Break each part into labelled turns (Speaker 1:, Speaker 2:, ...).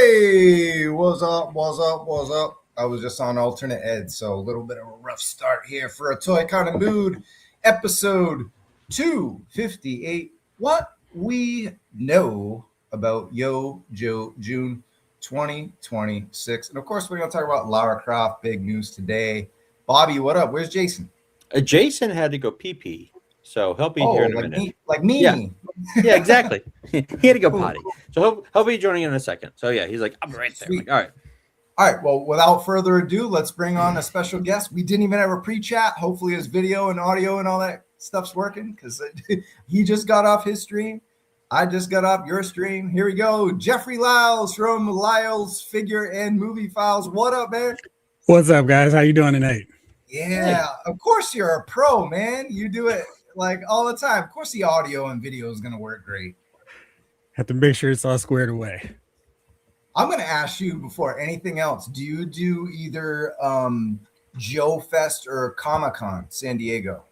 Speaker 1: Hey, what's up? What's up? What's up? I was just on alternate ed, so a little bit of a rough start here for a Toy Kind of Mood, episode 258. What we know about Yo Joe June 2026. And of course, we're going to talk about Lara Croft, big news today. Bobby, what up? Where's Jason?
Speaker 2: Jason had to go pee-pee, so he'll be here in a minute.
Speaker 1: Like me.
Speaker 2: Yeah, exactly. He had to go potty. So he'll be joining in a second. So yeah, he's like, I'm right there. Like, all
Speaker 1: right. Well, without further ado, let's bring on a special guest. We didn't even have a pre-chat. Hopefully his video and audio and all that stuff's working because he just got off his stream. I just got off your stream. Here we go. Jeffrey Lyles from Lyles Figure and Movie Files. What up, man?
Speaker 3: What's up, guys? How you doing tonight?
Speaker 1: Yeah, of course you're a pro, man. You do it like all the time. Of course the audio and video is going to work great.
Speaker 3: Have to make sure it's all squared away.
Speaker 1: I'm going to ask you before anything else. Do you do either Joe Fest or Comic-Con San Diego?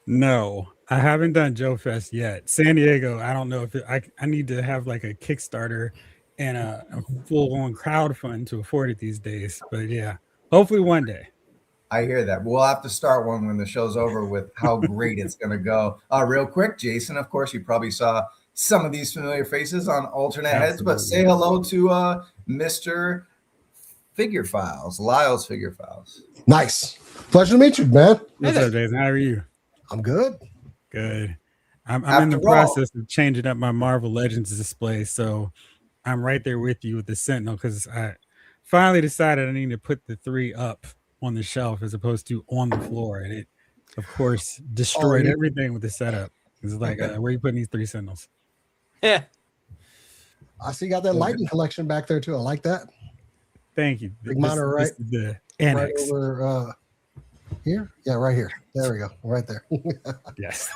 Speaker 3: No, I haven't done Joe Fest yet. San Diego, I don't know if I need to have like a Kickstarter and a full-on crowdfund to afford it these days. But yeah, hopefully one day.
Speaker 1: I hear that. We'll have to start one when the show's over with how great it's going to go. Real quick, Jason, of course, you probably saw some of these familiar faces on alternate heads, but say hello to Mr. Figure Files, Lyles Figure Files.
Speaker 4: Nice. Pleasure to meet you, man.
Speaker 3: What's up, Jason? How are you?
Speaker 4: I'm good.
Speaker 3: Good. I'm in the process of changing up my Marvel Legends display, so I'm right there with you with the Sentinel because I finally decided I need to put the 3 up on the shelf as opposed to on the floor, and it of course destroyed everything with the setup. It's like where are you putting these 3 Sentinels?
Speaker 2: Yeah,
Speaker 4: I see you got that lightning collection back there too. I like that.
Speaker 3: Thank you.
Speaker 4: Big monitor, right?
Speaker 3: The annex.
Speaker 4: Right over here. Yeah, right here. There we go. Right there.
Speaker 3: Yes.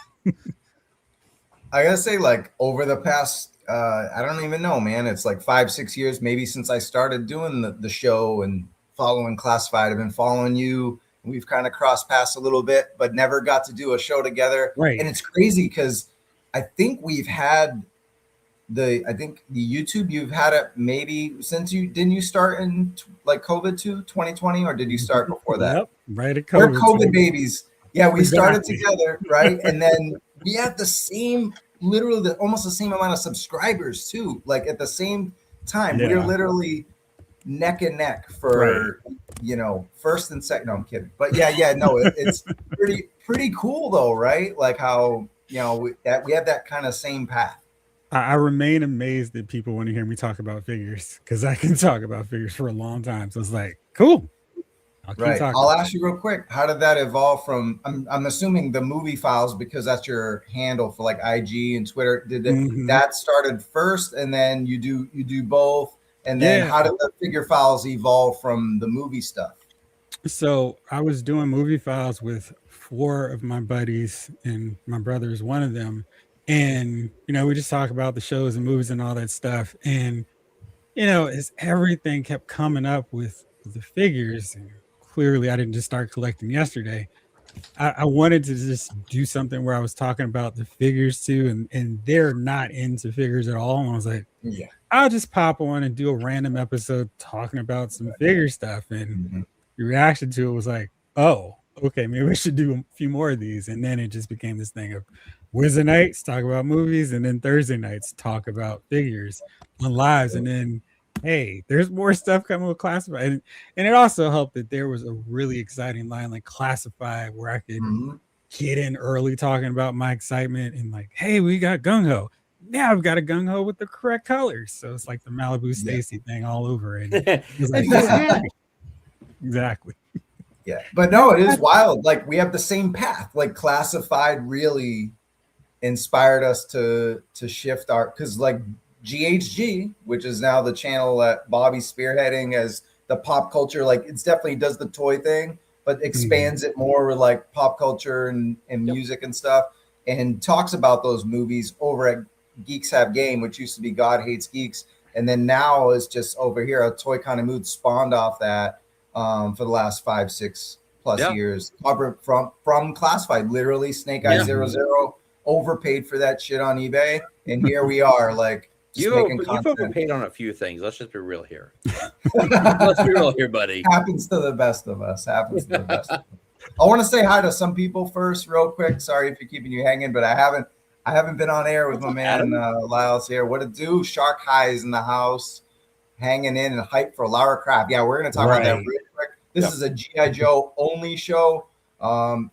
Speaker 1: I gotta say, like over the past I don't even know, man, it's like 5-6 years maybe since I started doing the show and following Classified. I've been following you. We've kind of crossed paths a little bit, but never got to do a show together.
Speaker 3: Right.
Speaker 1: And it's crazy because I think we've had the YouTube, you've had it maybe since didn't you start in like COVID 2020, or did you start before that?
Speaker 3: Yep, right at
Speaker 1: COVID.
Speaker 3: COVID.
Speaker 1: We're COVID babies. Yeah, we started together, right? And then we had the same, literally almost the same amount of subscribers too. Like at the same time, we were literally neck and neck for first and second. No, I'm kidding. But no, it's pretty cool though, right? Like how we have that kind of same path.
Speaker 3: I remain amazed that people want to hear me talk about figures because I can talk about figures for a long time. So it's like, cool.
Speaker 1: I'll ask you real quick. How did that evolve from? I'm assuming the Movie Files because that's your handle for like IG and Twitter. Did that started first, and then you do both? And then how did the Figure Files evolve from the movie stuff?
Speaker 3: So I was doing Movie Files with 4 of my buddies, and my brother is one of them. And, we just talk about the shows and movies and all that stuff. And, as everything kept coming up with the figures, and clearly I didn't just start collecting yesterday. I wanted to just do something where I was talking about the figures too, and they're not into figures at all. And I was like, I'll just pop on and do a random episode talking about some figure stuff. And the reaction to it was like, oh, okay, maybe we should do a few more of these. And then it just became this thing of Wednesday nights talk about movies, and then Thursday nights talk about figures on lives. And then, hey, there's more stuff coming with Classified. And it also helped that there was a really exciting line like Classified where I could get in early talking about my excitement and like, hey, we got Gung Ho. Now I've got a Gung Ho with the correct colors. So it's like the Malibu Stacy thing all over. And it was like, exactly.
Speaker 1: Yeah, but no, it is wild. Like we have the same path. Like Classified really inspired us to shift our, because like GHG, which is now the channel that Bobby's spearheading as the pop culture, like it's definitely does the toy thing, but expands it more with like pop culture and music and stuff, and talks about those movies over at Geeks Have Game, which used to be God Hates Geeks, and then now is just over here. A Toy Kind of Mood spawned off that for the last 5-6 plus years. From Classified, literally Snake Eye 00 overpaid for that shit on eBay, and here we are, like Just making
Speaker 2: You've
Speaker 1: content.
Speaker 2: overpaid on a few things. Let's just be real here. Let's be real here, buddy.
Speaker 1: Happens to the best of us. Happens to the best of us. I want to say hi to some people first, real quick. Sorry if you're keeping you hanging, but I haven't been on air with my man Lyles here. What to do? Shark High's in the house, hanging in and hype for Lara Croft. Yeah, we're gonna talk about that real quick. This is a G.I. Joe only show.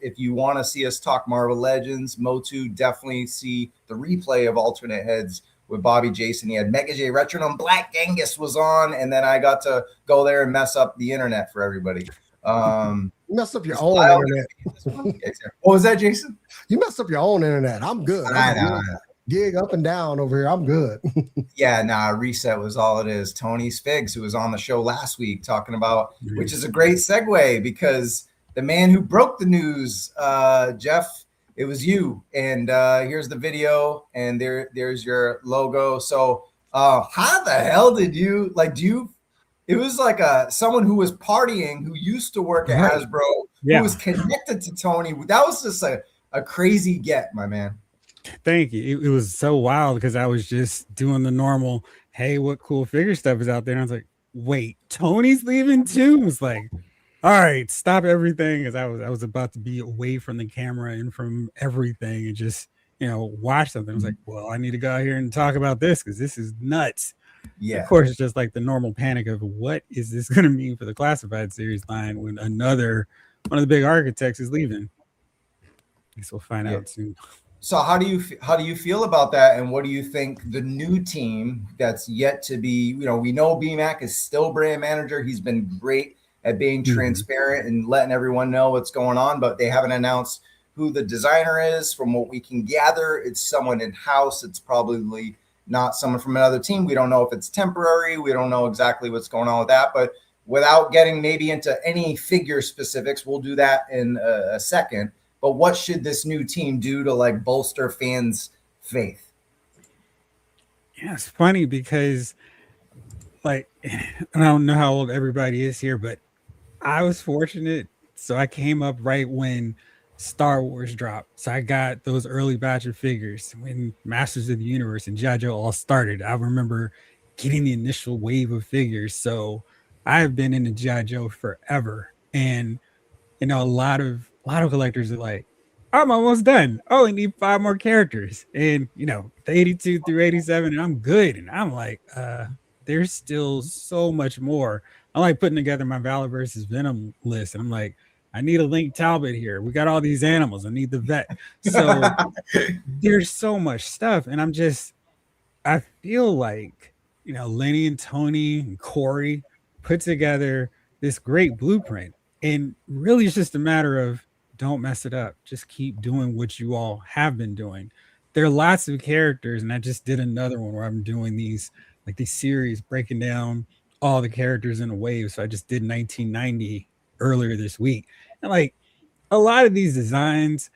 Speaker 1: If you want to see us talk Marvel Legends, Motu, definitely see the replay of Alternate Heads with Bobby Jason. He had Mega J Retronome, Black Genghis was on, and then I got to go there and mess up the internet for everybody.
Speaker 4: You messed up your own internet.
Speaker 1: What was that, Jason?
Speaker 4: You messed up your own internet. I'm good.
Speaker 1: I know.
Speaker 4: Gig up and down over here. I'm good.
Speaker 1: Yeah, reset was all it is. Tony Figs, who was on the show last week talking about, which is a great segue because the man who broke the news, Jeff, it was you. And here's the video, and there's your logo. So how the hell did you it was like someone who was partying, who used to work at Hasbro, who was connected to Tony. That was just a crazy get, my man.
Speaker 3: Thank you. It was so wild because I was just doing the normal, hey, what cool figure stuff is out there? And I was like, wait, Tony's leaving too? It was like, all right, stop everything. Because I was about to be away from the camera and from everything and just, watch something. I was like, well, I need to go out here and talk about this because this is nuts. Yeah, of course, it's just like the normal panic of what is this going to mean for the classified series line when one of the big architects is leaving. I guess we'll find out soon.
Speaker 1: So how do you feel about that, and what do you think the new team that's yet to be? We know BMAC is still brand manager. He's been great at being transparent and letting everyone know what's going on, but they haven't announced who the designer is. From what we can gather, it's someone in house. It's probably not someone from another team. We don't know if it's temporary. We don't know exactly what's going on with that. But without getting maybe into any figure specifics, we'll do that in a second. But what should this new team do to bolster fans' faith?
Speaker 3: Yeah, it's funny because I don't know how old everybody is here, but I was fortunate. So I came up right when Star Wars dropped. So I got those early batch of figures when Masters of the Universe and G.I. Joe all started. I remember getting the initial wave of figures. So I have been into G.I. Joe forever. And a lot of collectors are like, I'm almost done. Oh, I need 5 more characters. And the 82 through 87, and I'm good. And I'm like, there's still so much more. I'm like putting together my Valor versus Venom list, and I'm like, I need a Link Talbot here. We got all these animals. I need the vet. So there's so much stuff. And I feel like, Lenny and Tony and Corey put together this great blueprint. And really it's just a matter of don't mess it up. Just keep doing what you all have been doing. There are lots of characters, and I just did another one where I'm doing these series breaking down all the characters in a wave. So I just did 1990 earlier this week. And a lot of these designs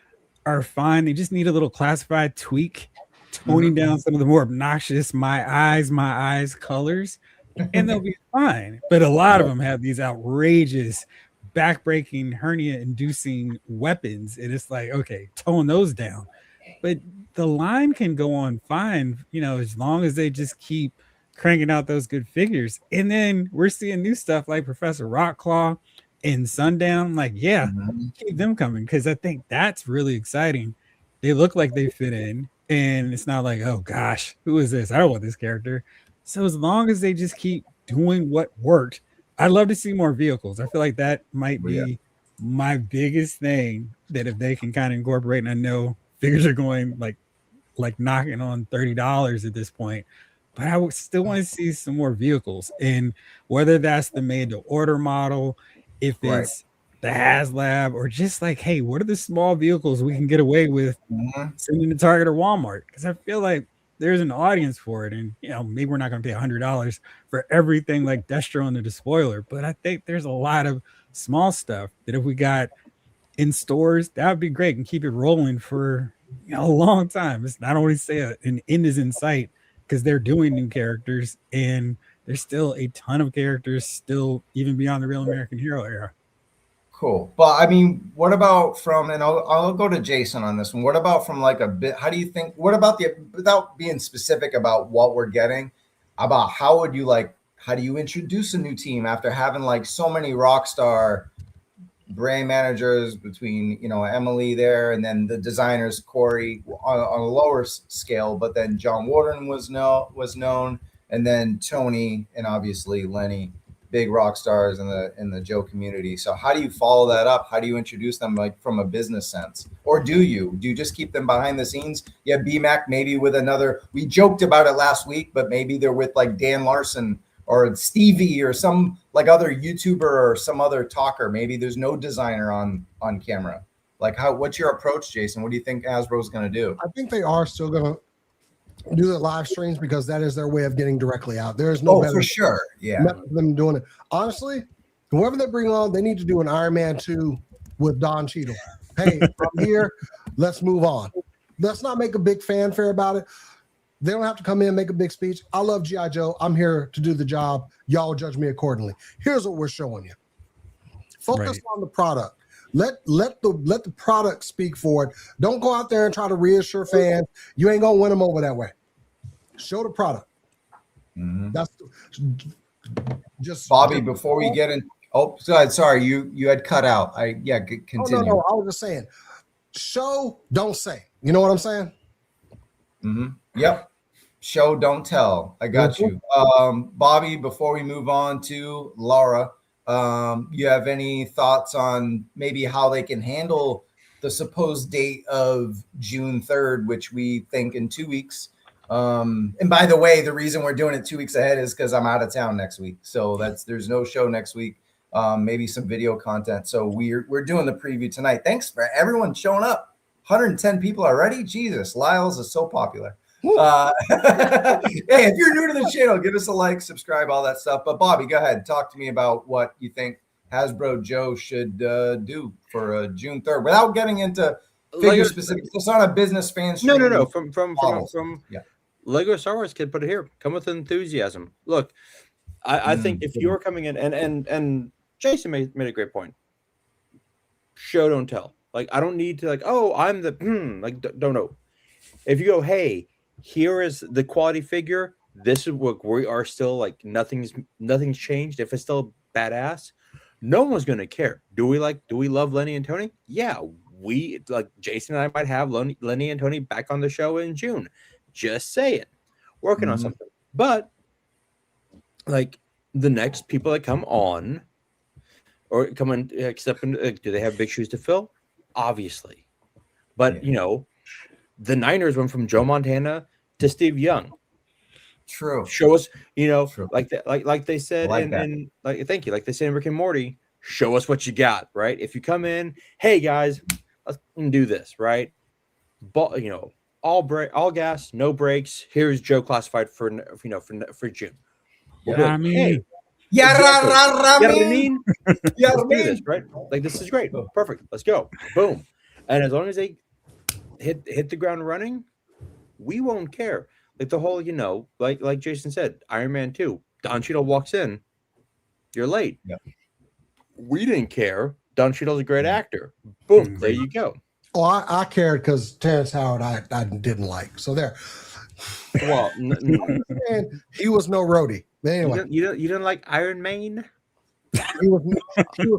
Speaker 3: are fine. They just need a little classified tweak, toning down some of the more obnoxious my eyes colors, and they'll be fine. But a lot of them have these outrageous back-breaking, hernia-inducing weapons, and it's like, okay, tone those down. But the line can go on fine, as long as they just keep cranking out those good figures. And then we're seeing new stuff like Professor Rockclaw and Sundown. Keep them coming, because I think that's really exciting. They look like they fit in, and it's not like, oh gosh, who is this? I don't want this character. So as long as they just keep doing what worked, I'd love to see more vehicles. I feel like that might be my biggest thing, that if they can kind of incorporate, and I know figures are going like knocking on $30 at this point, but I would still want to see some more vehicles. And whether that's the made to order model, if it's the Haslab, or just hey, what are the small vehicles we can get away with sending to Target or Walmart? Because I feel like there's an audience for it. And maybe we're not going to pay $100 for everything like Destro and the Despoiler, but I think there's a lot of small stuff that if we got in stores, that would be great, and keep it rolling for a long time. It's not only say an end is in sight, because they're doing new characters, and there's still a ton of characters still even beyond the Real American Hero era.
Speaker 1: Cool. But I mean, what about from, and I'll go to Jason on this one. What about from like a bit, how do you think, what about without being specific about what we're getting, about how do you introduce a new team after having like so many rock star brand managers between, Emily there, and then the designers, Corey on a lower scale, but then John Warden was known, and then Tony and obviously Lenny, big rock stars in the Joe community. So how do you follow that up? How do you introduce them like from a business sense? Or do you just keep them behind the scenes? Yeah, BMAC maybe with another, we joked about it last week, but maybe they're with like Dan Larson or Stevie or some like other YouTuber or some other talker. Maybe there's no designer on camera. Like what's your approach, Jason? What do you think Hasbro's going to do?
Speaker 4: I think they are still going to do the live streams because that is their way of getting directly out. There is no better
Speaker 1: for sure. Yeah.
Speaker 4: method of them doing it. Honestly, whoever they bring on, they need to do an Iron Man 2 with Don Cheadle. Hey, I'm here. Let's move on. Let's not make a big fanfare about it. They don't have to come in and make a big speech. I love G.I. Joe. I'm here to do the job. Y'all judge me accordingly. Here's what we're showing you. Focus on the product. Let the product speak for it. Don't go out there and try to reassure fans. You ain't gonna win them over that way. Show the product.
Speaker 1: Mm-hmm.
Speaker 4: That's just
Speaker 1: Bobby. Before we get in, sorry, you had cut out. Continue.
Speaker 4: No. I was just saying, show, don't say. You know what I'm saying?
Speaker 1: Mm-hmm. Yep. Show, don't tell. I got you. Bobby, before we move on to Lara, you have any thoughts on maybe how they can handle the supposed date of June 3rd, which we think in 2 weeks? And by the way, the reason we're doing it 2 weeks ahead is because I'm out of town next week. So there's no show next week. Maybe some video content. So we're doing the preview tonight. Thanks for everyone showing up. 110 people already. Jesus, Lyles is so popular. Hey, if you're new to the channel, give us a like, subscribe, all that stuff. But Bobby, go ahead. Talk to me about what you think Hasbro Joe should do for June 3rd without getting into figure specifics. It's not a business fan stream.
Speaker 2: No. From Lego Star Wars kid, put it here. Come with enthusiasm. Look, I think if you're coming in and Jason made a great point. Show, don't tell. Like, I don't need to I'm the don't know. If you go, hey, here is the quality figure. This is what we are still like. Nothing's changed. If it's still badass, no one's gonna care. Do we love Lenny and Tony? Yeah, we like Jason and I might have Lenny and Tony back on the show in June. Just saying, working on something. But like the next people that come on or come in, do they have big shoes to fill? Obviously, but the Niners went from Joe Montana to Steve Young.
Speaker 1: True.
Speaker 2: Show us,
Speaker 1: True.
Speaker 2: like they said, thank you, like they said in Rick and Morty. Show us what you got, right? If you come in, hey guys, let's do this, right? But all gas, no brakes. Here's Joe classified for June.
Speaker 3: Yeah,
Speaker 2: Hey, let's do this, right? Like this is great, perfect. Let's go, boom. And as long as they hit the ground running, we won't care. Like the whole, like Jason said, Iron Man 2, Don Cheadle walks in, you're late.
Speaker 1: Yeah.
Speaker 2: We didn't care. Don Cheadle's a great actor. Boom, there you go.
Speaker 4: Oh, I cared because Terrence Howard I didn't like. So there.
Speaker 2: Well,
Speaker 4: and he was no roadie. But anyway,
Speaker 2: you didn't like Iron Man?
Speaker 4: He was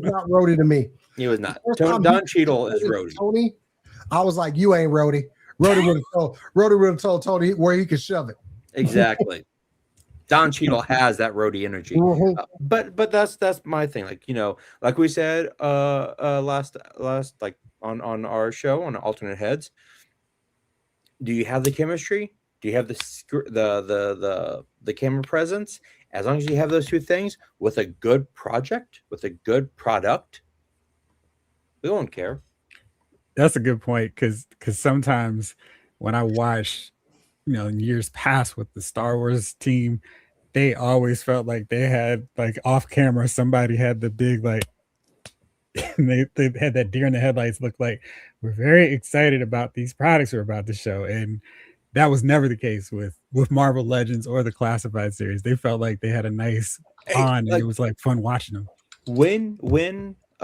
Speaker 4: not roadie to me.
Speaker 2: He was not. Don Cheadle is roadie.
Speaker 4: Tony, I was like, you ain't roadie. Roadie would have told Tony where he could shove it.
Speaker 2: Exactly. Don Cheadle has that roadie energy.
Speaker 4: Mm-hmm.
Speaker 2: But that's my thing. Like we said last like on our show on Alternate Heads. Do you have the chemistry? Do you have the camera presence? As long as you have those two things with a good project, with a good product, we won't care.
Speaker 3: That's a good point because sometimes when I watch, in years past with the Star Wars team, they always felt like they had like off camera somebody had the big like they had that deer in the headlights look like we're very excited about these products we're about to show, and that was never the case with Marvel Legends or the Classified series. They felt like they had a nice bond, and it was like fun watching them.
Speaker 2: When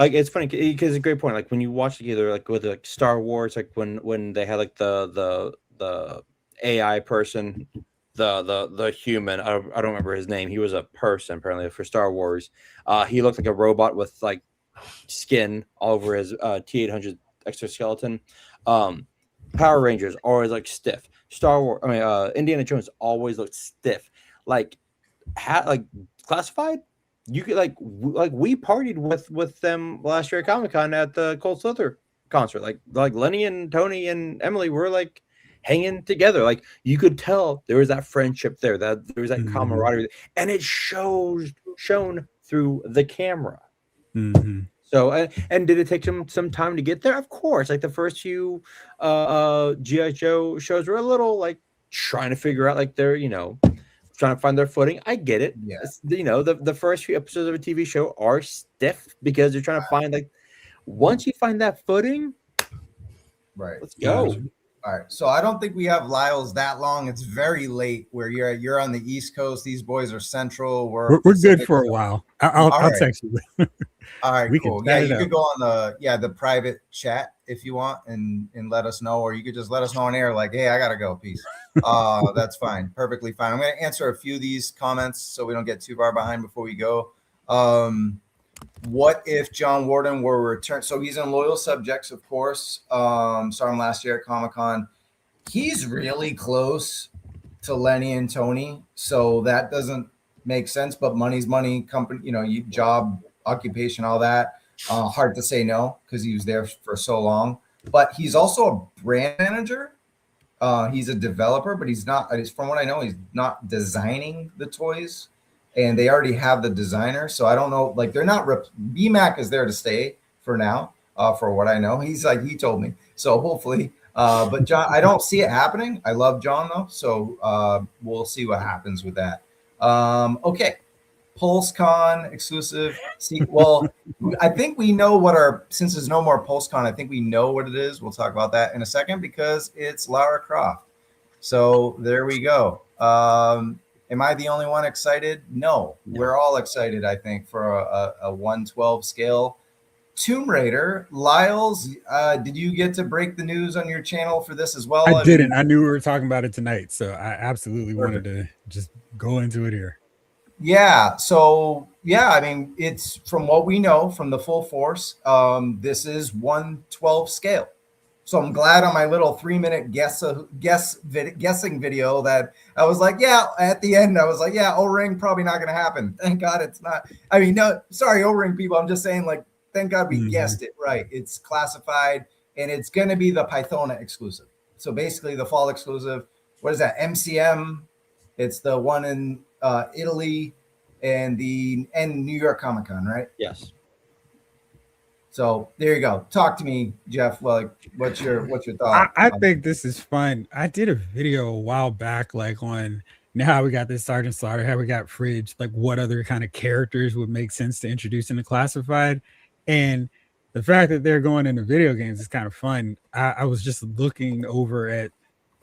Speaker 2: Like it's funny because it's a great point. Like when you watch together, like with like Star Wars, like when they had like the AI person, the human. I don't remember his name. He was a person apparently for Star Wars. He looked like a robot with like skin all over his T-800 exoskeleton. Power Rangers always like stiff. Star Wars, Indiana Jones always looked stiff. Like Classified, you could like we partied with them last year at Comic-Con at the Cold Slither concert. Like Lenny and Tony and Emily were like hanging together. Like you could tell there was that friendship there, that there was that camaraderie, and it shown through the camera. So and did it take some time to get there? Of course. Like the first few G.I. Joe shows were a little like trying to figure out like they're trying to find their footing. I get it.
Speaker 1: Yeah.
Speaker 2: The first few episodes of a TV show are stiff because they're trying to find like once you find that footing,
Speaker 1: right?
Speaker 2: Let's go.
Speaker 1: All right. So I don't think we have Lyles that long. It's very late where you're on the East Coast. These boys are Central. We're
Speaker 3: good for a while. I'll text you.
Speaker 1: All right, cool. Yeah, you could go on the private chat if you want and let us know, or you could just let us know on air like, hey, I gotta go. Peace. That's fine. Perfectly fine. I'm gonna answer a few of these comments so we don't get too far behind before we go. What if John Warden were returned? So he's in Loyal Subjects, of course. Saw him last year at Comic-Con. He's really close to Lenny and Tony, so that doesn't make sense. But money's money. Company, job, occupation, all that. Hard to say no because he was there for so long. But he's also a brand manager. He's a developer, but he's not. From what I know, he's not designing the toys. And they already have the designer, so I don't know. Like they're not. BMAC is there to stay for now, for what I know. He told me. So hopefully, but John, I don't see it happening. I love John though, so we'll see what happens with that. Okay, PulseCon exclusive. I think we know since there's no more PulseCon. I think we know what it is. We'll talk about that in a second because it's Lara Croft. So there we go. Am I the only one excited? No, we're all excited, I think, for a 1/12 scale Tomb Raider. Lyles, did you get to break the news on your channel for this as well?
Speaker 3: I didn't. I knew we were talking about it tonight, so I absolutely wanted to just go into it here.
Speaker 1: Yeah. So, it's from what we know from the full force. This is 1/12 scale. So I'm glad on my little 3-minute guessing video that I was like, at the end, I was like, O-ring probably not going to happen. Thank God it's not. I mean, no, sorry, O-ring people. I'm just saying, like, thank God we guessed it right. It's classified and it's going to be the Pythona exclusive. So basically the fall exclusive. What is that? MCM. It's the one in Italy and New York Comic-Con, right?
Speaker 2: Yes.
Speaker 1: So there you go. Talk to me, Jeff. Like, what's your thought?
Speaker 3: I think this is fun. I did a video a while back, like on how we got this Sergeant Slaughter, how we got Fridge, like what other kind of characters would make sense to introduce into classified. And the fact that they're going into video games is kind of fun. I was just looking over at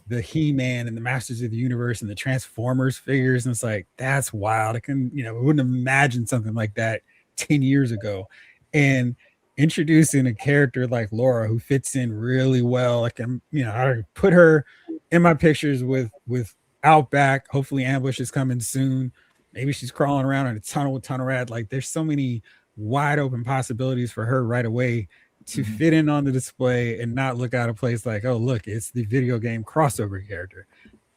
Speaker 3: the He-Man and the Masters of the Universe and the Transformers figures, and it's like, that's wild. I wouldn't have imagined something like that 10 years ago. And introducing a character like Laura who fits in really well. Like I put her in my pictures with Outback. Hopefully Ambush is coming soon. Maybe she's crawling around in a tunnel with Tunnel Rat. Like there's so many wide open possibilities for her right away to fit in on the display and not look out of place like, oh, look, it's the video game crossover character.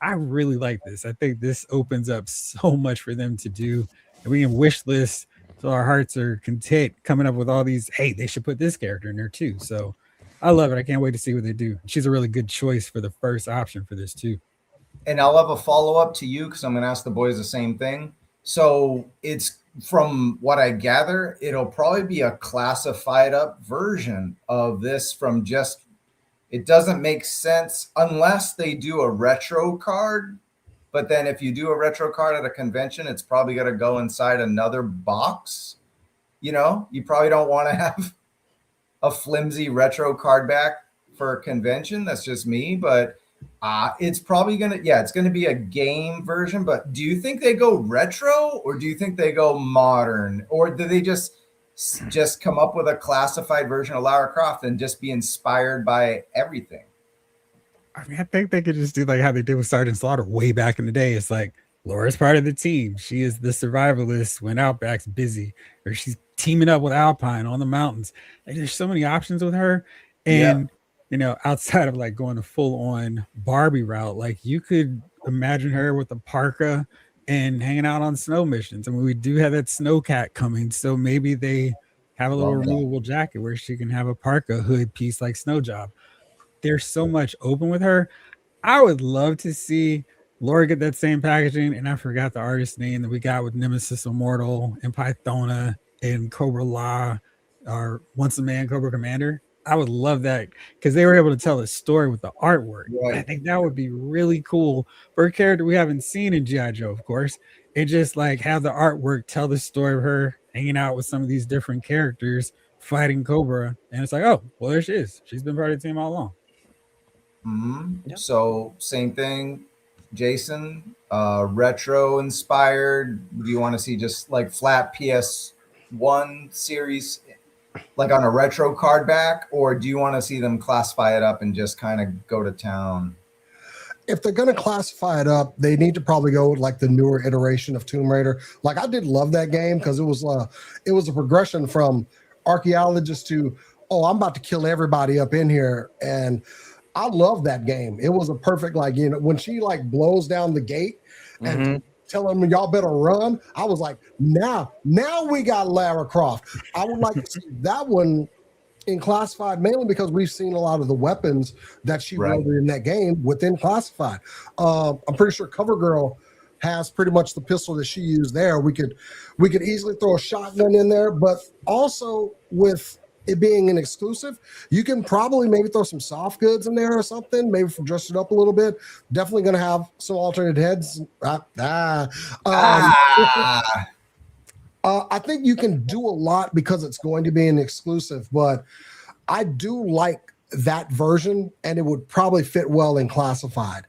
Speaker 3: I really like this. I think this opens up so much for them to do. And we can wish list so our hearts are content coming up with all these, hey, they should put this character in there too. So I love it. I can't wait to see what they do. She's a really good choice for the first option for this too.
Speaker 1: And I'll have a follow-up to you because I'm going to ask the boys the same thing. So it's, from what I gather, it'll probably be a classified up version of this from just, it doesn't make sense unless they do a retro card. But then if you do a retro card at a convention, it's probably going to go inside another box. You probably don't want to have a flimsy retro card back for a convention. That's just me. But it's probably going to, it's going to be a game version. But do you think they go retro or do you think they go modern? Or do they just just come up with a classified version of Lara Croft and just be inspired by everything.
Speaker 3: I mean, I think they could just do like how they did with Sergeant Slaughter way back in the day. It's like Laura's part of the team. She is the survivalist when Outback's busy, or she's teaming up with Alpine on the mountains. Like, there's so many options with her. And you know, outside of like going a full-on Barbie route, like you could imagine her with a parka and hanging out on snow missions. I mean, we do have that snowcat coming, so maybe they have a little removable jacket where she can have a parka hood piece like Snow Job. There's so much open with her. I would love to see Laura get that same packaging, and I forgot the artist's name that we got with Nemesis Immortal and Pythona and Cobra La, or Once a Man Cobra Commander. I would love that because they were able to tell a story with the artwork. Right. I think that would be really cool for a character we haven't seen in G.I. Joe, of course, and just like have the artwork tell the story of her hanging out with some of these different characters fighting Cobra. And it's like, oh, well, there she is. She's been part of the team all along.
Speaker 1: Mm-hmm. Yep. So same thing, Jason, retro inspired. Do you want to see just like flat PS1 series, like on a retro card back, or do you want to see them classify it up and just kind of go to town?
Speaker 4: If they're going to classify it up, they need to probably go with like the newer iteration of Tomb Raider. Like I did love that game because it was a progression from archaeologist to, oh, I'm about to kill everybody up in here. And I love that game. It was a perfect, like, you know, when she like blows down the gate and telling them y'all better run, I was like, now we got Lara Croft. I would like to see that one in classified, mainly because we've seen a lot of the weapons that she wielded in that game within classified. I'm pretty sure CoverGirl has pretty much the pistol that she used there. We could easily throw a shotgun in there, but also with it being an exclusive, you can probably maybe throw some soft goods in there or something, maybe dress it up a little bit. Definitely going to have some alternate heads. I think you can do a lot because it's going to be an exclusive, but I do like that version, and it would probably fit well in classified.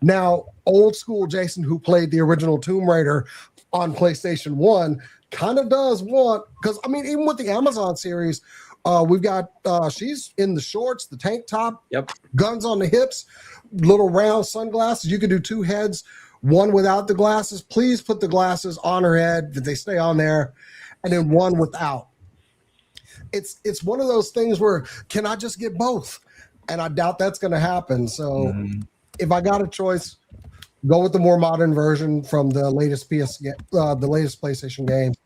Speaker 4: Now, old school Jason, who played the original Tomb Raider on PlayStation 1, kind of does want, because I mean, even with the Amazon series, we've got she's in the shorts, the tank top, guns on the hips, little round sunglasses. You could do two heads, one without the glasses. Please put the glasses on her head that they stay on there, and then one without. It's one of those things where, can I just get both? And I doubt that's going to happen. So if I got a choice, go with the more modern version from the latest the latest PlayStation games.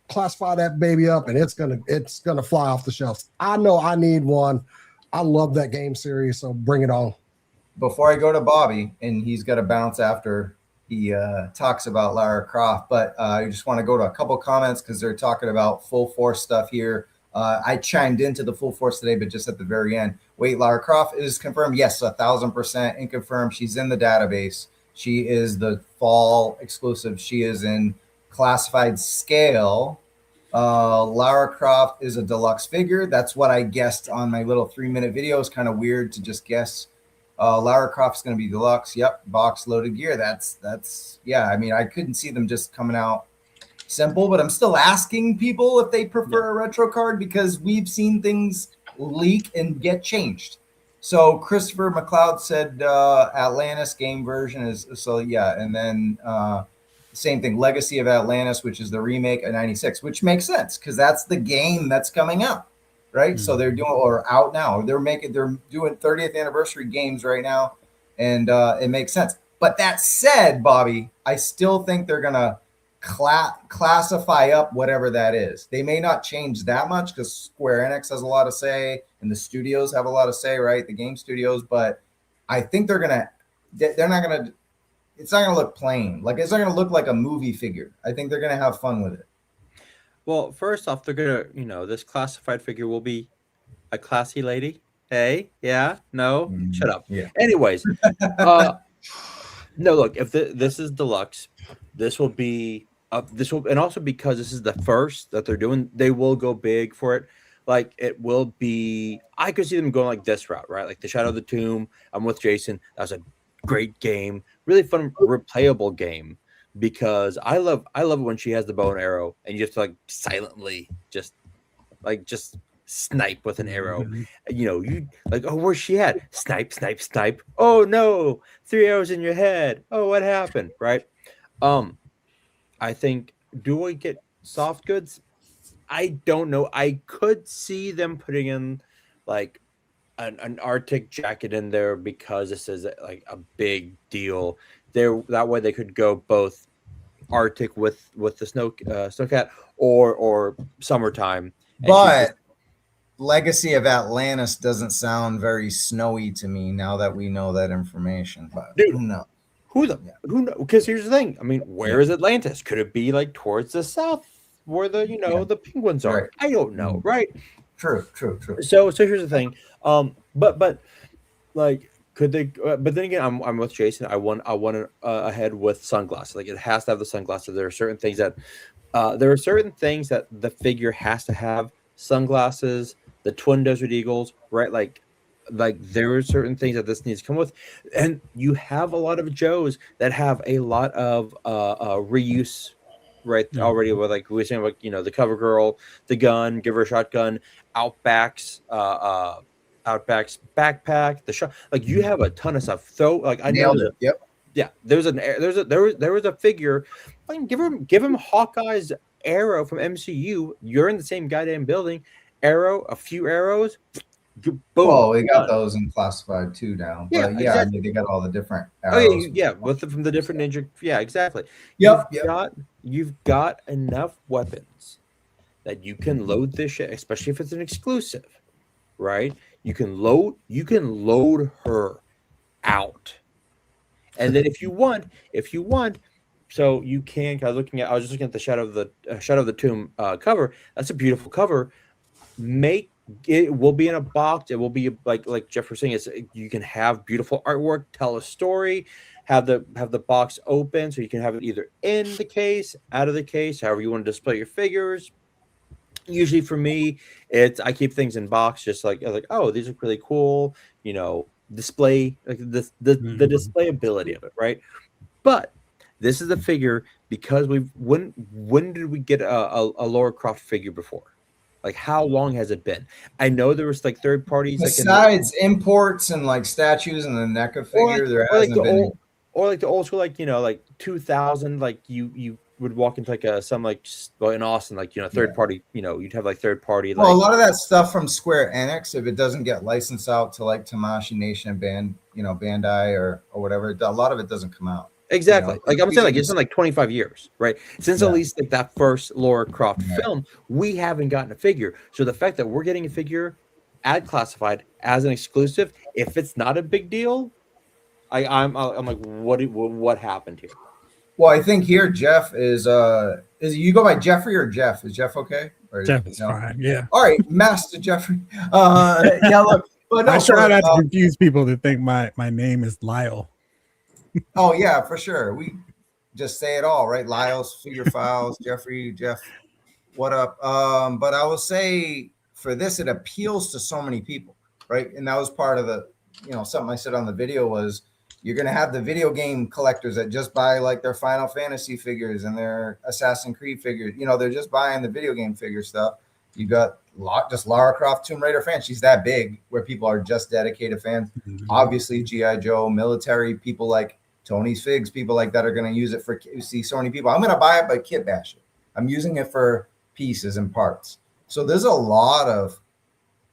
Speaker 4: Classify that baby up, and it's gonna fly off the shelves. I know I need one. I love that game series, so bring it on.
Speaker 1: Before I go to Bobby, and he's got to bounce after he talks about Lara Croft, but I just want to go to a couple comments because they're talking about full force stuff here. I chimed into the full force today, but just at the very end. Wait, Lara Croft is confirmed? Yes, 1,000% and confirmed. She's in the database. She is the fall exclusive. She is in classified scale. Lara Croft is a deluxe figure. That's what I guessed on my little 3-minute video. It's kind of weird to just guess. Lara Croft's going to be deluxe. Yep, box loaded gear. That's yeah. I mean, I couldn't see them just coming out simple, but I'm still asking people if they prefer a retro card because we've seen things leak and get changed. So Christopher McLeod said Atlantis game version is so yeah, and then same thing, Legacy of Atlantis, which is the remake of '96, which makes sense because that's the game that's coming out, right? So they're doing or out now. They're doing 30th anniversary games right now, and it makes sense. But that said, Bobby, I still think they're gonna classify up whatever that is. They may not change that much because Square Enix has a lot of say, and the studios have a lot of say, right? The game studios, but I think they're not gonna. It's not going to look plain. Like, it's not going to look like a movie figure. I think they're going to have fun with it.
Speaker 2: Well, first off, they're going to, this classified figure will be a classy lady. Hey, yeah, no, shut up. Yeah. Anyways, no, look, if this is deluxe, this will be, and also because this is the first that they're doing, they will go big for it. Like, it will be, I could see them going like this route, right? Like the Shadow of the Tomb. I'm with Jason. That was a great game, really fun, replayable game. because I love it when she has the bow and arrow and you have to like silently just snipe with an arrow. You know, you like, oh, where's she at? Snipe, snipe, snipe. Oh no, 3 arrows in your head. Oh, what happened? Right. I think, do I get soft goods? I don't know. I could see them putting in like an Arctic jacket in there because this is like a big deal. There, that way they could go both Arctic with the snowcat or summertime.
Speaker 1: But Legacy of Atlantis doesn't sound very snowy to me now that we know that information. But
Speaker 2: dude,
Speaker 1: no.
Speaker 2: Who knows? Because here's the thing. I mean, where is Atlantis? Could it be like towards the south where the the penguins are? Right. I don't know, right?
Speaker 1: True.
Speaker 2: So here's the thing. But like, could they? But then again, I'm with Jason. I want ahead with sunglasses. Like, it has to have the sunglasses. There are certain things that the figure has to have sunglasses. The twin desert eagles, right? Like there are certain things that this needs to come with, and you have a lot of Joes that have a lot of reuse, right? Already with, like we were saying, like, the cover girl, the gun, give her a shotgun, Outback's backpack, the shot. Like, you have a ton of stuff. So like, I know that.
Speaker 1: Yep.
Speaker 2: Yeah, there was a figure. Like, give him Hawkeye's arrow from MCU. You're in the same goddamn building. Arrow, a few arrows. Boom.
Speaker 1: Well, we got those in classified too now.
Speaker 2: Yeah,
Speaker 1: but
Speaker 2: exactly.
Speaker 1: I mean, they got all the different arrows.
Speaker 2: From the different ninja. Yeah, exactly.
Speaker 1: Yep.
Speaker 2: You've got enough weapons that you can load this shit, especially if it's an exclusive, right? You can load her out, and then if you want, so you can. I was just looking at the Shadow of the Tomb cover. That's a beautiful cover. It will be in a box. It will be like Jeff was saying. You can have beautiful artwork, tell a story, have the box open, so you can have it either in the case, out of the case, however you want to display your figures. Usually for me, I keep things in box, just like oh, these look really cool. Display like the displayability of it, right? But this is a figure because when did we get a Lara Croft figure before? Like, how long has it been? I know there was like third parties.
Speaker 1: Besides imports and like statues and the NECA figure, there hasn't been.
Speaker 2: Or like the old school, like 2000, like you would walk into like in Austin, like third party, you'd have like third party.
Speaker 1: Well, a lot of that stuff from Square Enix, if it doesn't get licensed out to like Tamashii Nation, Bandai or whatever, a lot of it doesn't come out.
Speaker 2: Exactly. Like I'm saying, like it's been like 25 years, right? Since at least like that first Lara Croft film, we haven't gotten a figure. So the fact that we're getting a figure at classified as an exclusive, if it's not a big deal, I'm like, what happened here?
Speaker 1: Well, I think here Jeff is you go by Jeffrey or Jeff? Is Jeff okay? Or,
Speaker 3: Jeff is fine. Yeah.
Speaker 1: All right, Master Jeffrey. Look, but no,
Speaker 3: I try not to confuse people to think my name is Lyle.
Speaker 1: Oh yeah, for sure. We just say it all, right? Lyles Figure Files, Jeffrey, Jeff. What up? But I will say for this, it appeals to so many people, right? And that was part of the, something I said on the video was you're gonna have the video game collectors that just buy like their Final Fantasy figures and their Assassin's Creed figures. They're just buying the video game figure stuff. You got just Lara Croft Tomb Raider fans. She's that big where people are just dedicated fans. Mm-hmm. Obviously, G.I. Joe, military people like Tony's Figs, people like that are going to use it for. You see so many people. I'm going to buy it, but kit bash it. I'm using it for pieces and parts. So there's a lot of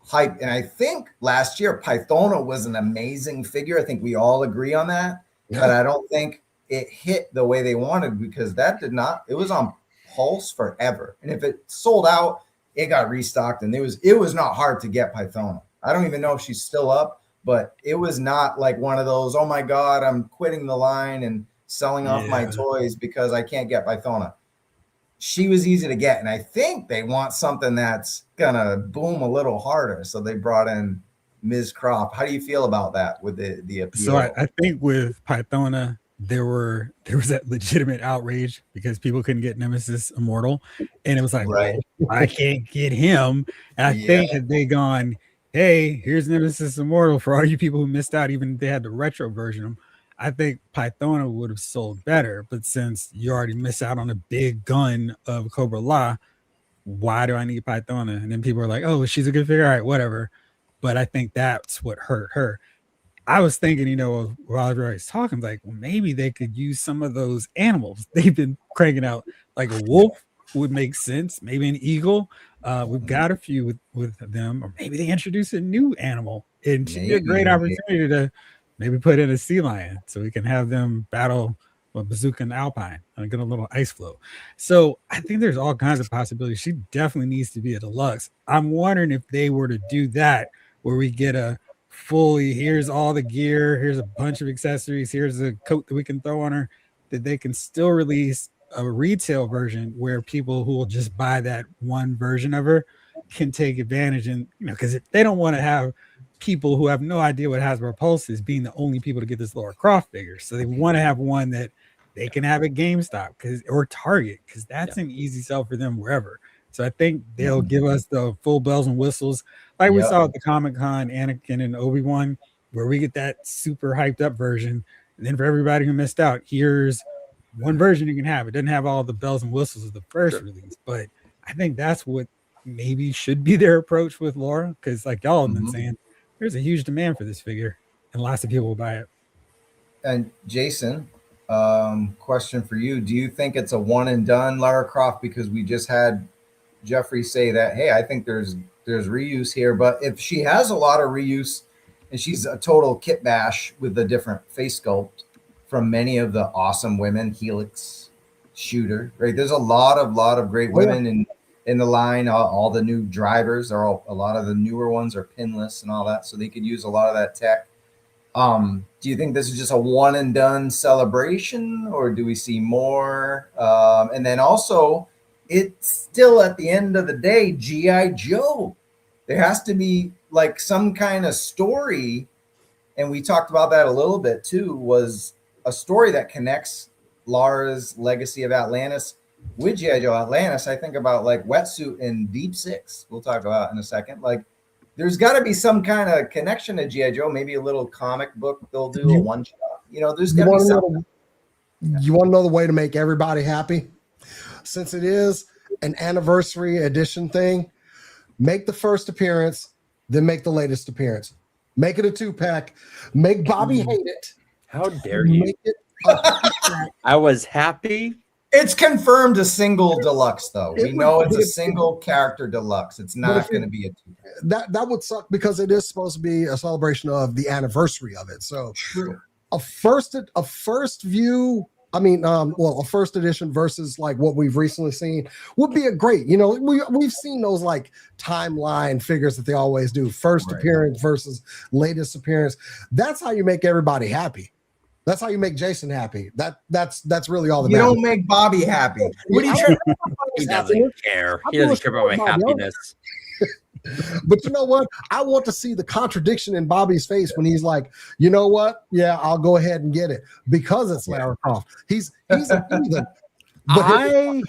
Speaker 1: hype. And I think last year Pythona was an amazing figure. I think we all agree on that. Yeah. But I don't think it hit the way they wanted because that did not. It was on Pulse forever. And if it sold out, it got restocked. And it was not hard to get Pythona. I don't even know if she's still up. But it was not like one of those, oh my God, I'm quitting the line and selling off my toys because I can't get Pythona. She was easy to get. And I think they want something that's going to boom a little harder. So they brought in Ms. Croft. How do you feel about that with the appeal?
Speaker 3: So I think with Pythona, there was that legitimate outrage because people couldn't get Nemesis Immortal. And it was like, right. Well, I can't get him. And I think that they gone, hey, here's Nemesis Immortal for all you people who missed out. Even if they had the retro version of them. I think Pythona would have sold better, but since you already miss out on a big gun of Cobra La, why do I need Pythona? And then people are like, oh, she's a good figure. All right, whatever. But I think that's what hurt her. I was thinking, while everybody's talking, like, well, maybe they could use some of those animals they've been cranking out. Like a wolf would make sense. Maybe an eagle. We've got a few with them, or maybe they introduce a new animal. It should be a great opportunity to maybe put in a sea lion so we can have them battle Bazooka and Alpine and get a little ice flow. So I think there's all kinds of possibilities. She definitely needs to be a deluxe. I'm wondering if they were to do that, where we get a fully, here's all the gear, here's a bunch of accessories, here's a coat that we can throw on her, that they can still release a retail version where people who will just buy that one version of her can take advantage. And because if they don't want to have people who have no idea what Hasbro Pulse is being the only people to get this Lara Croft figure, so they want to have one that they can have at GameStop or Target, because that's an easy sell for them wherever. So I think they'll give us the full bells and whistles, like we saw at the Comic-Con, Anakin and Obi-Wan, where we get that super hyped up version. And then for everybody who missed out, here's one version you can have. It doesn't have all the bells and whistles of the first release, but I think that's what maybe should be their approach with Laura, because like y'all have been saying, there's a huge demand for this figure and lots of people will buy it.
Speaker 1: And Jason, question for you. Do you think it's a one and done Lara Croft? Because we just had Jeffrey say that, hey, I think there's reuse here, but if she has a lot of reuse and she's a total kit bash with a different face sculpt from many of the awesome women, Helix, Shooter, right? There's a lot of great women in the line. All the new drivers a lot of the newer ones are pinless and all that, so they could use a lot of that tech. Do you think this is just a one and done celebration, or do we see more? And then also, it's still at the end of the day, G.I. Joe. There has to be like some kind of story. And we talked about that a little bit too, was a story that connects Lara's legacy of Atlantis with G.I. Joe Atlantis. I think about like Wetsuit and Deep Six. We'll talk about in a second. Like there's got to be some kind of connection to G.I. Joe, maybe a little comic book they'll do, a one shot. There's got to be something.
Speaker 4: You want to know the way to make everybody happy? Since it is an anniversary edition thing, make the first appearance, then make the latest appearance. Make it a 2-pack. Make Bobby hate it.
Speaker 2: How dare you?
Speaker 4: Make it
Speaker 2: I was happy.
Speaker 1: It's confirmed a single deluxe, though. We know it's a single character deluxe. It's not going to be a 2-pack.
Speaker 4: That would suck, because it is supposed to be a celebration of the anniversary of it. So
Speaker 1: true.
Speaker 4: A first view. A first edition versus like what we've recently seen would be a great, we've seen those like timeline figures that they always do, first appearance versus latest appearance. That's how you make everybody happy. That's how you make Jason happy. That's really all that matters.
Speaker 1: You don't make Bobby happy. What are you trying to
Speaker 2: He doesn't care. He doesn't care about my happiness.
Speaker 4: But you know what? I want to see the contradiction in Bobby's face when he's like, you know what? Yeah, I'll go ahead and get it because it's Lara Croft. He's a heathen.
Speaker 2: I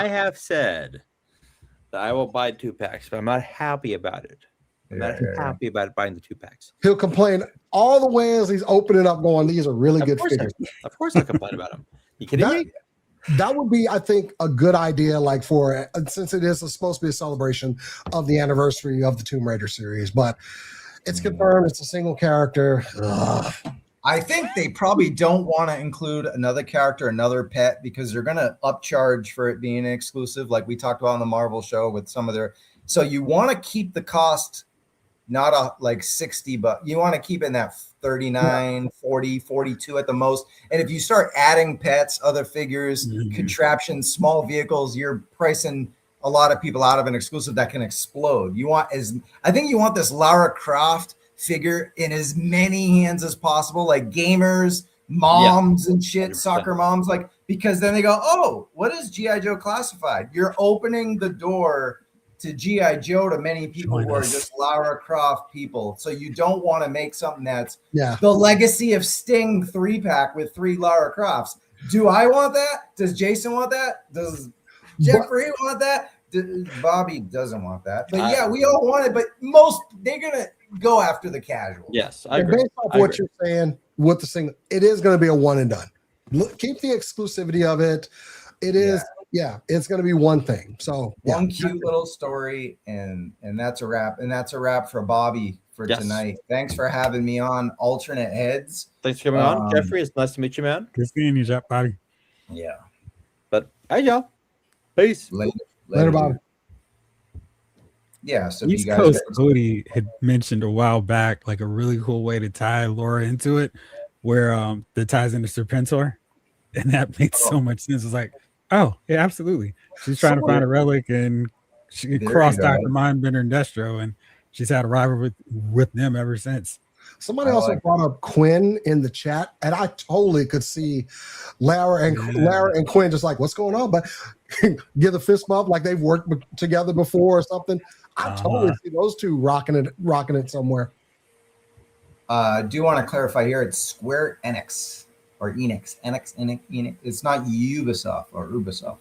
Speaker 2: have said that I will buy 2-packs, but I'm not happy about it. I'm not happy about buying the 2-packs.
Speaker 4: He'll complain all the way as he's opening up, going, "These are really good figures."
Speaker 2: Of course, I'll complain about them. You kidding me?
Speaker 4: That would be, I think, a good idea, like since it is supposed to be a celebration of the anniversary of the Tomb Raider series, but it's confirmed it's a single character. Ugh.
Speaker 1: I think they probably don't want to include another character, another pet, because they're going to upcharge for it being an exclusive, like we talked about on the Marvel show with some of their. So you want to keep the cost not like 60, but you want to keep in that 39, 40, 42 at the most. And if you start adding pets, other figures, contraptions, small vehicles, you're pricing a lot of people out of an exclusive that can explode. I think you want this Lara Croft figure in as many hands as possible, like gamers, moms and shit, 100%. Soccer moms, like, because then they go, oh, what is G.I. Joe classified? You're opening the door to G.I. Joe to many people who are just Lara Croft people. So you don't want to make something that's the legacy of Sting 3-pack with 3 Lara Crofts. Do I want that? Does Jason want that? Does Jeffrey want that? Bobby doesn't want that. But yeah, we all want it. But go after the casual.
Speaker 2: Yes, I
Speaker 4: and
Speaker 2: agree.
Speaker 4: based off what you're saying with the single, it is going to be a one and done. Keep the exclusivity of it. It is, it's going to be one thing. So
Speaker 1: one cute little story, and that's a wrap. And that's a wrap for Bobby for tonight. Thanks for having me on Alternate Heads.
Speaker 2: Thanks for coming on, Jeffrey. It's nice to meet you, man.
Speaker 3: Good seeing you, Jeff, Bobby.
Speaker 1: Yeah.
Speaker 2: But hey, y'all. Peace.
Speaker 1: Later,
Speaker 4: Bobby.
Speaker 1: Yeah. So
Speaker 3: East Coast Cody had mentioned a while back, like a really cool way to tie Laura into it, where the ties into Serpentor, and that makes so much sense. It's like, oh yeah, absolutely. She's trying to find a relic, and she crossed Dr. Mindbender and Destro, and she's had a rivalry with them ever since.
Speaker 4: Somebody also brought up Quinn in the chat, and I totally could see Lara and Quinn just like, what's going on? But give the fist bump like they've worked together before or something. I totally see those two rocking it somewhere.
Speaker 1: Do you want to clarify here? It's Square Enix or Enix. Enix. It's not Ubisoft or Ubisoft.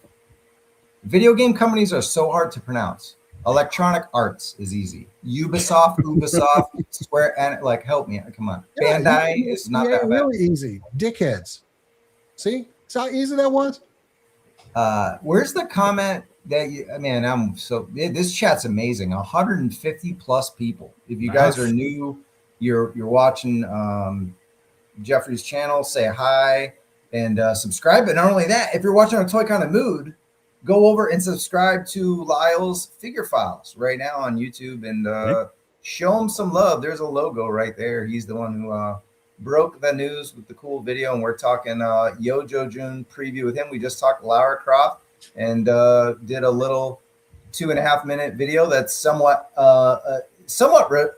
Speaker 1: Video game companies are so hard to pronounce. Electronic Arts is easy. Ubisoft, Square Enix. Like, help me. Come on. Yeah, Bandai is not that bad.
Speaker 4: Really easy. Dickheads. See how easy that was?
Speaker 1: Where's the comment that this chat's amazing. 150 plus people. If you guys are new, you're watching Jeffrey's channel, say hi and subscribe. But not only that, if you're watching on Toy Kind of Mood, go over and subscribe to Lyles Figure Files right now on YouTube and show him some love. There's a logo right there. He's the one who broke the news with the cool video, and we're talking Yojo June preview with him. We just talked Lara Croft and did a little 2.5 minute video that's somewhat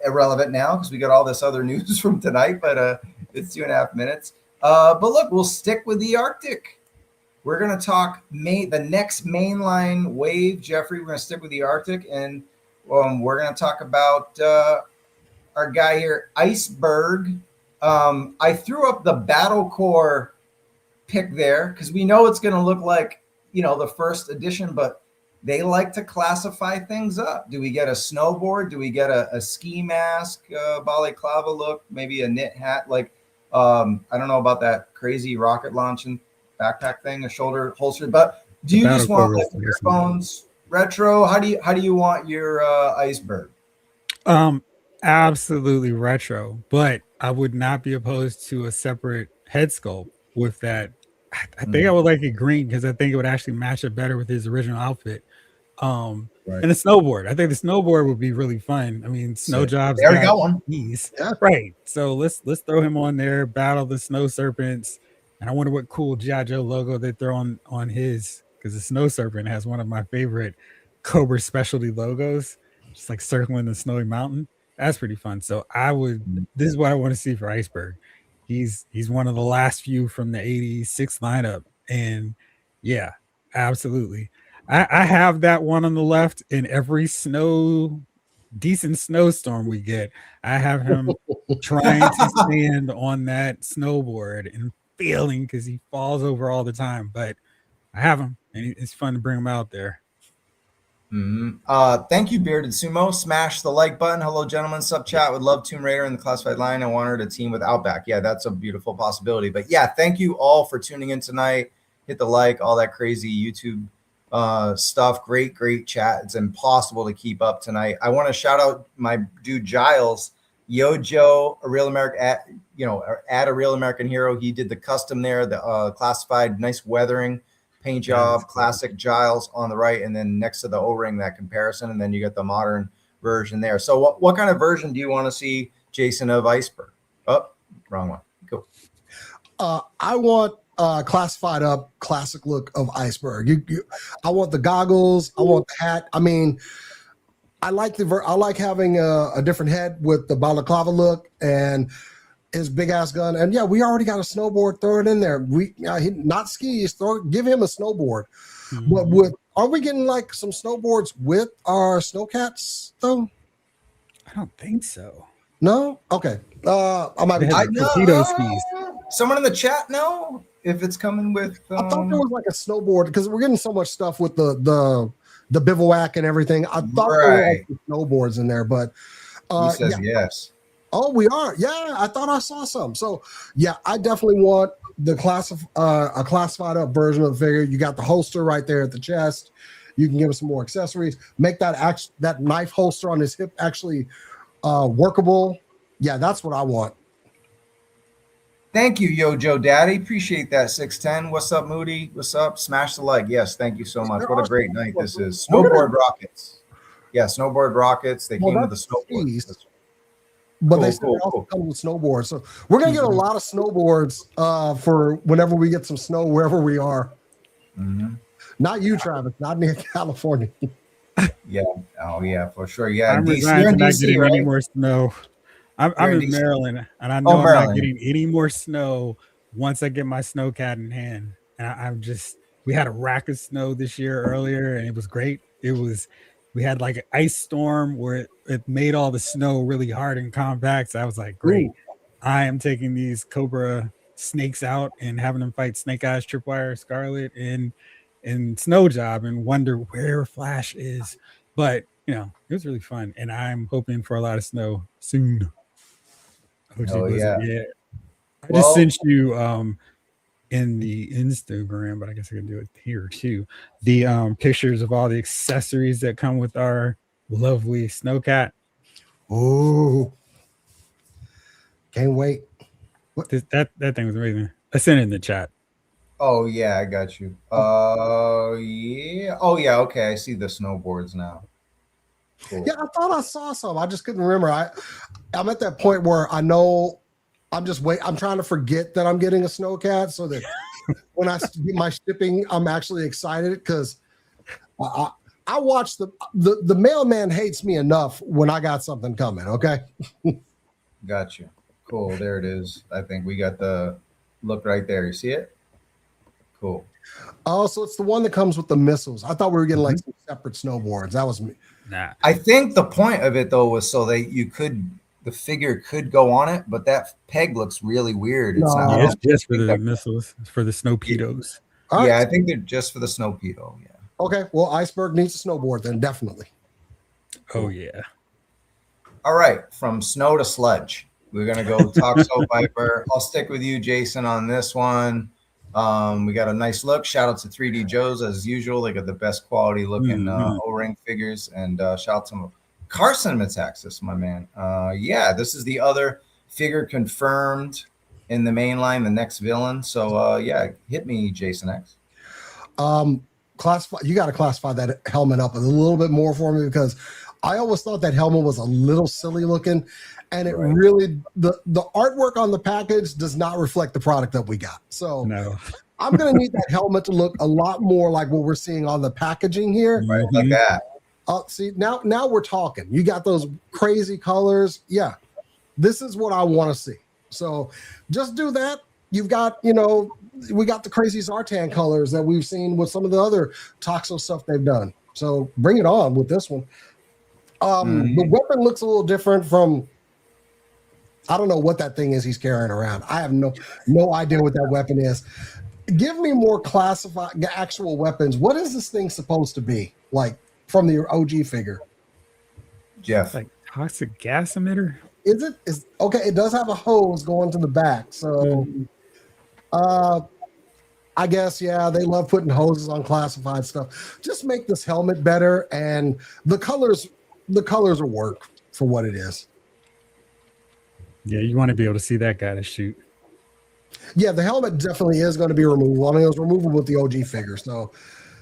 Speaker 1: irrelevant now because we got all this other news from tonight, but it's 2.5 minutes. But look, we'll stick with the Arctic. We're going to talk the next mainline wave, Jeffrey. We're going to stick with the Arctic, and we're going to talk about our guy here, Iceberg. I threw up the Battle Core pick there because we know it's going to look like, the first edition, but they like to classify things up. Do we get a snowboard? Do we get a ski mask, balaclava look, maybe a knit hat? Like, I don't know about that crazy rocket launching backpack thing, a shoulder holster, but do you just want like earphones, retro? How do you want your Iceberg?
Speaker 3: Absolutely retro, but I would not be opposed to a separate head sculpt with that. I think I would like it green because I think it would actually match up better with his original outfit. And the snowboard. I think the snowboard would be really fun. I mean, snow jobs.
Speaker 1: There we got one.
Speaker 3: Yeah. Right. So let's throw him on there, battle the snow serpents. And I wonder what cool G.I. Joe logo they throw on his, because the snow serpent has one of my favorite Cobra specialty logos, just like circling the snowy mountain. That's pretty fun. So this is what I want to see for Iceberg. He's one of the last few from the 86 lineup. And yeah, absolutely. I have that one on the left in every decent snowstorm we get. I have him trying to stand on that snowboard and failing because he falls over all the time. But I have him, and it's fun to bring him out there.
Speaker 1: Thank you, Bearded Sumo. Smash the like button. Hello, gentlemen. Sub chat. Would love Tomb Raider in the classified line. I want her to team with Outback. Yeah, that's a beautiful possibility. But yeah, thank you all for tuning in tonight. Hit the like, all that crazy YouTube stuff. Great chat. It's impossible to keep up tonight. I want to shout out my dude Giles, Yojo, a real American, at a real American hero. He did the custom there, the classified, nice weathering. Paint job, classic Giles on the right, and then next to the O-ring, that comparison, and then you get the modern version there. So what kind of version do you want to see, Jason, of Iceberg? Oh, wrong one. Cool.
Speaker 4: I want classified up classic look of Iceberg. I want the goggles. I want the hat. I mean, I like having a different head with the balaclava look and his big ass gun, and yeah, we already got a snowboard. Throw it in there. Not skis. Give him a snowboard. But are we getting like some snowboards with our snowcats though?
Speaker 3: I don't think so.
Speaker 4: No. Okay. I might.
Speaker 3: Skis.
Speaker 1: Someone in the chat know if it's coming with.
Speaker 4: I thought there was like a snowboard because we're getting so much stuff with the bivouac and everything. I thought there were like snowboards in there, but
Speaker 1: He says yes.
Speaker 4: Oh, we are. Yeah, I thought I saw some. So yeah, I definitely want the a classified up version of the figure. You got the holster right there at the chest. You can give him some more accessories. Make that knife holster on his hip actually workable. Yeah, that's what I want.
Speaker 1: Thank you, Yo Joe Daddy. Appreciate that. 610. What's up, Moody? What's up? Smash the like. Yes, thank you so much. What a great night this is. Snowboard rockets. Yeah, snowboard rockets. They came with the snowboard.
Speaker 4: But they still also come with snowboards. So we're gonna get a lot of snowboards for whenever we get some snow wherever we are. Not you, Travis. Not near California.
Speaker 1: Yeah. Oh yeah, for sure. Yeah.
Speaker 3: I'm resigned to not getting any more snow. I'm in Maryland, and I know I'm not getting any more snow once I get my snowcat in hand. And we had a rack of snow this year earlier, and it was great. We had like an ice storm where it made all the snow really hard and compact. So I was like, great. I am taking these Cobra snakes out and having them fight Snake Eyes, Tripwire, Scarlet, and Snow Job and wonder where Flash is. But, it was really fun. And I'm hoping for a lot of snow soon.
Speaker 1: Oh, yeah.
Speaker 3: I just sent you in the Instagram, but I guess I can do it here too. The pictures of all the accessories that come with our lovely snowcat.
Speaker 4: Oh, can't wait.
Speaker 3: That thing was amazing. I sent it in the chat.
Speaker 1: Oh yeah, I got you. Yeah. Oh yeah, okay. I see the snowboards now. Cool.
Speaker 4: Yeah, I thought I saw some. I just couldn't remember. I'm at that point where I know I'm trying to forget that I'm getting a snowcat so that when I get my shipping, I'm actually excited because I watch the mailman hates me enough when I got something coming. Okay.
Speaker 1: Got you. Cool. There it is. I think we got the look right there. You see it? Cool.
Speaker 4: Oh, so it's the one that comes with the missiles. I thought we were getting like some separate snowboards. That was me.
Speaker 3: Nah.
Speaker 1: I think the point of it though was so that the figure could go on it, but that peg looks really weird. It's not.
Speaker 3: It's just for the missiles. It's for the snow pedos.
Speaker 1: Yeah, I think they're just for the snow pedo. Yeah.
Speaker 4: Okay. Well, Iceberg needs a snowboard then, definitely.
Speaker 3: Oh yeah.
Speaker 1: All right. From snow to sludge. We're gonna go Toxo-Viper. I'll stick with you, Jason, on this one. We got a nice look. Shout out to 3D Joe's as usual. They got the best quality looking O-ring figures. And shout out to Carson Metaxas, my man. Yeah, this is the other figure confirmed in the main line, the next villain. So yeah, hit me, Jason X.
Speaker 4: You got to classify that helmet up a little bit more for me because I always thought that helmet was a little silly looking. And it really, the artwork on the package does not reflect the product that we got. So
Speaker 3: no.
Speaker 4: I'm going to need that helmet to look a lot more like what we're seeing on the packaging here.
Speaker 1: Right, like that.
Speaker 4: See, now we're talking. You got those crazy colors. Yeah, this is what I want to see. So just do that. You've got, we got the crazy Zartan colors that we've seen with some of the other Toxo stuff they've done. So bring it on with this one. The weapon looks a little different from, I don't know what that thing is he's carrying around. I have no idea what that weapon is. Give me more classified actual weapons. What is this thing supposed to be like from the OG figure?
Speaker 1: Jeff,
Speaker 3: like toxic gas emitter.
Speaker 4: Is okay? It does have a hose going to the back, so I guess they love putting hoses on classified stuff. Just make this helmet better, and the colors will work for what it is.
Speaker 3: Yeah, you want to be able to see that guy to shoot.
Speaker 4: Yeah, the helmet definitely is going to be removable. I mean, it was removable with the OG figure. So,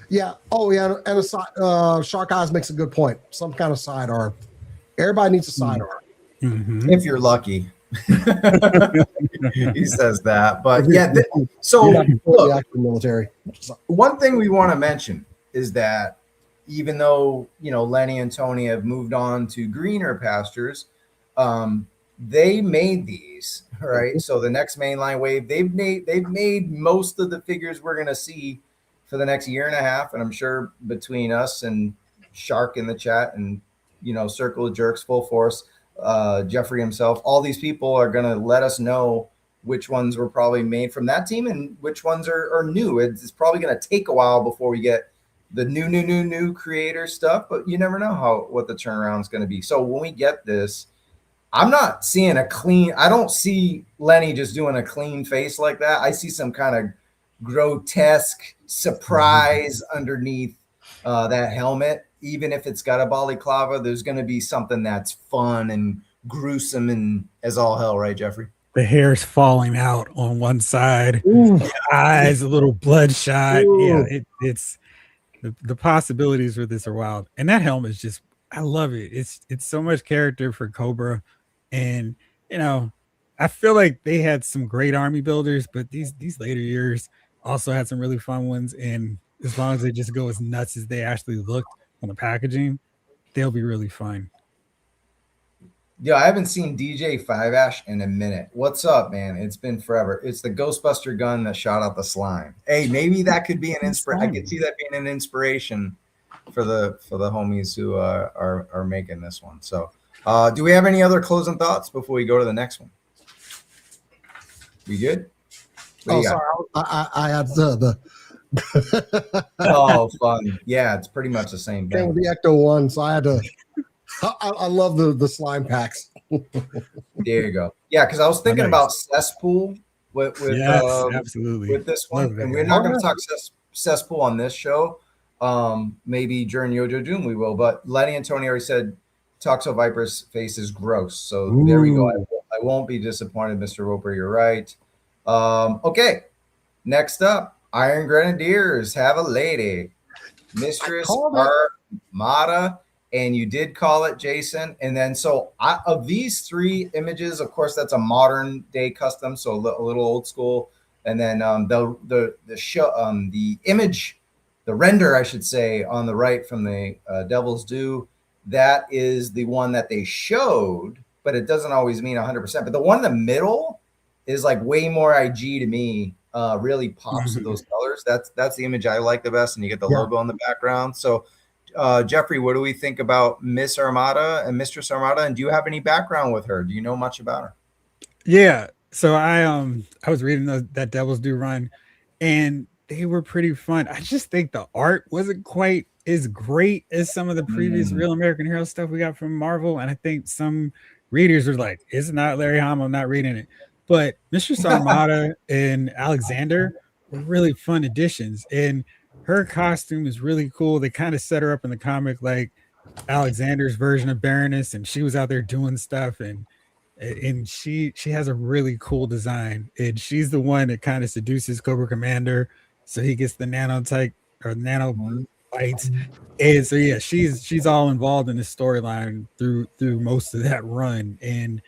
Speaker 4: yeah. Oh, yeah. And a side, Shark Eyes makes a good point. Some kind of sidearm. Everybody needs a sidearm.
Speaker 3: Mm-hmm.
Speaker 1: If you're lucky. He says that. But yeah, so look,
Speaker 4: military.
Speaker 1: One thing we want to mention is that even though, Lenny and Tony have moved on to greener pastures, they made these, right? So the next mainline wave, they've made most of the figures we're gonna see for the next year and a half. And I'm sure between us and Shark in the chat and Circle of Jerks, Full Force, Jeffrey himself, all these people are gonna let us know which ones were probably made from that team and which ones are new. It's probably gonna take a while before we get the new creator stuff, but you never know what the turnaround is gonna be. So when we get this, I'm not seeing a clean. I don't see Lenny just doing a clean face like that. I see some kind of grotesque surprise underneath that helmet. Even if it's got a balaclava, there's going to be something that's fun and gruesome and as all hell, right, Jeffrey?
Speaker 3: The hair's falling out on one side, eyes a little bloodshot. Yeah, it's the possibilities for this are wild. And that helmet is just, I love it. It's so much character for Cobra. And I feel like they had some great army builders, but these later years also had some really fun ones. And as long as they just go as nuts as they actually looked on the packaging, they'll be really fun.
Speaker 1: Yo, I haven't seen DJ 5-Ash in a minute. What's up, man? It's been forever. It's the Ghostbuster gun that shot out the slime. Hey, maybe that could be an inspiration. I could see that being an inspiration for the homies who are making this one. So, do we have any other closing thoughts before we go to the next one? We good?
Speaker 4: Sorry. I had the
Speaker 1: oh, fun. Yeah, it's pretty much the same thing.
Speaker 4: The Ecto one, so I had to. I love the slime packs.
Speaker 1: There you go. Yeah, because I was thinking about cesspool with
Speaker 3: absolutely
Speaker 1: with this one, and we're not going to talk cesspool on this show. Maybe during Yojo Doom we will, but Lenny and Tony already said Toxo-Viper's face is gross. So there we go. I won't be disappointed, Mr. Roper. You're right. Okay, next up, Iron Grenadiers have a lady, Mistress Armada. And you did call it, Jason. And then of these three images, of course, that's a modern day custom, so a little old school. And then the image, the render, I should say, on the right from the Devil's Due, that is the one that they showed, but it doesn't always mean 100%. But the one in the middle is like way more IG to me. Really pops with those colors. That's the image I like the best, and you get the logo in the background. So. Jeffrey, what do we think about Miss Armada and Mistress Armada? And do you have any background with her? Do you know much about her?
Speaker 3: Yeah. So I was reading that Devil's Due run, and they were pretty fun. I just think the art wasn't quite as great as some of the previous Real American Hero stuff we got from Marvel. And I think some readers were like, it's not Larry Hama, I'm not reading it. But Mistress Armada and Alexander were really fun additions. And her costume is really cool. They kind of set her up in the comic like Alexander's version of Baroness, and she was out there doing stuff, and she has a really cool design, and she's the one that kind of seduces Cobra Commander, so he gets the nanotype or nano bites. And so yeah, she's all involved in the storyline through most of that run. And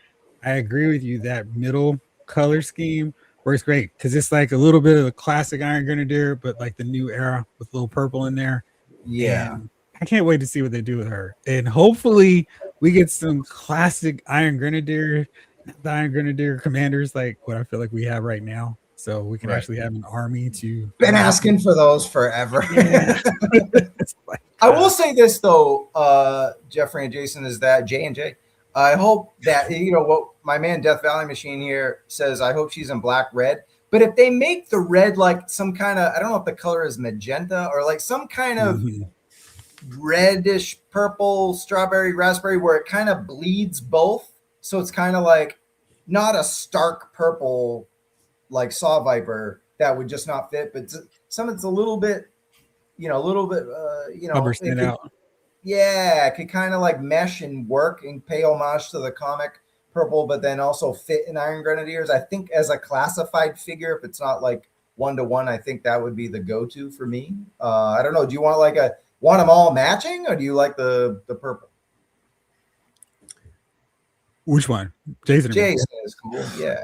Speaker 3: I agree with you, that middle color scheme works great because it's like a little bit of the classic Iron Grenadier, but like the new era with a little purple in there.
Speaker 1: Yeah.
Speaker 3: And I can't wait to see what they do with her. And hopefully we get some classic Iron Grenadier, the Iron Grenadier commanders, like what I feel like we have right now. So we can actually have an army to.
Speaker 1: Been asking for those forever.
Speaker 3: Yeah.
Speaker 1: I will say this though, Jeffrey and Jason, is that J&J. I hope that, what my man Death Valley Machine here says, I hope she's in black red. But if they make the red like some kind of, I don't know if the color is magenta or like some kind of reddish purple, strawberry, raspberry, where it kind of bleeds both. So it's kind of like not a stark purple like Saw Viper that would just not fit, but it's a little bit,
Speaker 3: out.
Speaker 1: Yeah, it could kind of like mesh and work and pay homage to the comic purple, but then also fit in Iron Grenadiers. I think as a classified figure, if it's not like 1-to-1, I think that would be the go-to for me. I don't know. Do you want want them all matching, or do you like the purple?
Speaker 3: Which one? Jason
Speaker 1: is cool. Yeah.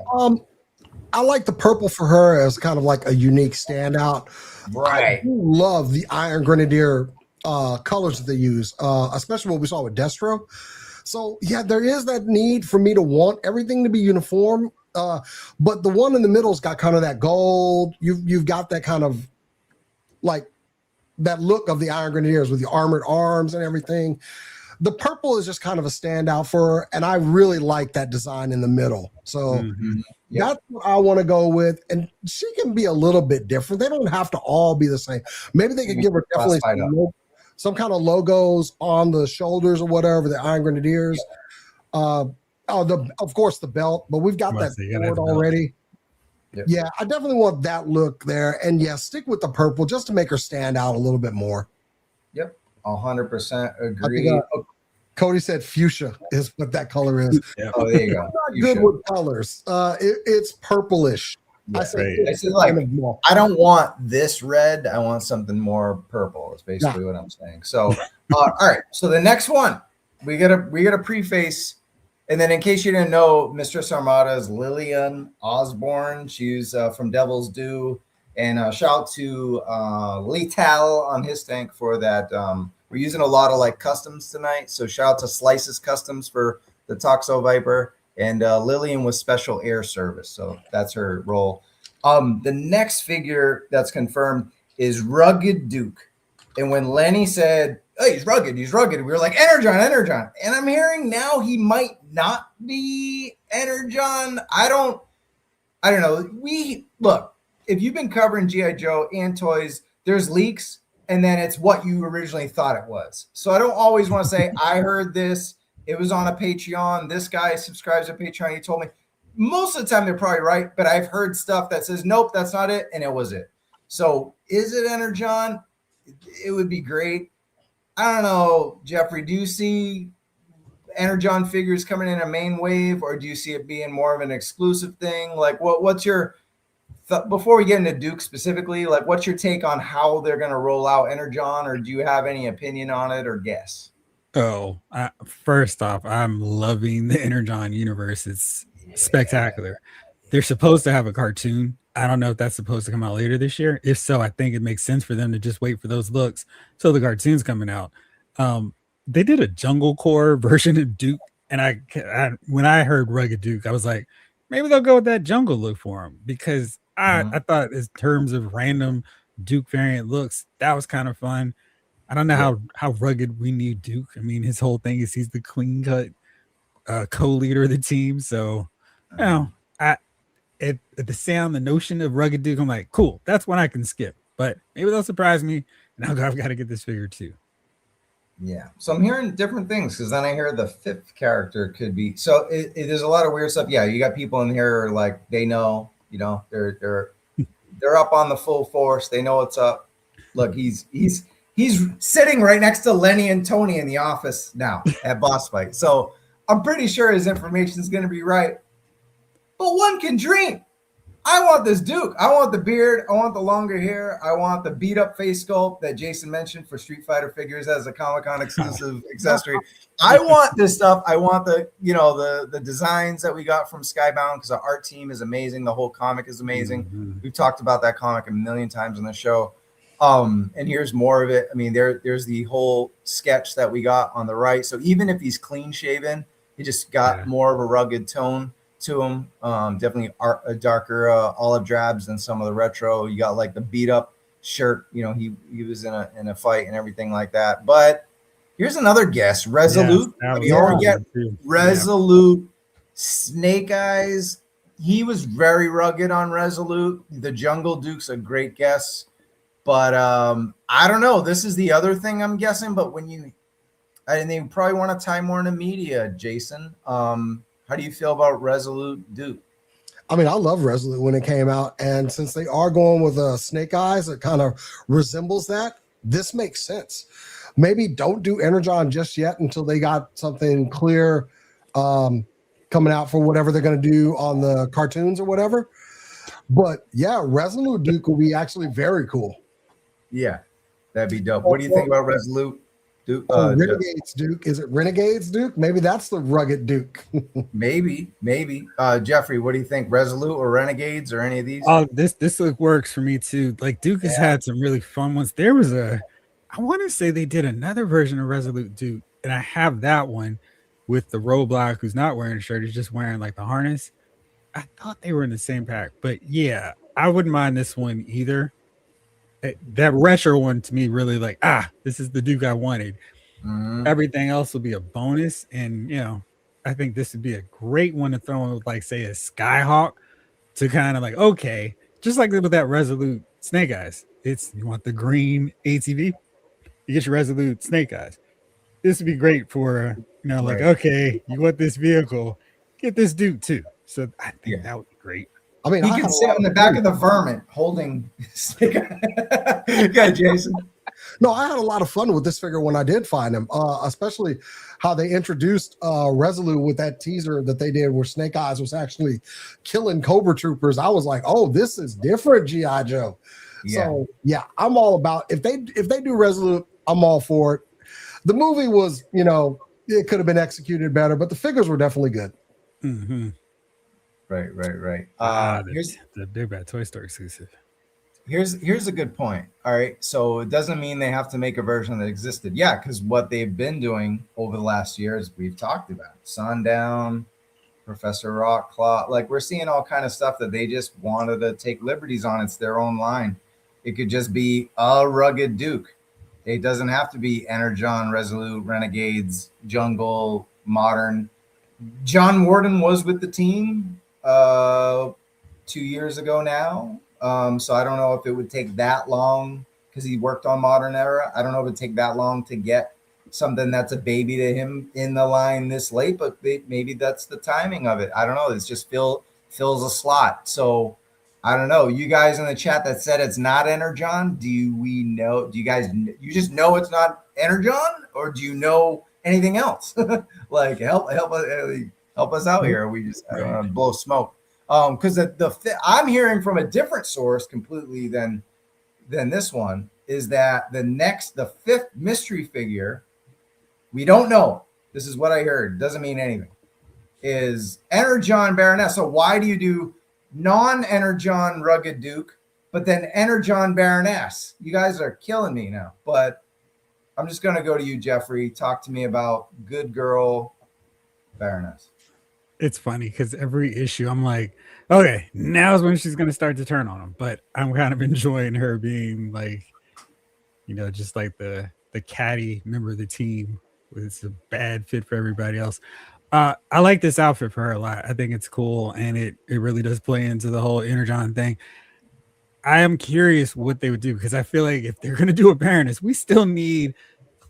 Speaker 4: I like the purple for her as kind of like a unique standout.
Speaker 1: Right.
Speaker 4: I love the Iron Grenadier colors that they use, especially what we saw with Destro. So yeah, there is that need for me to want everything to be uniform. But the one in the middle's got kind of that gold. You've got that kind of like that look of the Iron Grenadiers with the armored arms and everything. The purple is just kind of a standout for her, and I really like that design in the middle. So that's what I want to go with. And she can be a little bit different. They don't have to all be the same. Maybe they could give her definitely some kind of logos on the shoulders or whatever, the Iron Grenadiers. I of course the belt, but we've got that sword already. Yep. Yeah, I definitely want that look there. And yeah, stick with the purple just to make her stand out a little bit more.
Speaker 1: Yep, 100% agree.
Speaker 4: Cody said fuchsia is what that color is.
Speaker 1: Yep. Oh, there you go.
Speaker 4: I'm not good with colors. It's purplish.
Speaker 1: Yeah, I said like I don't want this red. I want something more purple. Is basically what I'm saying. So, all right. So the next one, we gotta preface, and then in case you didn't know, Mistress Armada is Lillian Osborne. She's from Devil's Due, and shout out to Lethal on his tank for that. We're using a lot of like customs tonight, so shout out to Slices Customs for the Toxo-Viper. And Lillian was Special Air Service, so that's her role. The next figure that's confirmed is Rugged Duke. And when Lenny said, "Oh, he's rugged," we were like, Energon. And I'm hearing now he might not be Energon. I don't know. Look, if you've been covering G.I. Joe and toys, there's leaks, and then it's what you originally thought it was. So I don't always want to say, I heard this. It was on a Patreon. This guy subscribes to Patreon. He told me. Most of the time, they're probably right, but I've heard stuff that says, nope, that's not it, and it was it. So is it Energon? It would be great. I don't know, Jeffrey, do you see Energon figures coming in a main wave, or do you see it being more of an exclusive thing? Like, what's your before we get into Duke specifically, like, what's your take on how they're going to roll out Energon, or do you have any opinion on it or guess?
Speaker 3: Oh, first off, I'm loving the Energon universe. It's spectacular. They're supposed to have a cartoon. I don't know if that's supposed to come out later this year. If so, I think it makes sense for them to just wait for those looks till the cartoon's coming out. They did a Jungle Core version of Duke, and I when I heard Rugged Duke, I was like, maybe they'll go with that jungle look for him, because I thought in terms of random Duke variant looks, that was kind of fun. I don't know how rugged we need Duke. I mean, his whole thing is he's the clean cut co-leader of the team. So, you know, at the sound, the notion of Rugged Duke, I'm like, cool, that's one I can skip. But maybe they'll surprise me, and I've got to get this figure too.
Speaker 1: Yeah. So I'm hearing different things, because then I hear the fifth character could be. So there's a lot of weird stuff. Yeah, you got people in here like they know, they're up on the full force. They know what's up. Look, he's sitting right next to Lenny and Tony in the office now at Boss Fight. So I'm pretty sure his information is going to be right. But one can dream. I want this Duke. I want the beard. I want the longer hair. I want the beat up face sculpt that Jason mentioned for Street Fighter figures as a Comic-Con exclusive accessory. I want this stuff. I want the designs that we got from Skybound, because the art team is amazing. The whole comic is amazing. Mm-hmm. We've talked about that comic a million times on the show. And here's more of it. I mean, there's the whole sketch that we got on the right. So even if he's clean shaven, he just got more of a rugged tone to him. Definitely a darker olive drabs than some of the retro. You got like the beat up shirt. He was in a fight and everything like that. But here's another guess. Resolute. We already get Resolute. Snake Eyes. He was very rugged on Resolute. The Jungle Duke's a great guess. But I don't know. This is the other thing I'm guessing. But they probably want to tie more into media, Jason. How do you feel about Resolute Duke?
Speaker 4: I mean, I love Resolute when it came out. And since they are going with Snake Eyes, it kind of resembles that. This makes sense. Maybe don't do Energon just yet until they got something clear coming out for whatever they're going to do on the cartoons or whatever. But yeah, Resolute Duke will be actually very cool.
Speaker 1: Yeah, that'd be dope. What do you think about Resolute Duke?
Speaker 4: Renegades Duke. Is it Renegades Duke? Maybe that's the rugged Duke.
Speaker 1: maybe. Jeffrey, what do you think? Resolute or Renegades or any of these?
Speaker 3: Oh, this look works for me too. Like Duke has had some really fun ones. There was I want to say they did another version of Resolute Duke, and I have that one with the Roadblock who's not wearing a shirt. He's just wearing like the harness. I thought they were in the same pack, but yeah, I wouldn't mind this one either. That retro one to me really like, this is the Duke I wanted. Mm-hmm. Everything else will be a bonus. And, I think this would be a great one to throw in with, like, say, a Skyhawk to kind of like, okay, just like with that Resolute Snake Eyes. You want the green ATV, you get your Resolute Snake Eyes. This would be great for, like, okay, you want this vehicle, get this dude too. So I think that would be great.
Speaker 4: I mean,
Speaker 1: he can sit on the back of the vermin holding. Yeah, Jason.
Speaker 4: No, I had a lot of fun with this figure when I did find him, especially how they introduced Resolute with that teaser that they did where Snake Eyes was actually killing Cobra Troopers. I was like, oh, this is different, G.I. Joe. Yeah. So yeah, I'm all about if they do Resolute, I'm all for it. The movie was, it could have been executed better, but the figures were definitely good.
Speaker 3: Mm-hmm.
Speaker 1: Right.
Speaker 3: Here's the Big Bad Toy Store exclusive.
Speaker 1: Here's a good point. All right, so it doesn't mean they have to make a version that existed. Yeah, because what they've been doing over the last years, we've talked about Sundown, Professor Rockclaw. Like we're seeing all kind of stuff that they just wanted to take liberties on. It's their own line. It could just be a rugged Duke. It doesn't have to be Energon, Resolute, Renegades, Jungle, Modern. John Warden was with the team 2 years ago now. So I don't know if it would take that long because he worked on Modern Era. I don't know if it would take that long to get something that's a baby to him in the line this late, but maybe that's the timing of it. I don't know. It's just fills a slot. So I don't know. You guys in the chat that said it's not Energon, do you guys just know it's not Energon, or do you know anything else? Like help us out here. We just blow smoke. Because I'm hearing from a different source completely than this one is that the fifth mystery figure, we don't know. This is what I heard. Doesn't mean anything. Is Energon Baroness. So why do you do non-Energon Rugged Duke, but then Energon Baroness? You guys are killing me now. But I'm just gonna go to you, Jeffrey. Talk to me about Good Girl Baroness.
Speaker 3: It's funny because every issue I'm like, okay, now's when she's gonna start to turn on him. But I'm kind of enjoying her being like, just like the catty member of the team. It's a bad fit for everybody else. I like this outfit for her a lot. I think it's cool, and it really does play into the whole Energon thing. I am curious what they would do because I feel like if they're gonna do a Baroness, we still need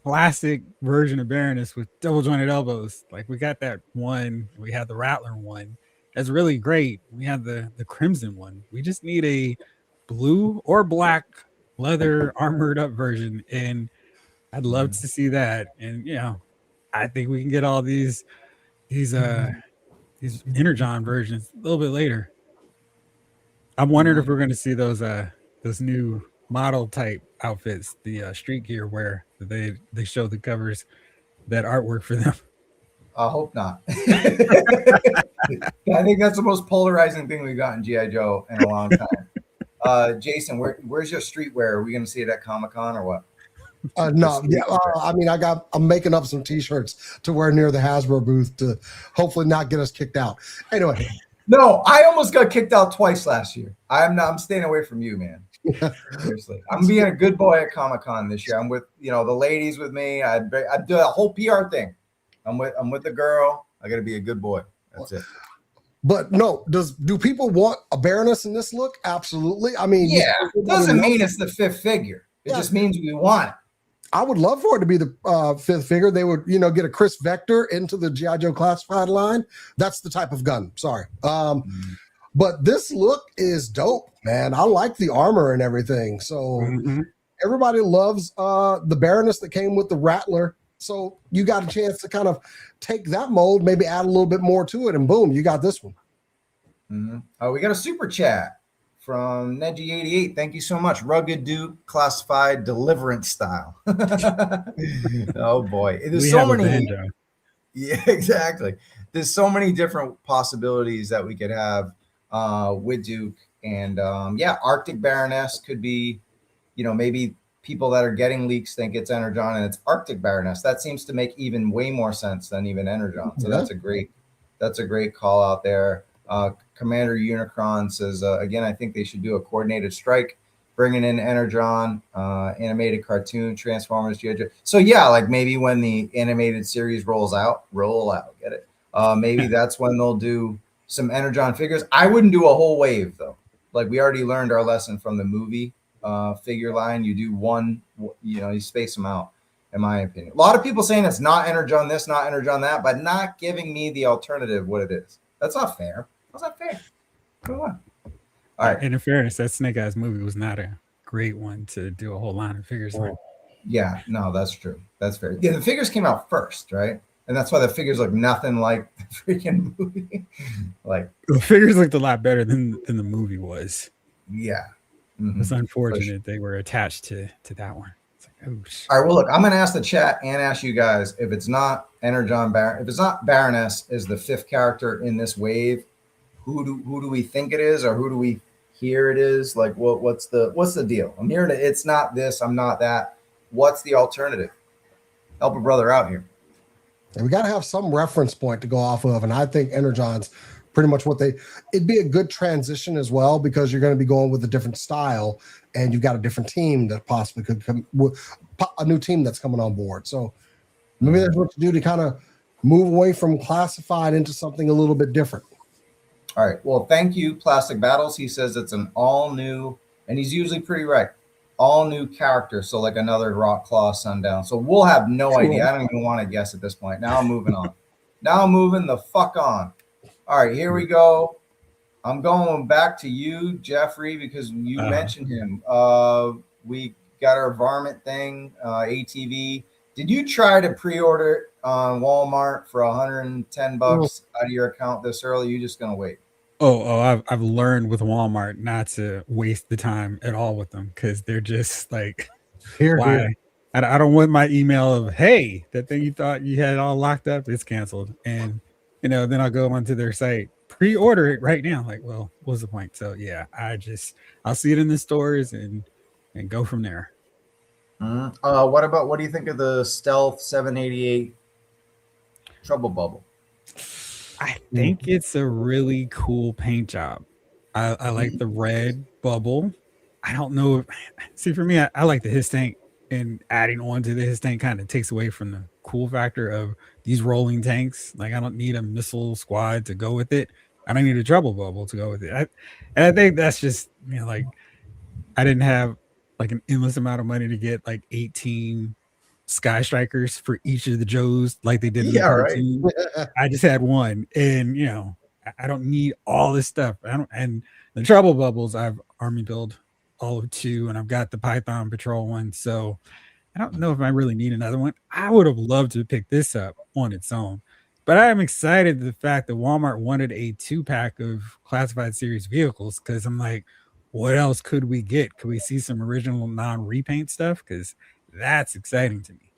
Speaker 3: classic version of Baroness with double jointed elbows. Like we got that one, we had the Rattler one. That's really great. We have the Crimson one. We just need a blue or black leather armored up version, and I'd love to see that. And I think we can get all these Energon versions a little bit later. I'm wondering if we're going to see those new model type outfits, the street gear wear that they show the covers, that artwork for them.
Speaker 1: I hope not. I think that's the most polarizing thing we've got in G.I. Joe in a long time. Jason, where's your streetwear? Are we going to see it at Comic-Con or what?
Speaker 4: No, yeah. I mean, I'm making up some T-shirts to wear near the Hasbro booth to hopefully not get us kicked out. Anyway,
Speaker 1: no, I almost got kicked out twice last year. I'm staying away from you, man. Seriously, I'm being a good boy at Comic-Con this year. I'm with the ladies with me. I do a whole PR thing. I'm with the girl. I got to be a good boy. That's it.
Speaker 4: But no, do people want a Baroness in this look? Absolutely. I mean,
Speaker 1: yeah, it doesn't mean it's the fifth figure. It just means we want it.
Speaker 4: I would love for it to be the fifth figure. They would, get a Chris Vector into the G.I. Joe classified line. That's the type of gun. Sorry. But this look is dope, man. I like the armor and everything. So everybody loves the Baroness that came with the Rattler. So you got a chance to kind of take that mold, maybe add a little bit more to it, and boom, you got this one.
Speaker 1: Oh, we got a super chat from Neji88. Thank you so much. Rugged Duke, classified deliverance style. Oh boy, there's so many. Yeah, exactly. There's so many different possibilities that we could have with Duke, and Arctic Baroness could be, maybe people that are getting leaks think it's Energon and it's Arctic Baroness. That seems to make even way more sense than even Energon. So that's a great call out there. Commander Unicron says, again, I think they should do a coordinated strike, bringing in Energon, animated cartoon, Transformers, G.I. Joe. So yeah, like maybe when the animated series roll out, get it? Maybe that's when they'll do some Energon figures. I wouldn't do a whole wave though. Like we already learned our lesson from the movie figure line. You do one, you space them out. in my opinion. A lot of people saying it's not Energon this, not Energon that, but not giving me the alternative what it is. That's not fair. That's not fair. Come on. All right.
Speaker 3: And in fairness, that Snake Eyes movie was not a great one to do a whole line of figures on.
Speaker 1: Yeah, no, that's true. That's fair. Yeah, the figures came out first, right? And that's why the figures look nothing like the freaking movie. Like
Speaker 3: the figures looked a lot better than the movie was.
Speaker 1: Yeah.
Speaker 3: It's unfortunate they were attached to that one.
Speaker 1: All right, well, look, I'm going to ask the chat and ask you guys if it's not Energon Baron, if it's not Baroness is the 5th character in this wave, who do we think it is, or who do we hear it is? Like, what's the deal? I'm hearing it. It's not this. I'm not that. What's the alternative? Help a brother out here.
Speaker 4: And we got to have some reference point to go off of, and I think Energon's pretty much what it'd be a good transition as well, because you're going to be going with a different style and you've got a different team that possibly could come with a new team that's coming on board. So maybe that's what to do to kind of move away from classified into something a little bit different.
Speaker 1: All right. Well, thank you, Plastic Battles. He says it's an all new, and he's usually pretty right. All new character. So like another Rock Claw Sundown. So we'll have no idea. I don't even want to guess at this point. Now I'm moving on. Now I'm moving the fuck on. All right, here we go. I'm going back to you, Jeffrey, because you mentioned him. We got our varmint thing, ATV. Did you try to pre-order it on Walmart for $110 out of your account this early? You just gonna wait?
Speaker 3: I've learned with Walmart not to waste the time at all with them, because they're just like, why? I don't want my email of, hey, that thing you thought you had all locked up, it's canceled, and then I'll go onto their site, pre-order it right now. Like, well, what's the point? So yeah, I'll see it in the stores and go from there.
Speaker 1: What do you think of the Stealth 788 Trouble Bubble?
Speaker 3: I think it's a really cool paint job. I like the red bubble. I don't know. See, for me, I like the his tank, and adding on to the his tank kind of takes away from the cool factor of these rolling tanks. Like, I don't need a missile squad to go with it. I don't need a trouble bubble to go with it. And I think that's just, like, I didn't have like an endless amount of money to get like 18 Sky Strikers for each of the Joes like they did in the cartoon. Right. I just had one, and I don't need all this stuff. And the trouble bubbles, I've army build all of 2, and I've got the Python Patrol one, so I don't know if I really need another one. I would have loved to pick this up on its own, but I am excited the fact that Walmart wanted a 2-pack of classified series vehicles, because I'm like, what else could we get? Could we see some original non-repaint stuff? Because that's exciting to me.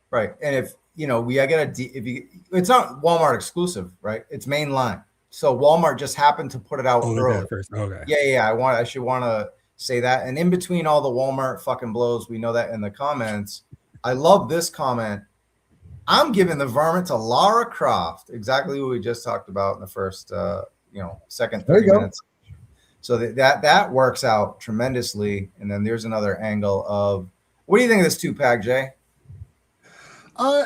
Speaker 1: Right. And if it's not Walmart exclusive, right? It's mainline. So Walmart just happened to put it out early.
Speaker 3: Okay.
Speaker 1: Yeah. I should want to say that. And in between all the Walmart fucking blows, we know that in the comments. I love this comment. I'm giving the varmint to Lara Croft. Exactly what we just talked about in the first second 30 minutes. So that works out tremendously. And then there's another angle of, what do you think of this 2-pack, Jay?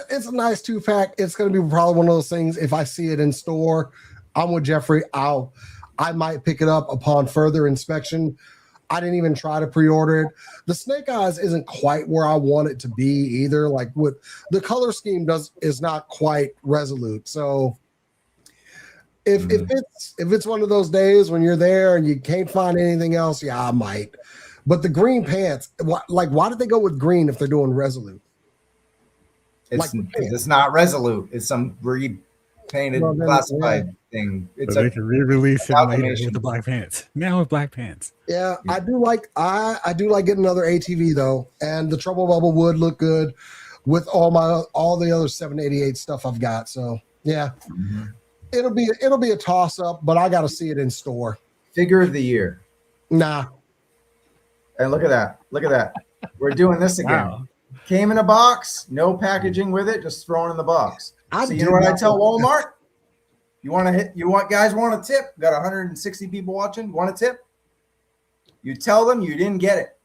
Speaker 4: It's a nice 2-pack. It's going to be probably one of those things. If I see it in store, I'm with Jeffrey. I might pick it up upon further inspection. I didn't even try to pre-order it. The Snake Eyes isn't quite where I want it to be either. Like, with the color scheme is not quite resolute. So if it's one of those days when you're there and you can't find anything else, yeah, I might. But the green pants, why did they go with green if they're doing resolute?
Speaker 1: It's not resolute. It's some repainted classified thing. It's
Speaker 3: they can re-release it later with the black pants. Now with black pants.
Speaker 4: Yeah, I do like getting another ATV though, and the Trouble Bubble would look good with all the other 788 stuff I've got. So yeah, it'll be a toss up, but I got to see it in store.
Speaker 1: Figure of the year.
Speaker 4: Nah.
Speaker 1: And look at that. We're doing this again. Wow. Came in a box, no packaging with it, just thrown in the box. So you know what I tell Walmart? Guys want a tip? Got 160 people watching. Want a tip? You tell them you didn't get it.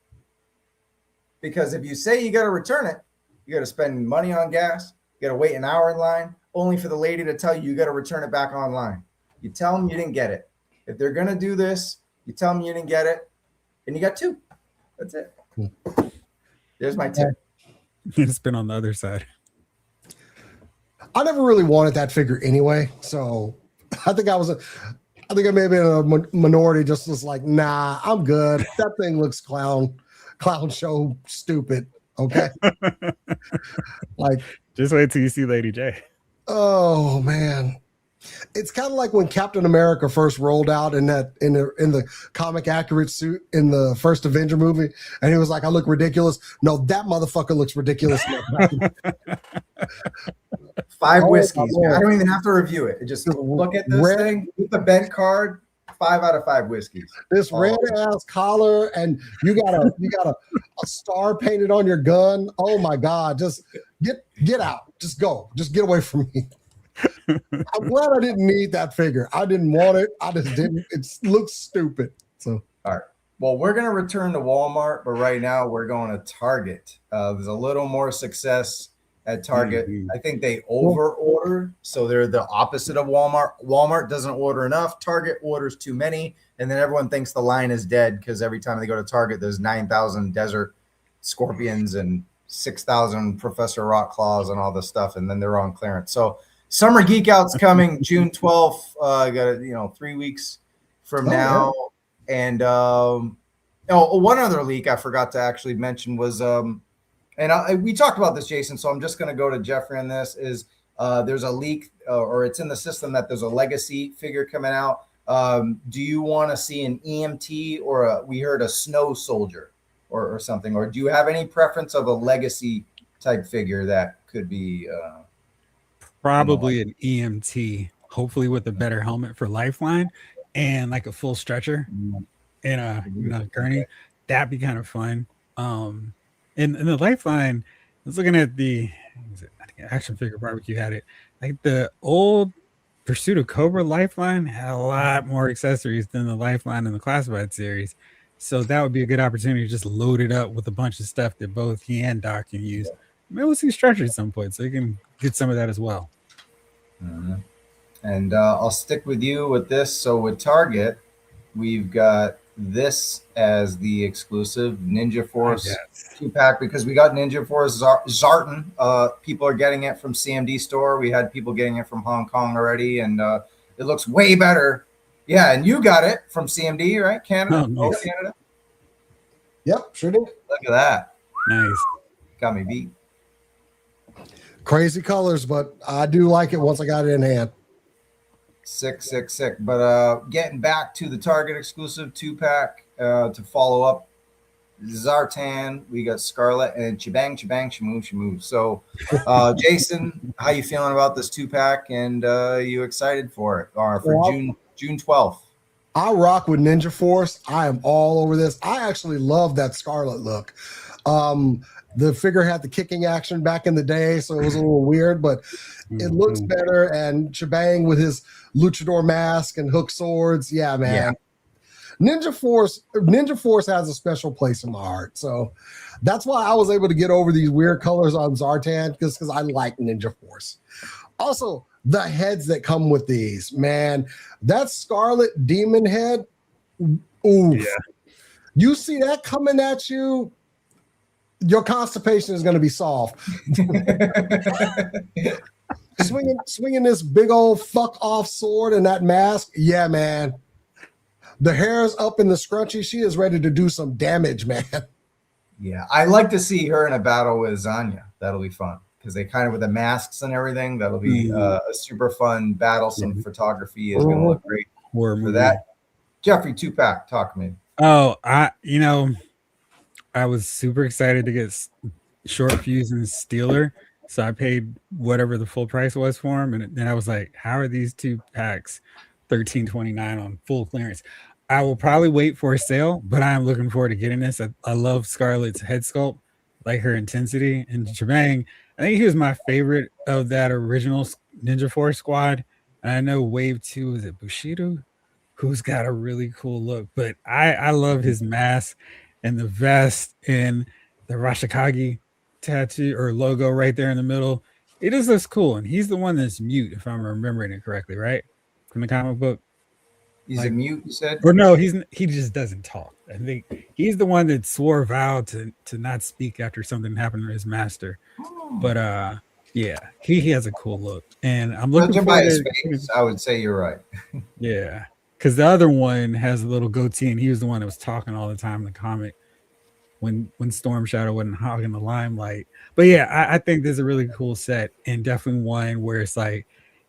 Speaker 1: Because if you say you got to return it, you got to spend money on gas. You got to wait an hour in line, only for the lady to tell you got to return it back online. You tell them you didn't get it. If they're going to do this, you tell them you didn't get it, and you got 2. That's it. There's my tip.
Speaker 3: It's been on the other side.
Speaker 4: I never really wanted that figure anyway, so I think I may have been a minority. Just was like, nah, I'm good. That thing looks clown show stupid. Okay, like
Speaker 3: just wait till you see Lady J.
Speaker 4: Oh man, it's kind of like when Captain America first rolled out in the comic accurate suit in the first Avenger movie, and he was like, "I look ridiculous." No, that motherfucker looks ridiculous.
Speaker 1: 5 whiskeys. I don't even have to review it. Just look at this thing with the bent card. 5 out of 5 whiskeys.
Speaker 4: This red ass collar, and you got a star painted on your gun. Oh my god! Just get out. Just go. Just get away from me. I'm glad I didn't need that figure. I didn't want it. I just didn't. It looks stupid. So
Speaker 1: all right. Well, we're gonna return to Walmart, but right now we're going to Target. There's a little more success at Target. I think they over order, so they're the opposite of Walmart. Walmart doesn't order enough. Target orders too many, and then everyone thinks the line is dead because every time they go to Target, there's 9,000 desert scorpions and 6,000 Professor Rock Claws and all this stuff, and then they're on clearance. So Summer Geek Out's coming June 12th. Got 3 weeks from now. Yeah. And one other leak I forgot to actually mention was we talked about this, Jason, so I'm just going to go to Jeffrey on this, is there's a leak or it's in the system that there's a legacy figure coming out. Do you want to see an EMT or we heard a snow soldier or something? Or do you have any preference of a legacy type figure that could be?
Speaker 3: Probably an EMT, hopefully with a better helmet for Lifeline and like a full stretcher in a gurney. That'd be kind of fun. In the Lifeline, I was looking at I think Action Figure Barbecue had it. Like the old Pursuit of Cobra Lifeline had a lot more accessories than the Lifeline in the Classified series. So that would be a good opportunity to just load it up with a bunch of stuff that both he and Doc can use. Maybe we'll see Stretcher at some point, so you can get some of that as well.
Speaker 1: Mm-hmm. And I'll stick with you with this. So with Target, we've got this as the exclusive Ninja Force 2-pack because we got Ninja Force Zartan. People are getting it from CMD store. We had people getting it from Hong Kong already, and it looks way better. Yeah, and you got it from CMD, right? Canada?
Speaker 3: Nice.
Speaker 1: Canada?
Speaker 4: Yep, sure did.
Speaker 1: Look at that.
Speaker 3: Nice.
Speaker 1: Got me beat.
Speaker 4: Crazy colors, but I do like it once I got it in hand.
Speaker 1: Sick. But getting back to the Target exclusive 2-pack to follow up Zartan, we got Scarlet and Shmoo. So Jason, how you feeling about this 2-pack, and you excited for it for June 12th?
Speaker 4: I rock with Ninja Force. I am all over this. I actually love that Scarlet look. The figure had the kicking action back in the day, so it was a little weird, but it looks better. And Shebang with his luchador mask and hook swords. Yeah, man. Yeah. Ninja Force has a special place in my heart. So that's why I was able to get over these weird colors on Zartan, because I like Ninja Force. Also, the heads that come with these, man, that Scarlet Demon head, oof. Yeah. You see that coming at you, your constipation is going to be solved. swinging this big old fuck off sword and that mask. Yeah, man. The hair's up in the scrunchie. She is ready to do some damage, man.
Speaker 1: Yeah, I like to see her in a battle with Zanya. That'll be fun because they kind of with the masks and everything. That'll be a super fun battle. Some photography is going to look great for that. Jeffrey, 2-pack, talk to me.
Speaker 3: Oh, I was super excited to get Short Fuse and Steeler, so I paid whatever the full price was for them, and then I was like, "How are these 2 packs $13.29 on full clearance?" I will probably wait for a sale, but I am looking forward to getting this. I love Scarlett's head sculpt, like her intensity, and Shebang. I think he was my favorite of that original Ninja Force squad. And I know Wave 2 is it Bushido, who's got a really cool look, but I love his mask and the vest and the Rashikage tattoo or logo right there in the middle. It just looks cool. And he's the one that's mute, if I'm remembering it correctly, right? From the comic book.
Speaker 1: He's a mute, you said?
Speaker 3: Or no, he just doesn't talk. I think he's the one that swore a vow to not speak after something happened to his master. But yeah, he has a cool look, and I'm looking
Speaker 1: Judging
Speaker 3: forward
Speaker 1: by his
Speaker 3: to.
Speaker 1: face, I would say you're right.
Speaker 3: Yeah, because the other one has a little goatee, and he was the one that was talking all the time in the comic when Storm Shadow wasn't hogging the limelight. But yeah, I think this is a really cool set, and definitely one where it's like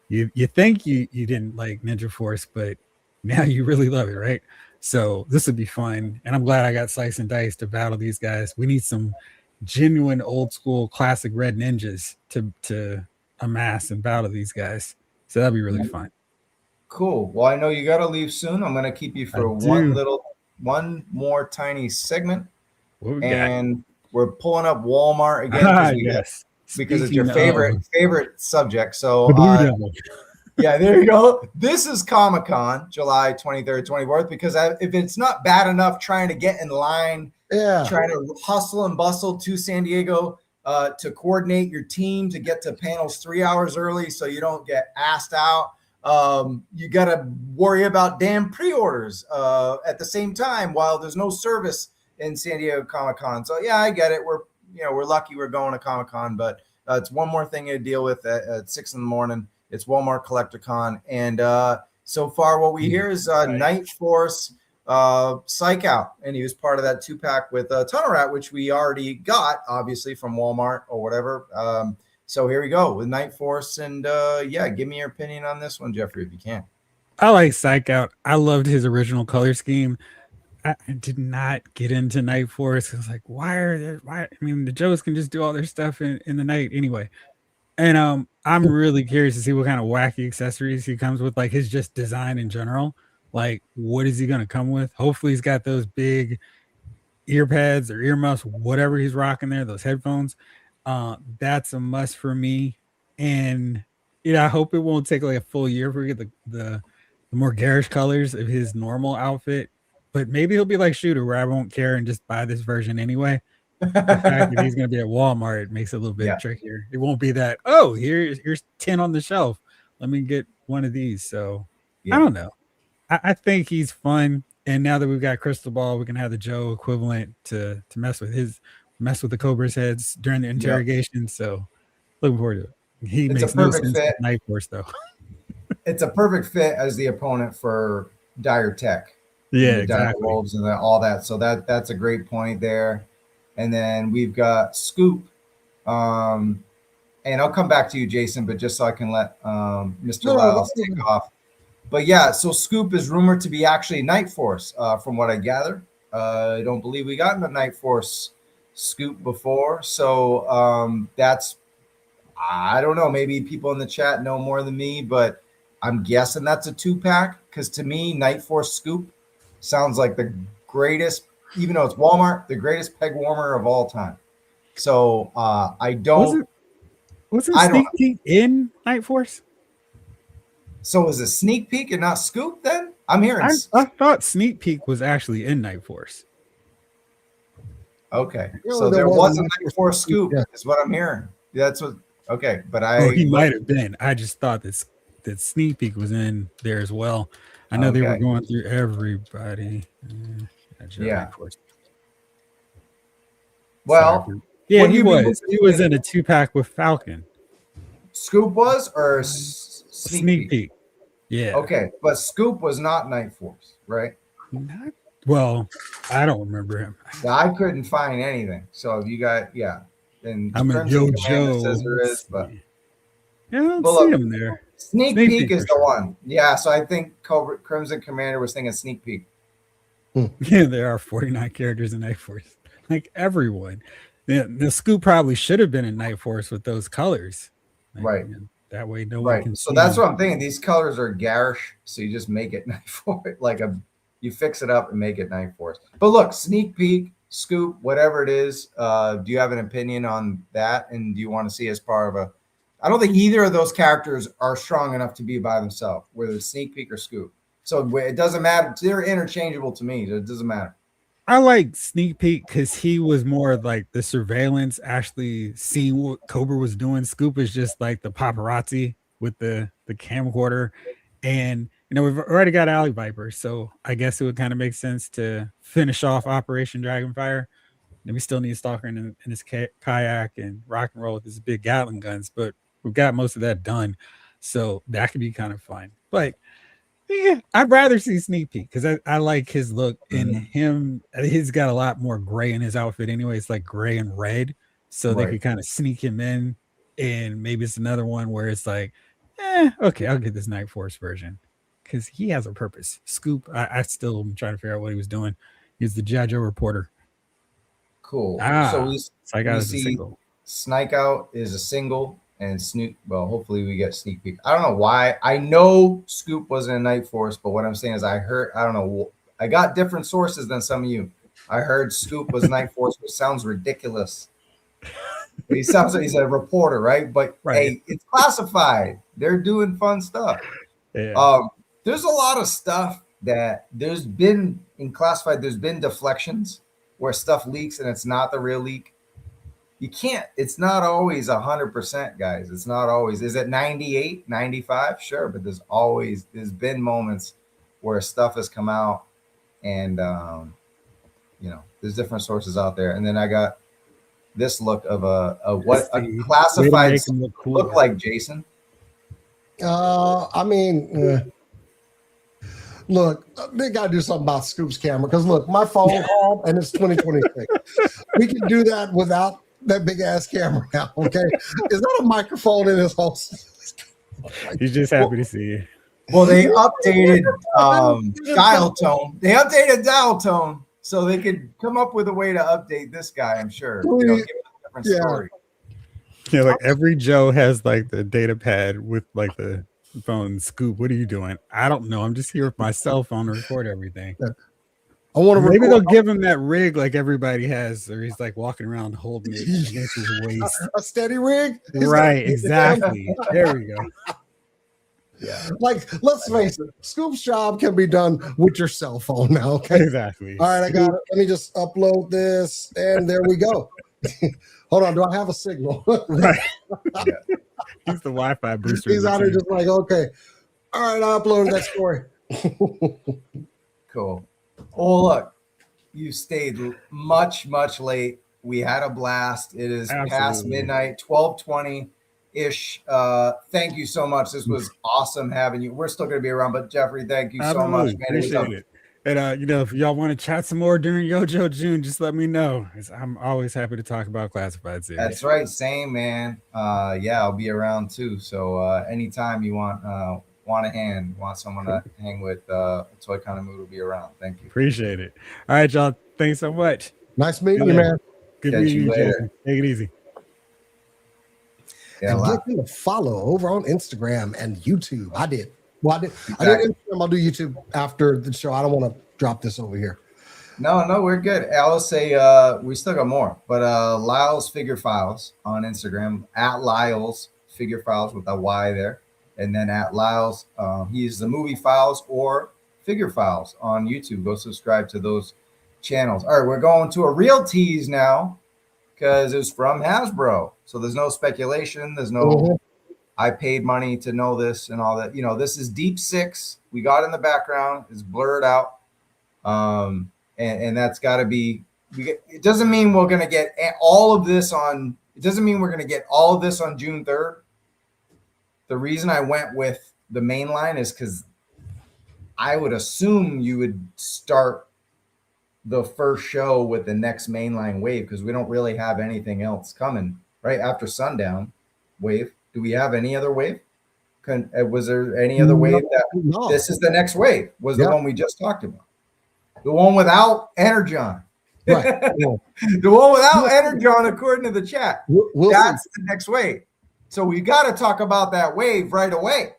Speaker 3: you think you didn't like Ninja Force, but now you really love it, right? So this would be fun, and I'm glad I got Slice and Dice to battle these guys. We need some genuine old school classic red ninjas to amass and battle these guys. So that'd be really fun.
Speaker 1: Cool. Well, I know you got to leave soon. I'm going to keep you for one more tiny segment. And we're pulling up Walmart again because it's your favorite subject. So yeah, there you go. This is Comic-Con, July 23rd, 24th, because if it's not bad enough trying to get in line, trying to hustle and bustle to San Diego to coordinate your team to get to panels 3 hours early so you don't get asked out. You got to worry about damn pre-orders at the same time while there's no service in San Diego Comic-Con. So yeah, I get it. We're lucky we're going to Comic-Con, but it's one more thing to deal with at 6 a.m. It's Walmart Collector-Con. And so far what we hear is Night Force Psych Out. And he was part of that 2-pack with Tunnel Rat, which we already got, obviously, from Walmart or whatever. So here we go with Night Force. And yeah, give me your opinion on this one, Jeffrey, if you can.
Speaker 3: I like Psych Out. I loved his original color scheme. I did not get into Night Force. I was like, why? I mean, the Joes can just do all their stuff in the night anyway. And I'm really curious to see what kind of wacky accessories he comes with, like his just design in general. Like, what is he going to come with? Hopefully he's got those big ear pads or earmuffs, whatever he's rocking there, those headphones. That's a must for me. And I hope it won't take like a full year for we get the more garish colors of his normal outfit. But maybe he'll be like Shooter, where I won't care and just buy this version anyway. The fact that he's going to be at Walmart makes it a little bit trickier. It won't be that, oh, here's 10 on the shelf. Let me get one of these. So I don't know. I think he's fun. And now that we've got Crystal Ball, we can have the Joe equivalent to mess with the Cobra's heads during the interrogation. So looking forward to it. He makes no sense with Night Force, though.
Speaker 1: It's a perfect fit as the opponent for Dire Tech.
Speaker 3: Yeah, exactly.
Speaker 1: Wolves and all that. So that's a great point there. And then we've got Scoop. And I'll come back to you, Jason, but just so I can let Mr. Lyles take off. But yeah, so Scoop is rumored to be actually Night Force, from what I gather. I don't believe we got into Night Force Scoop before. So that's, I don't know, maybe people in the chat know more than me, but I'm guessing that's a 2-pack, because to me, Night Force Scoop sounds like the greatest, even though it's Walmart, the greatest peg warmer of all time. So I don't.
Speaker 3: Was it sneak peek in Night Force?
Speaker 1: So was it sneak peek and not Scoop then? I'm hearing.
Speaker 3: I thought sneak peek was actually in Night Force.
Speaker 1: Okay, so there was a Night Force Scoop, is what I'm hearing. That's what. Okay, but
Speaker 3: he might have been. I just thought that sneak peek was in there as well. I know they were going through everybody.
Speaker 1: Yeah. Well,
Speaker 3: yeah, he was. He was in a 2-pack with Falcon.
Speaker 1: Scoop was, or sneak peek?
Speaker 3: Yeah.
Speaker 1: Okay, but Scoop was not Night Force, right?
Speaker 3: Well, I don't remember him.
Speaker 1: I couldn't find anything. So you got and
Speaker 3: I'm a Joe
Speaker 1: says there is, but
Speaker 3: I don't see him there.
Speaker 1: Sneak peek is the one. Yeah, so I think Crimson Commander was thinking sneak peek.
Speaker 3: Yeah, there are 49 characters in Night Force. Like everyone. The Scoop probably should have been in Night Force with those colors.
Speaker 1: Right.
Speaker 3: That way no one can see.
Speaker 1: So that's what I'm thinking. These colors are garish, so you just make it Night Force. You fix it up and make it Night Force. But look, sneak peek, Scoop, whatever it is, do you have an opinion on that? And do you want to see as part of I don't think either of those characters are strong enough to be by themselves, whether it's sneak peek or Scoop. So it doesn't matter. They're interchangeable to me. It doesn't matter.
Speaker 3: I like sneak peek because he was more like the surveillance, actually seeing what Cobra was doing. Scoop is just like the paparazzi with the camcorder. And we've already got Alley Viper, so I guess it would kind of make sense to finish off Operation Dragonfire. And we still need Stalker in his kayak and rock and roll with his big Gatling guns, but we've got most of that done, so that could be kind of fun. But yeah, I'd rather see sneak peek because I like his look and him. He's got a lot more gray in his outfit anyway. It's like gray and red, so they could kind of sneak him in. And maybe it's another one where it's like, okay, I'll get this Night Force version because he has a purpose. Scoop, I still am trying to figure out what he was doing. He's the G.I. Joe reporter.
Speaker 1: Cool.
Speaker 3: So we see a single.
Speaker 1: Snike Out is a single, and Snoop. Well, hopefully we get sneak peek. I don't know why. I know Scoop wasn't in Night Force, but what I'm saying is I heard. I don't know. I got different sources than some of you. I heard Scoop was Night Force, which sounds ridiculous. He sounds like he's a reporter, right? But hey, it's classified. They're doing fun stuff. Yeah. There's a lot of stuff that there's been in classified. There's been deflections where stuff leaks and it's not the real leak. You can't. It's not always 100%, guys. It's not always. Is it 98, 95? Sure, but there's been moments where stuff has come out, and there's different sources out there. And then I got this look of a classified look like Jason.
Speaker 4: Look, they got to do something about Scoop's camera because look, my phone called and it's 2026. We can do that without that big ass camera now. Okay, is that a microphone in his house?
Speaker 3: He's just happy to see you.
Speaker 1: Well, they updated dial tone. They updated dial tone so they could come up with a way to update this guy. I'm sure. Give it a different story.
Speaker 3: Yeah, like every Joe has like the data pad with like the phone. Scoop, what are you doing? I don't know. I'm just here with my cell phone to record everything.
Speaker 4: I want to.
Speaker 3: Maybe they'll give him that rig like everybody has, or he's like walking around holding it against his waist.
Speaker 4: A steady rig,
Speaker 3: right? Exactly. There we go.
Speaker 4: Yeah. Like, let's face it, Scoop's job can be done with your cell phone now. Okay.
Speaker 3: Exactly.
Speaker 4: All right, I got it. Let me just upload this, and there we go. Hold on. Do I have a signal?
Speaker 3: Right. He's the Wi-Fi booster.
Speaker 4: He's out there just like, okay. All right, I'll upload that story.
Speaker 1: Cool. Oh, look, you stayed much, much late. We had a blast. It is past midnight, 12:20-ish. Thank you so much. This was awesome having you. We're still going to be around, but Jeffrey, thank you so much, man.
Speaker 3: Appreciate it. And, if y'all want to chat some more during Yojo June, just let me know. I'm always happy to talk about classified series.
Speaker 1: That's right. Same, man. I'll be around too. So anytime you want someone to hang with, Toy Kind of Mood will be around. Thank you.
Speaker 3: Appreciate it. All right, y'all. Thanks so much.
Speaker 4: Nice meeting you, man.
Speaker 3: Good meeting you, Jason. Take it easy.
Speaker 4: Yeah, and get me to follow over on Instagram and YouTube. I did. Well, I did Instagram. I'll do YouTube after the show. I don't want to drop this over here.
Speaker 1: No, we're good. I'll say we still got more, but Lyles Figure Files on Instagram, at Lyles Figure Files with a Y there, and then at Lyles, he's the Movie Files or Figure Files on YouTube. Go subscribe to those channels. All right, we're going to a real tease now because it's from Hasbro, so there's no speculation. There's no. I paid money to know this and all that. This is Deep Six. We got in the background. It's blurred out. And that's got to be. It doesn't mean we're going to get all of this on. It doesn't mean we're going to get all of this on June 3rd. The reason I went with the main line is because I would assume you would start the first show with the next mainline wave because we don't really have anything else coming right after Sundown wave. Do we have any other wave? Was there any other wave that this is the next wave? Was the one we just talked about? The one without Energon.
Speaker 4: Right.
Speaker 1: The one without Energon, according to the chat. That's the next wave. So we got to talk about that wave right away.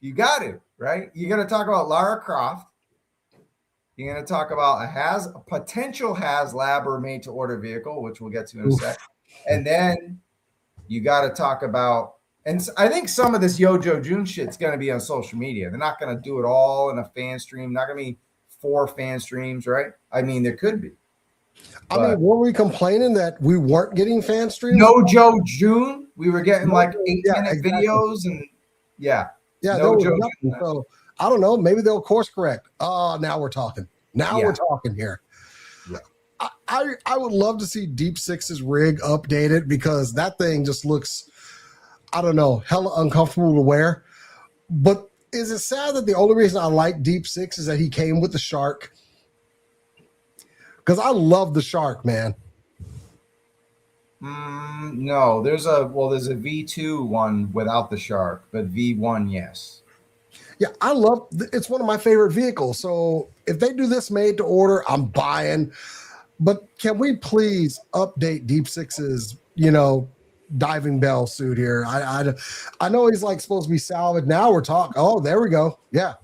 Speaker 1: You got to, right? You're going to talk about Lara Croft. You're going to talk about a potential Haslab or made-to-order vehicle, which we'll get to in a sec. And then you got to talk about, and I think some of this Yojo June shit's going to be on social media. They're not going to do it all in a fan stream. Not going to be 4 fan streams, right? I mean, there could be.
Speaker 4: Were we complaining that we weren't getting fan streams?
Speaker 1: No Joe June. We were getting like 8-minute videos and yeah.
Speaker 4: No Joe June. So I don't know. Maybe they'll course correct. Oh, now we're talking. Now we're talking here.
Speaker 1: Yeah.
Speaker 4: I would love to see Deep Six's rig updated because that thing just looks, I don't know, hella uncomfortable to wear. But is it sad that the only reason I like Deep Six is that he came with the shark? Because I love the shark, man.
Speaker 1: No, there's a V2 one without the shark, but V1, yes.
Speaker 4: Yeah, it's one of my favorite vehicles. So if they do this made to order, I'm buying. But can we please update Deep Six's, diving bell suit here? I know he's like supposed to be salvaged. Now we're talking. Oh, there we go. Yeah.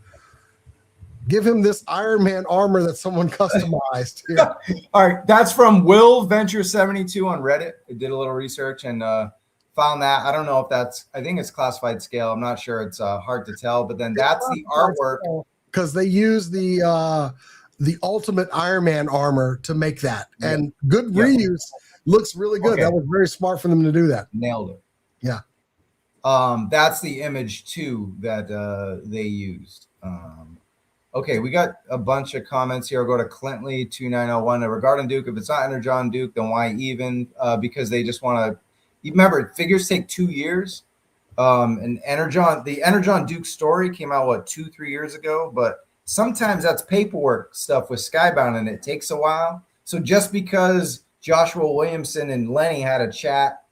Speaker 4: Give him this Iron Man armor that someone customized. Yeah.
Speaker 1: All right. That's from Will Venture 72 on Reddit. I did a little research and found that. I don't know if I think it's classified scale. I'm not sure. It's hard to tell. But then that's the artwork.
Speaker 4: Because they use the ultimate Iron Man armor to make that. And good reuse. Looks really good. Okay. That was very smart for them to do that.
Speaker 1: Nailed it.
Speaker 4: Yeah.
Speaker 1: That's the image too that they used. Okay, we got a bunch of comments here. I'll go to Clintley2901. Regarding Duke, if it's not Energon Duke, then why even? Because they just want to. Remember, figures take 2 years. And the Energon Duke story came out 2-3 years ago. But sometimes that's paperwork stuff with Skybound, and it takes a while. So just because Joshua Williamson and Lenny had a chat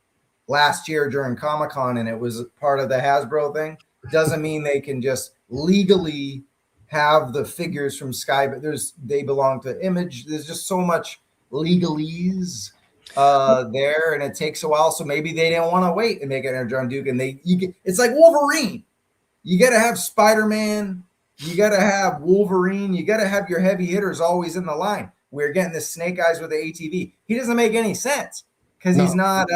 Speaker 1: last year during Comic-Con and it was part of the Hasbro thing, doesn't mean they can just legally have the figures from Sky, but they belong to Image. There's just so much legalese there, and it takes a while. So maybe they didn't want to wait and make it Energon Duke, and it's like Wolverine. You got to have Spider-Man. You got to have Wolverine. You got to have your heavy hitters always in the line. We're getting this Snake Eyes with the ATV. He doesn't make any sense because he's not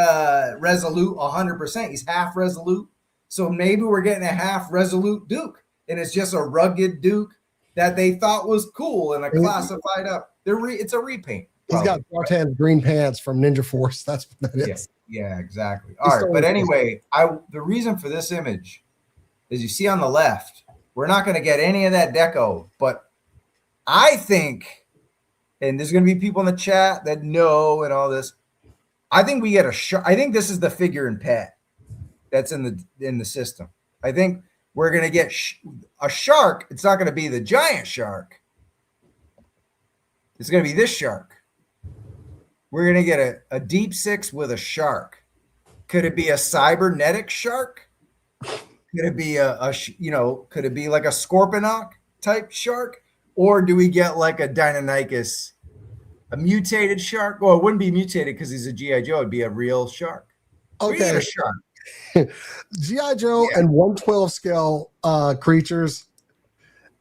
Speaker 1: resolute 100%. He's half resolute. So maybe we're getting a half resolute Duke. And it's just a rugged Duke that they thought was cool and a classified up. It's a repaint.
Speaker 4: He's got Zartan's green pants from Ninja Force. That's what that is.
Speaker 1: Yeah, exactly. All right. But anyway, the reason for this image is you see on the left, we're not going to get any of that deco. But I think, and there's going to be people in the chat that know and all this, I think we get I think this is the figure and pet that's in the system. I think we're going to get a shark. It's not going to be the giant shark. It's going to be this shark. We're going to get a Deep Six with a shark. Could it be a cybernetic shark? Could it be could it be like a Scorponok type shark? Or do we get like a Deinonychus, a mutated shark? Well, it wouldn't be mutated because he's a G.I. Joe. It'd be a real shark.
Speaker 4: Okay.
Speaker 1: A shark.
Speaker 4: G.I. Joe and 112 scale creatures.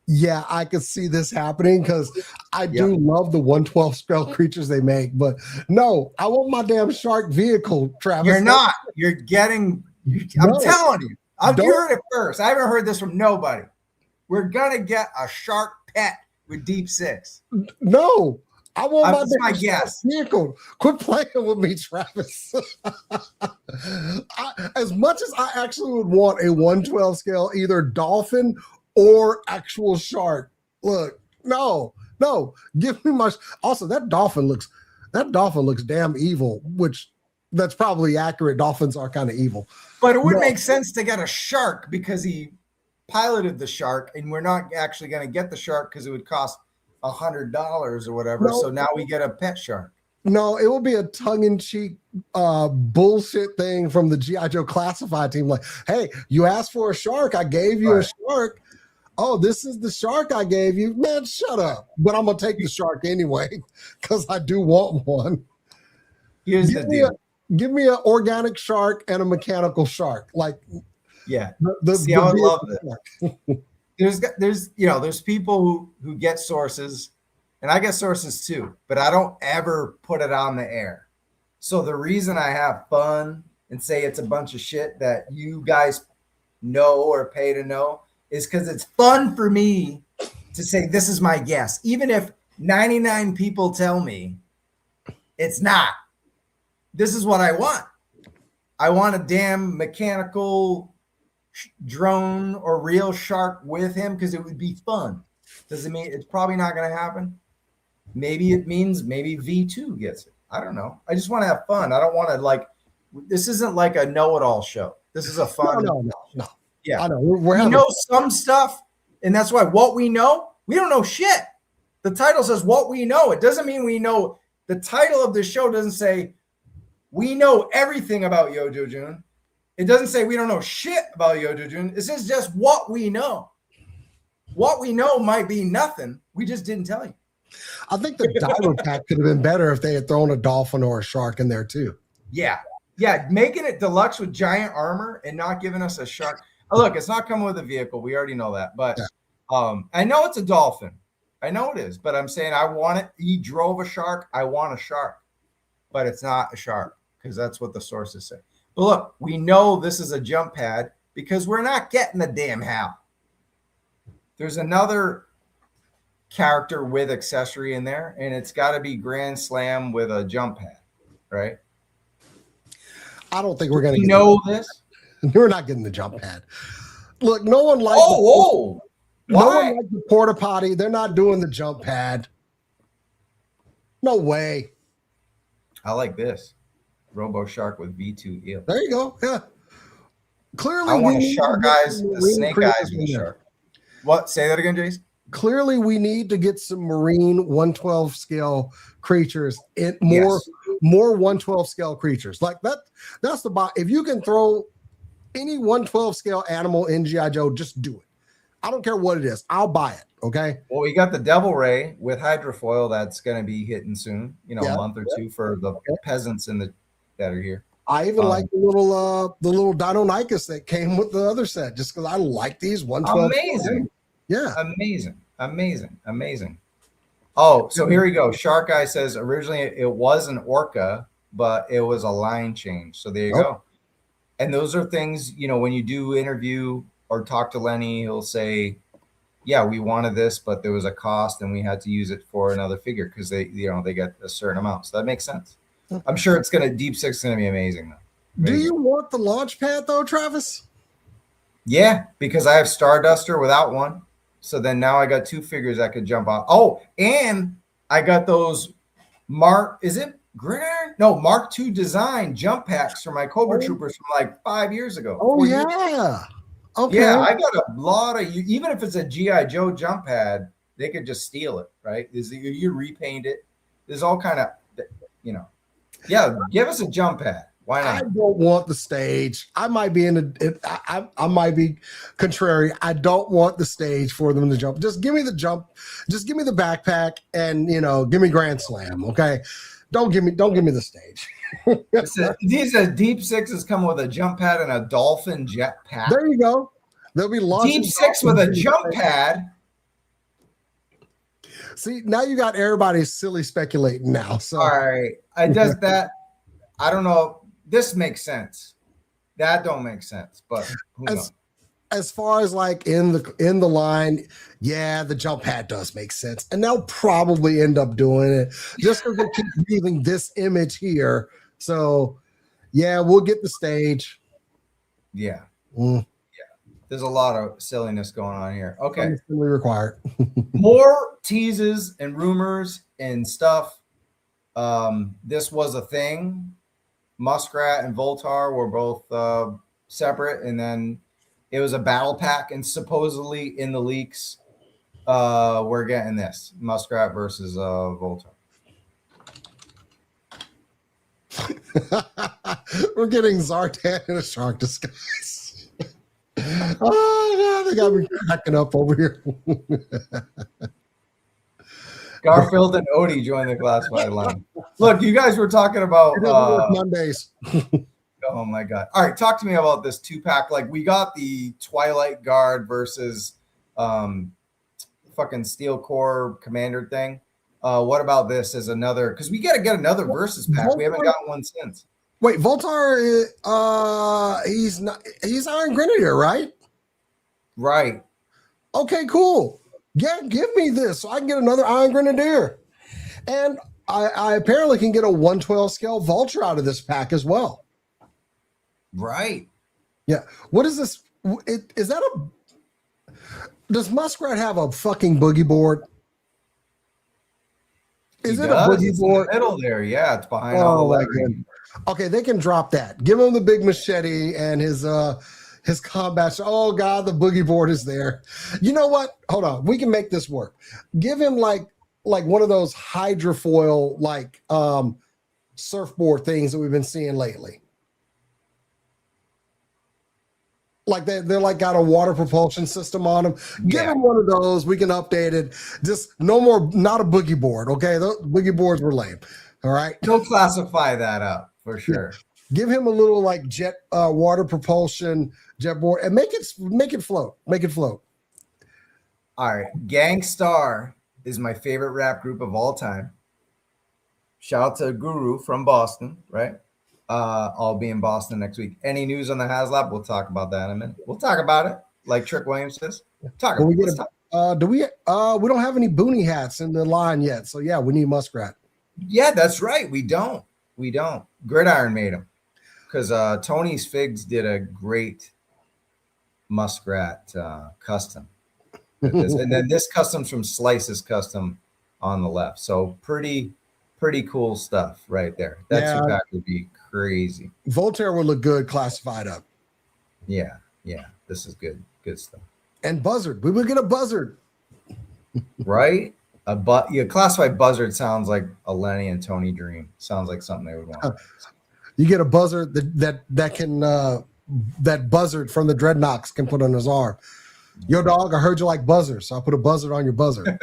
Speaker 4: Yeah, I could see this happening because I do love the 112 scale creatures they make. But no, I want my damn shark vehicle, Travis.
Speaker 1: You're not. You're getting. I'm telling you. You heard it first. I haven't heard this from nobody. We're gonna get a shark pet with Deep Six.
Speaker 4: No. I want
Speaker 1: my guess.
Speaker 4: Vehicle. Quit playing with me, Travis. As much as I actually would want a 112 scale, either dolphin or actual shark. Look, no. Give me my. Also, that dolphin looks damn evil. Which that's probably accurate. Dolphins are kind of evil.
Speaker 1: But it would make sense to get a shark because he piloted the shark, and we're not actually going to get the shark because it would cost $100 or whatever. No. So now we get a pet shark.
Speaker 4: No, it will be a tongue-in-cheek bullshit thing from the G.I. Joe classified team. Like, hey, you asked for a shark. I gave you a shark. Oh, this is the shark I gave you. Man, shut up. But I'm going to take the shark anyway because I do want one.
Speaker 1: Here's the deal.
Speaker 4: Give me an organic shark and a mechanical shark. Like,
Speaker 1: yeah. See, I would love it. There's people who get sources, and I get sources too, but I don't ever put it on the air. So the reason I have fun and say it's a bunch of shit that you guys know or pay to know is because it's fun for me to say this is my guess, even if 99 people tell me it's not. This is what I want. I want a damn mechanical drone or real shark with him because it would be fun. Does it mean it's probably not going to happen? Maybe it means maybe V2 gets it. I don't know. I just want to have fun. I don't want to like. This isn't like a know-it-all show. This is a fun.
Speaker 4: No.
Speaker 1: Yeah,
Speaker 4: I know.
Speaker 1: We know some stuff, and that's why what we know, we don't know shit. The title says what we know. It doesn't mean we know. The title of the show doesn't say we know everything about Yojo Jun. It doesn't say we don't know shit about Yojo Jun. It says just what we know. What we know might be nothing. We just didn't tell you.
Speaker 4: I think the diver pack could have been better if they had thrown a dolphin or a shark in there too.
Speaker 1: Yeah. Making it deluxe with giant armor and not giving us a shark. Oh, look, it's not coming with a vehicle. We already know that. But I know it's a dolphin. I know it is. But I'm saying I want it. He drove a shark. I want a shark. But it's not a shark because that's what the sources say. But look, we know this is a jump pad because we're not getting the damn HAL. There's another character with accessory in there, and it's got to be Grand Slam with a jump pad, right?
Speaker 4: I don't think we're going
Speaker 1: to know this.
Speaker 4: We're not getting the jump pad. Look, no one likes.
Speaker 1: No one
Speaker 4: likes the porta potty. They're not doing the jump pad. No way.
Speaker 1: I like this Robo Shark with V2 eel.
Speaker 4: There you go. Yeah. Clearly,
Speaker 1: I want a shark eyes, a snake eyes with a shark. What? Say that again, Jace.
Speaker 4: Clearly, we need to get some marine 112 scale creatures in more 112 scale creatures like that. That's the bot. If you can throw any 112 scale animal in G.I. Joe, just do it. I don't care what it is. I'll buy it. Okay.
Speaker 1: Well, we got the Devil Ray with hydrofoil that's going to be hitting soon. A month or two for the peasants that are here.
Speaker 4: I even like the little Deinonychus that came with the other set, just because I like these 112.
Speaker 1: Amazing.
Speaker 4: Yeah.
Speaker 1: Amazing. Oh, so here we go. Shark Eye says originally it was an orca, but it was a line change. So there you go. And those are things, when you do interview or talk to Lenny, he'll say, yeah, we wanted this, but there was a cost and we had to use it for another figure because they get a certain amount. So that makes sense. I'm sure Deep Six is going to be amazing though.
Speaker 4: Do you want the launch pad though, Travis?
Speaker 1: Yeah, because I have Starduster without one. So then now I got two figures that could jump out. Oh, and I got those Mark II design jump packs for my Cobra Troopers from like 5 years ago.
Speaker 4: Oh, yeah. Okay.
Speaker 1: Yeah, I got a lot of, even if it's a G.I. Joe jump pad, they could just steal it, right? You repaint it. There's all kind of, yeah, give us a jump pad. Why not?
Speaker 4: I don't want the stage. I might be I might be contrary. I don't want the stage for them to jump. Just give me the jump. Just give me the backpack and give me Grand Slam. Okay. Don't give me the stage.
Speaker 1: These are Deep Sixes come with a jump pad and a dolphin jet pack.
Speaker 4: There you go. They'll be launching
Speaker 1: Deep Six with a jump pad.
Speaker 4: See, now you got everybody silly speculating now. So
Speaker 1: all right. I does that. I don't know. This makes sense. That don't make sense, but who knows?
Speaker 4: As far as like in the line, yeah, the jump pad does make sense, and they'll probably end up doing it just because they keep using this image here. So, yeah, we'll get the stage.
Speaker 1: Yeah, yeah. There's a lot of silliness going on here. Okay,
Speaker 4: required.
Speaker 1: More teases and rumors and stuff. This was a thing. Muskrat and Voltar were both separate, and then it was a battle pack, and supposedly in the leaks, we're getting this Muskrat versus Voltar.
Speaker 4: We're getting Zartan in a shark disguise. Oh, they got me cracking up over here.
Speaker 1: Garfield and Odie joined the classified line. Look, you guys were talking about
Speaker 4: Mondays.
Speaker 1: Oh my god! All right, talk to me about this 2-pack. Like we got the Twilight Guard versus fucking Steel Core Commander thing. What about this as another? Because we got to get another versus pack. Voltar? We haven't gotten one since.
Speaker 4: Wait, Voltar, he's Iron Grenadier, right?
Speaker 1: Right.
Speaker 4: Okay, cool. Yeah, give me this so I can get another Iron Grenadier. And I apparently can get a 112 scale Vulture out of this pack as well.
Speaker 1: Right.
Speaker 4: Yeah. What is this? Is that does Muskrat have a fucking boogie board? Is it a boogie board?
Speaker 1: In the middle there, yeah, it's behind all the lettering.
Speaker 4: Okay, they can drop that. Give him the big machete and his combat. Oh God, the boogie board is there. You know what? Hold on, we can make this work. Give him like one of those hydrofoil surfboard things that we've been seeing lately. Like they're like got a water propulsion system on them. Give him one of those. We can update it. Just no more, not a boogie board. Okay, those boogie boards were lame. All right,
Speaker 1: don't classify that up for sure.
Speaker 4: Give him a little like jet water propulsion jet board and make it float. Make it float.
Speaker 1: All right, Gangstar is my favorite rap group of all time. Shout out to Guru from Boston, right? I'll be in Boston next week. Any news on the Haslab? We'll talk about that in a minute. We'll talk about it, like Trick Williams says.
Speaker 4: We don't have any Boonie hats in the line yet, so yeah, we need Muskrat.
Speaker 1: Yeah, that's right. We don't. Gridiron made them because Tony's Figs did a great Muskrat custom, and then this custom's from Slice's Custom on the left. So pretty cool stuff right there. That two-pack would be crazy.
Speaker 4: Voltaire would look good classified up.
Speaker 1: Yeah. This is good stuff.
Speaker 4: And Buzzard. We would get a Buzzard.
Speaker 1: Right? Classified Buzzard sounds like a Lenny and Tony dream. Sounds like something they would want.
Speaker 4: You get a Buzzard that can that Buzzard from the Dreadnoks can put on his arm. Yo, dog, I heard you like buzzers, so I'll put a Buzzard on your Buzzard.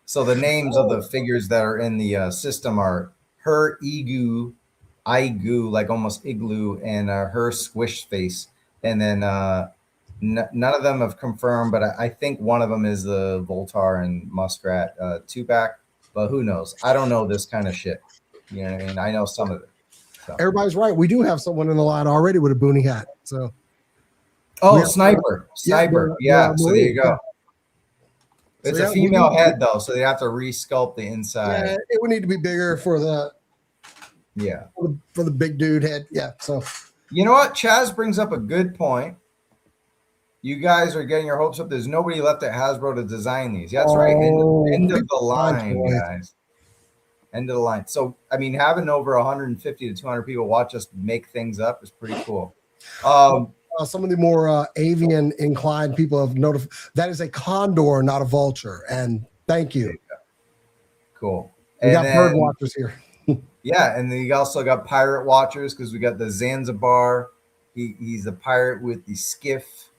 Speaker 1: So the names of the figures that are in the system are her Igu, like almost igloo, and her Squish Face. And then none of them have confirmed, but I think one of them is the Voltar and Muskrat two-pack. But who knows? I don't know this kind of shit. You know what I mean? I know some of it. So.
Speaker 4: Everybody's right. We do have someone in the line already with a Boonie hat. So.
Speaker 1: Sniper. Yeah. So there you go. It's a female head though, so they have to resculpt the inside.
Speaker 4: Yeah, it would need to be bigger for the for the big dude head. Yeah. So
Speaker 1: you know what? Chaz brings up a good point. You guys are getting your hopes up. There's nobody left at Hasbro to design these. That's right. End of the line, guys. End of the line. So I mean, having over 150 to 200 people watch us make things up is pretty cool.
Speaker 4: Some of the more avian inclined people have notified that is a condor, not a vulture. And thank you.
Speaker 1: Cool.
Speaker 4: We got bird watchers here.
Speaker 1: Yeah, and then you also got pirate watchers because we got the Zanzibar. He's a pirate with the skiff.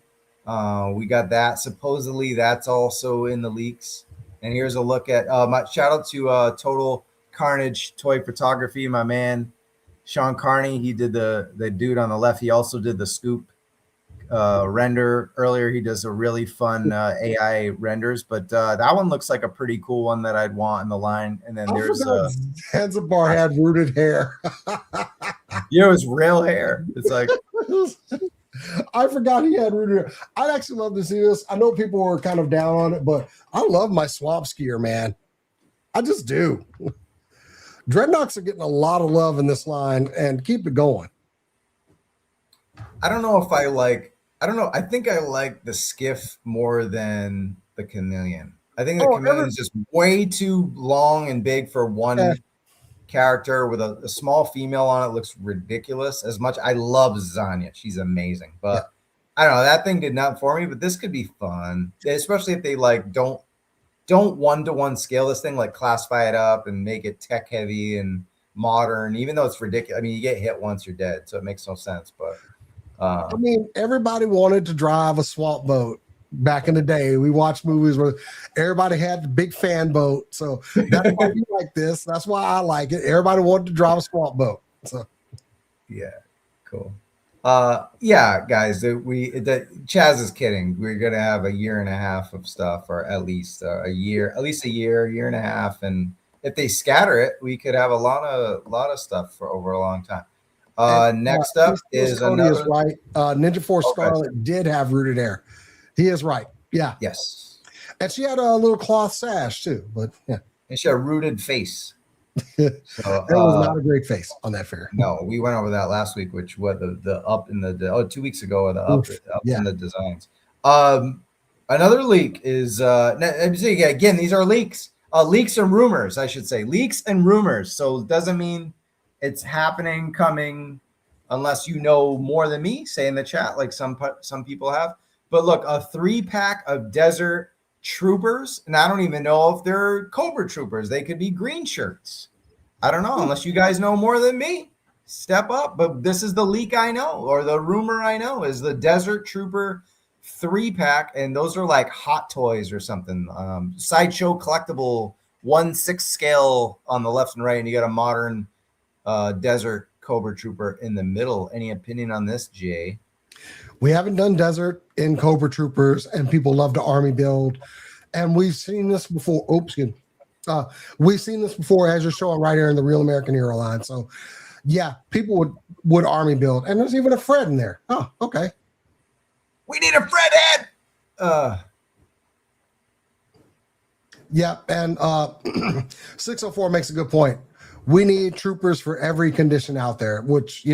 Speaker 1: We got that. Supposedly that's also in the leaks. And here's a look at my shout out to Total Carnage Toy Photography, my man Sean Carney. He did the dude on the left. He also did the scoop render earlier. He does a really fun AI renders, but that one looks like a pretty cool one that I'd want in the line. And then there's
Speaker 4: Zanzibar had rooted hair.
Speaker 1: It was real hair. It's like
Speaker 4: I forgot he had rooted hair. I'd actually love to see this. I know people were kind of down on it, but I love my swamp skier, man. I just do. Dreadnoks are getting a lot of love in this line, and keep it going.
Speaker 1: I don't know if I think I like the skiff more than the chameleon. I think the chameleon is just way too long and big for one character with a small female on it. Looks ridiculous. As much I love Zanya, she's amazing, but I don't know, that thing did not for me. But this could be fun, especially if they like don't one-to-one scale this thing, like classify it up and make it tech heavy and modern. Even though it's ridiculous, I mean, you get hit once, you're dead, so it makes no sense. But
Speaker 4: I mean, everybody wanted to drive a swamp boat back in the day. We watched movies where everybody had the big fan boat. So that's why we like this. That's why I like it. Everybody wanted to drive a swamp boat. So
Speaker 1: yeah, cool. Guys, Chaz is kidding. We're gonna have a year and a half of stuff, or at least a year and a half. And if they scatter it, we could have a lot of stuff for over a long time. Next up is another.
Speaker 4: Is right. Ninja Force Scarlet did have rooted hair. He is right. Yeah.
Speaker 1: Yes.
Speaker 4: And she had a little cloth sash too, but yeah.
Speaker 1: And she had a rooted face. So,
Speaker 4: it was not a great face on that figure.
Speaker 1: No, we went over that last week, which was the up in the 2 weeks ago, the up in the designs. Another leak is again, these are leaks. Leaks and rumors, I should say. Leaks and rumors. So it doesn't mean it's happening, coming, unless you know more than me. Say in the chat, like some people have. But look, a 3-pack of Desert Troopers, and I don't even know if they're Cobra Troopers. They could be green shirts. I don't know, unless you guys know more than me. Step up. But this is the leak I know, or the rumor I know, is the Desert Trooper 3-pack, and those are like Hot Toys or something. Sideshow collectible 1/6 scale on the left and right, and you got a modern Desert Cobra Trooper in the middle. Any opinion on this, Jay?
Speaker 4: We haven't done Desert in Cobra Troopers, and people love to army build, and we've seen this before. We've seen this before, as you're showing right here in the Real American Hero line. So, yeah, people would army build, and there's even a Fred in there. Oh, okay.
Speaker 1: We need a Fred head.
Speaker 4: Yeah, and 604 makes a good point. We need troopers for every condition out there, which,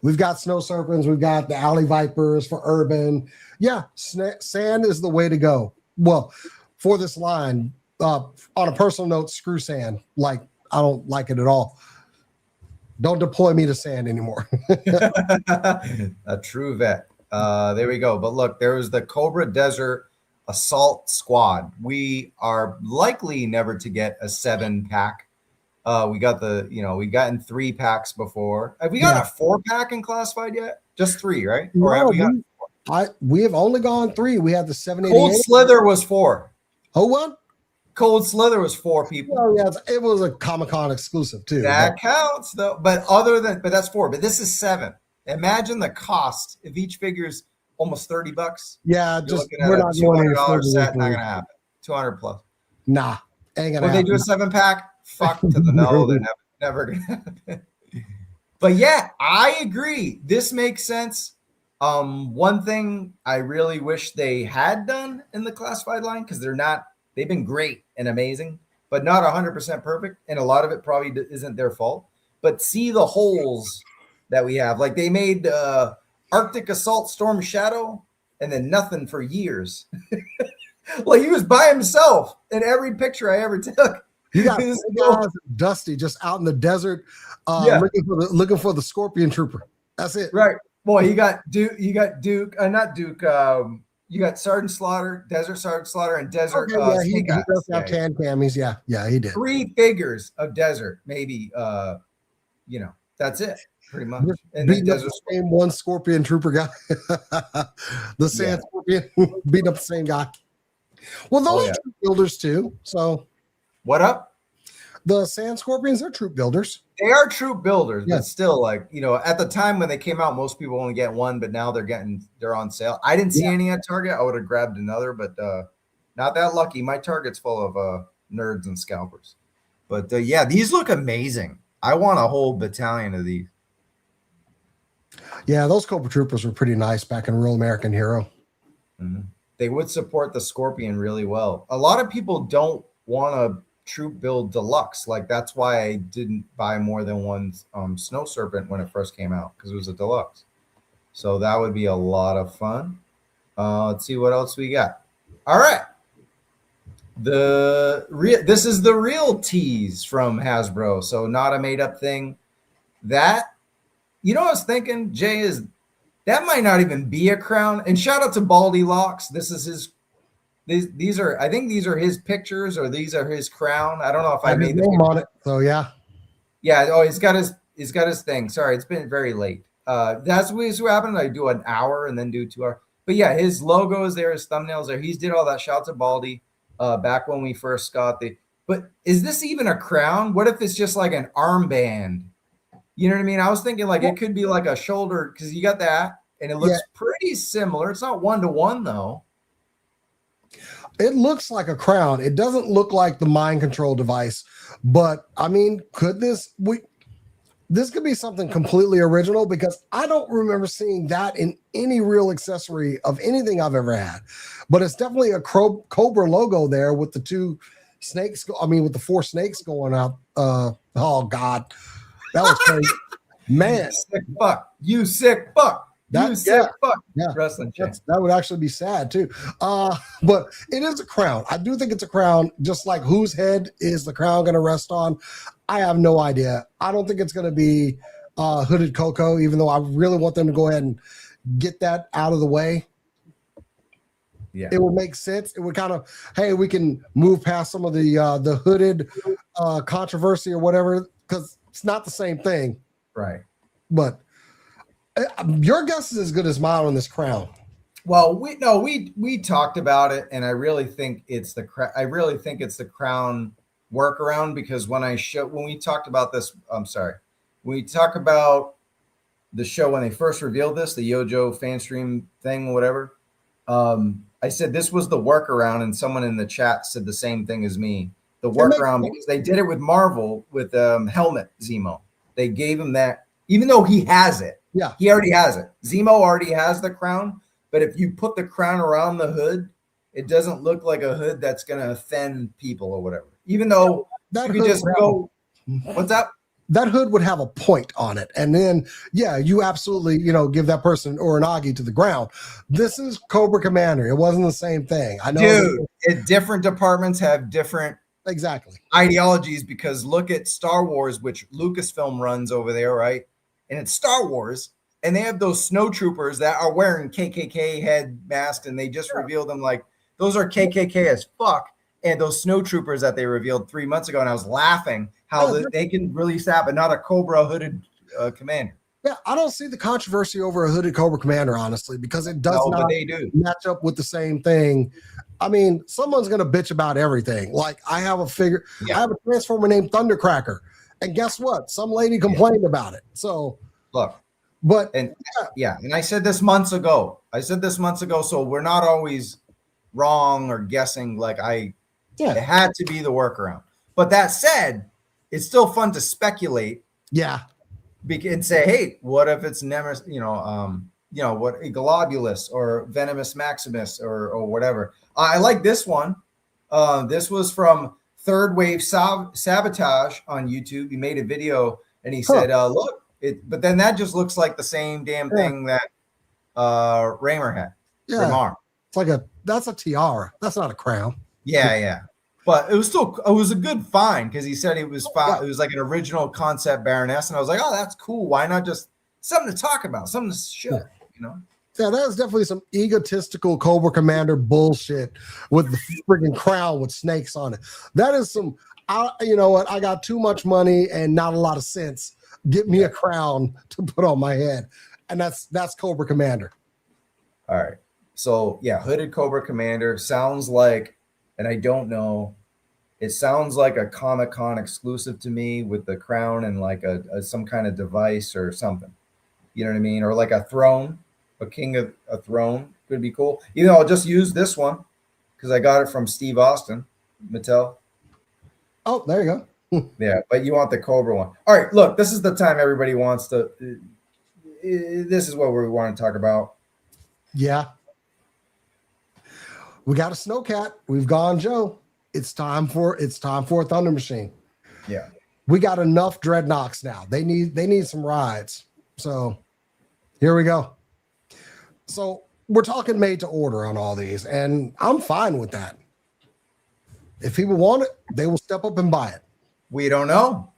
Speaker 4: we've got Snow Serpents, we've got the Alley Vipers for urban. Yeah, sand is the way to go. Well, for this line, on a personal note, screw sand. Like, I don't like it at all. Don't deploy me to sand anymore.
Speaker 1: A true vet. There we go. But look, there was the Cobra Desert Assault Squad. We are likely never to get a 7-pack. We got we gotten 3-packs before. Have we got a 4-pack in classified yet? Just 3, right? Or have we got?
Speaker 4: We have only gone 3. We had the 788.
Speaker 1: Cold Slither was 4.
Speaker 4: Oh, what?
Speaker 1: Cold Slither was 4 people.
Speaker 4: Oh, yeah, it was a Comic-Con exclusive too.
Speaker 1: That counts though. But that's 4. But this is 7. Imagine the cost if each figure's almost $30.
Speaker 4: Yeah,
Speaker 1: we're not doing $200 set. Not gonna happen. 200 plus.
Speaker 4: Nah, ain't gonna.
Speaker 1: When they do a 7-pack, fuck to the no. They're never gonna happen. But yeah, I agree. This makes sense. One thing I really wish they had done in the classified line, because they've been great and amazing, but not 100% perfect, and a lot of it probably isn't their fault. But see the holes that we have. Like, they made Arctic Assault Storm Shadow and then nothing for years. Like, he was by himself in every picture I ever took.
Speaker 4: You got guys, Dusty just out in the desert looking for the Scorpion Trooper. That's it.
Speaker 1: Right. Boy, you got Duke, not Duke. You got Sergeant Slaughter, Desert Sergeant Slaughter, and Desert.
Speaker 4: Okay, he does have tan camis. Yeah, he did. 3
Speaker 1: figures of Desert, maybe. That's it, pretty much. And
Speaker 4: then Desert the same one Scorpion Trooper guy, the Sand Scorpion, beating up the same guy. Well, those are troop builders too. So,
Speaker 1: what up?
Speaker 4: The Sand Scorpions are troop builders.
Speaker 1: They are troop builders, but still, at the time when they came out, most people only get one, but now they're on sale. I didn't see any at Target. I would have grabbed another, but not that lucky. My Target's full of nerds and scalpers. But these look amazing. I want a whole battalion of these.
Speaker 4: Yeah, those Cobra Troopers were pretty nice back in Real American Hero.
Speaker 1: Mm-hmm. They would support the Scorpion really well. A lot of people don't want to troop build deluxe. Like, that's why I didn't buy more than one Snow Serpent when it first came out, because it was a deluxe. So that would be a lot of fun. Let's see what else we got. All right. This is the real tease from Hasbro, so not a made-up thing. That, I was thinking, Jay, is that might not even be a crown. And shout out to Baldy Locks. This is his. These are, I think these are his pictures, or these are his crown. I don't know if I made the
Speaker 4: name on it. So yeah.
Speaker 1: Oh, he's got his thing. Sorry, it's been very late. That's what happened. I do an hour and then do 2 hours. But yeah, his logo is there, his thumbnails there. He's did all that. Shout out to Baldy. Back when we first got but is this even a crown? What if it's just like an armband? You know what I mean? I was thinking like it could be like a shoulder, because you got that, and it looks pretty similar. It's not 1-to-1 though.
Speaker 4: It looks like a crown. It doesn't look like the mind control device, but I mean, this could be something completely original, because I don't remember seeing that in any real accessory of anything I've ever had. But it's definitely a Cobra logo there with the 2 snakes. With the 4 snakes going out. Oh God, that was crazy, man.
Speaker 1: Sick fuck, you sick fuck. You sick fuck.
Speaker 4: Yeah,
Speaker 1: wrestling champ.
Speaker 4: That would actually be sad too. But it is a crown. I do think it's a crown. Just like whose head is the crown going to rest on? I have no idea. I don't think it's going to be Hooded Coco, even though I really want them to go ahead and get that out of the way. Yeah, it would make sense. It would kind of, hey, we can move past some of the hooded controversy or whatever, because it's not the same thing,
Speaker 1: right?
Speaker 4: But your guess is as good as mine on this crown.
Speaker 1: Well, we talked about it, and I really think it's the crown workaround, because when we talked about this, I'm sorry, when we talk about the show when they first revealed this, the Yojo fan stream thing, whatever, I said this was the workaround, and someone in the chat said the same thing as me. The workaround, because they did it with Marvel with Helmet Zemo. They gave him that, even though he has it.
Speaker 4: Yeah,
Speaker 1: he already has it. Zemo already has the crown, but if you put the crown around the hood, it doesn't look like a hood that's going to offend people or whatever. Even though you could just go, what's up?
Speaker 4: That hood would have a point on it. And then, yeah, you absolutely, give that person Uranagi to the ground. This is Cobra Commander. It wasn't the same thing. I know.
Speaker 1: Dude, different departments have different ideologies, because look at Star Wars, which Lucasfilm runs over there, right? And it's Star Wars, and they have those snow troopers that are wearing KKK head masks, and they just revealed them like those are KKK as fuck. And those snow troopers that they revealed 3 months ago, and I was laughing how they can release that, but not a Cobra hooded commander.
Speaker 4: Yeah, I don't see the controversy over a hooded Cobra commander, honestly, because it does not match up with the same thing. I mean, someone's going to bitch about everything. Like, I have I have a Transformer named Thundercracker. And guess what? Some lady complained about it. So
Speaker 1: look,
Speaker 4: and
Speaker 1: I said this months ago. So we're not always wrong or guessing. Like it had to be the workaround. But that said, it's still fun to speculate.
Speaker 4: Yeah,
Speaker 1: and say, hey, what if it's Nemesis? What Globulus or Venomous Maximus or whatever. I like this one. This was from Third Wave Sabotage on YouTube. He made a video and he said, look, but then that just looks like the same damn thing that Raymer had.
Speaker 4: Yeah.
Speaker 1: Raymar.
Speaker 4: It's that's a tiara. That's not a crown.
Speaker 1: Yeah. But it was a good find, because he said it was like an original concept Baroness. And I was like, oh, that's cool. Why not just something to talk about, something to show,
Speaker 4: Yeah, that is definitely some egotistical Cobra Commander bullshit with the freaking crown with snakes on it. That is some, you know what? I got too much money and not a lot of sense. Get me a crown to put on my head. And that's Cobra Commander.
Speaker 1: All right. So, yeah, hooded Cobra Commander sounds like, and I don't know, it sounds like a Comic-Con exclusive to me, with the crown and like some kind of device or something. You know what I mean? Or like a throne. A king of a throne could be cool. Even though I'll just use this one because I got it from Steve Austin, Mattel.
Speaker 4: Oh, there you
Speaker 1: go. Yeah, but you want the Cobra one. All right, look, this is the time everybody wants to. This is what we want to talk about.
Speaker 4: Yeah. We got a Snowcat. We've gone Joe. It's time for a Thunder Machine.
Speaker 1: Yeah.
Speaker 4: We got enough Dreadnoks now. They need some rides. So here we go. So we're talking made to order on all these, and I'm fine with that. If people want it, they will step up and buy it.
Speaker 1: We don't know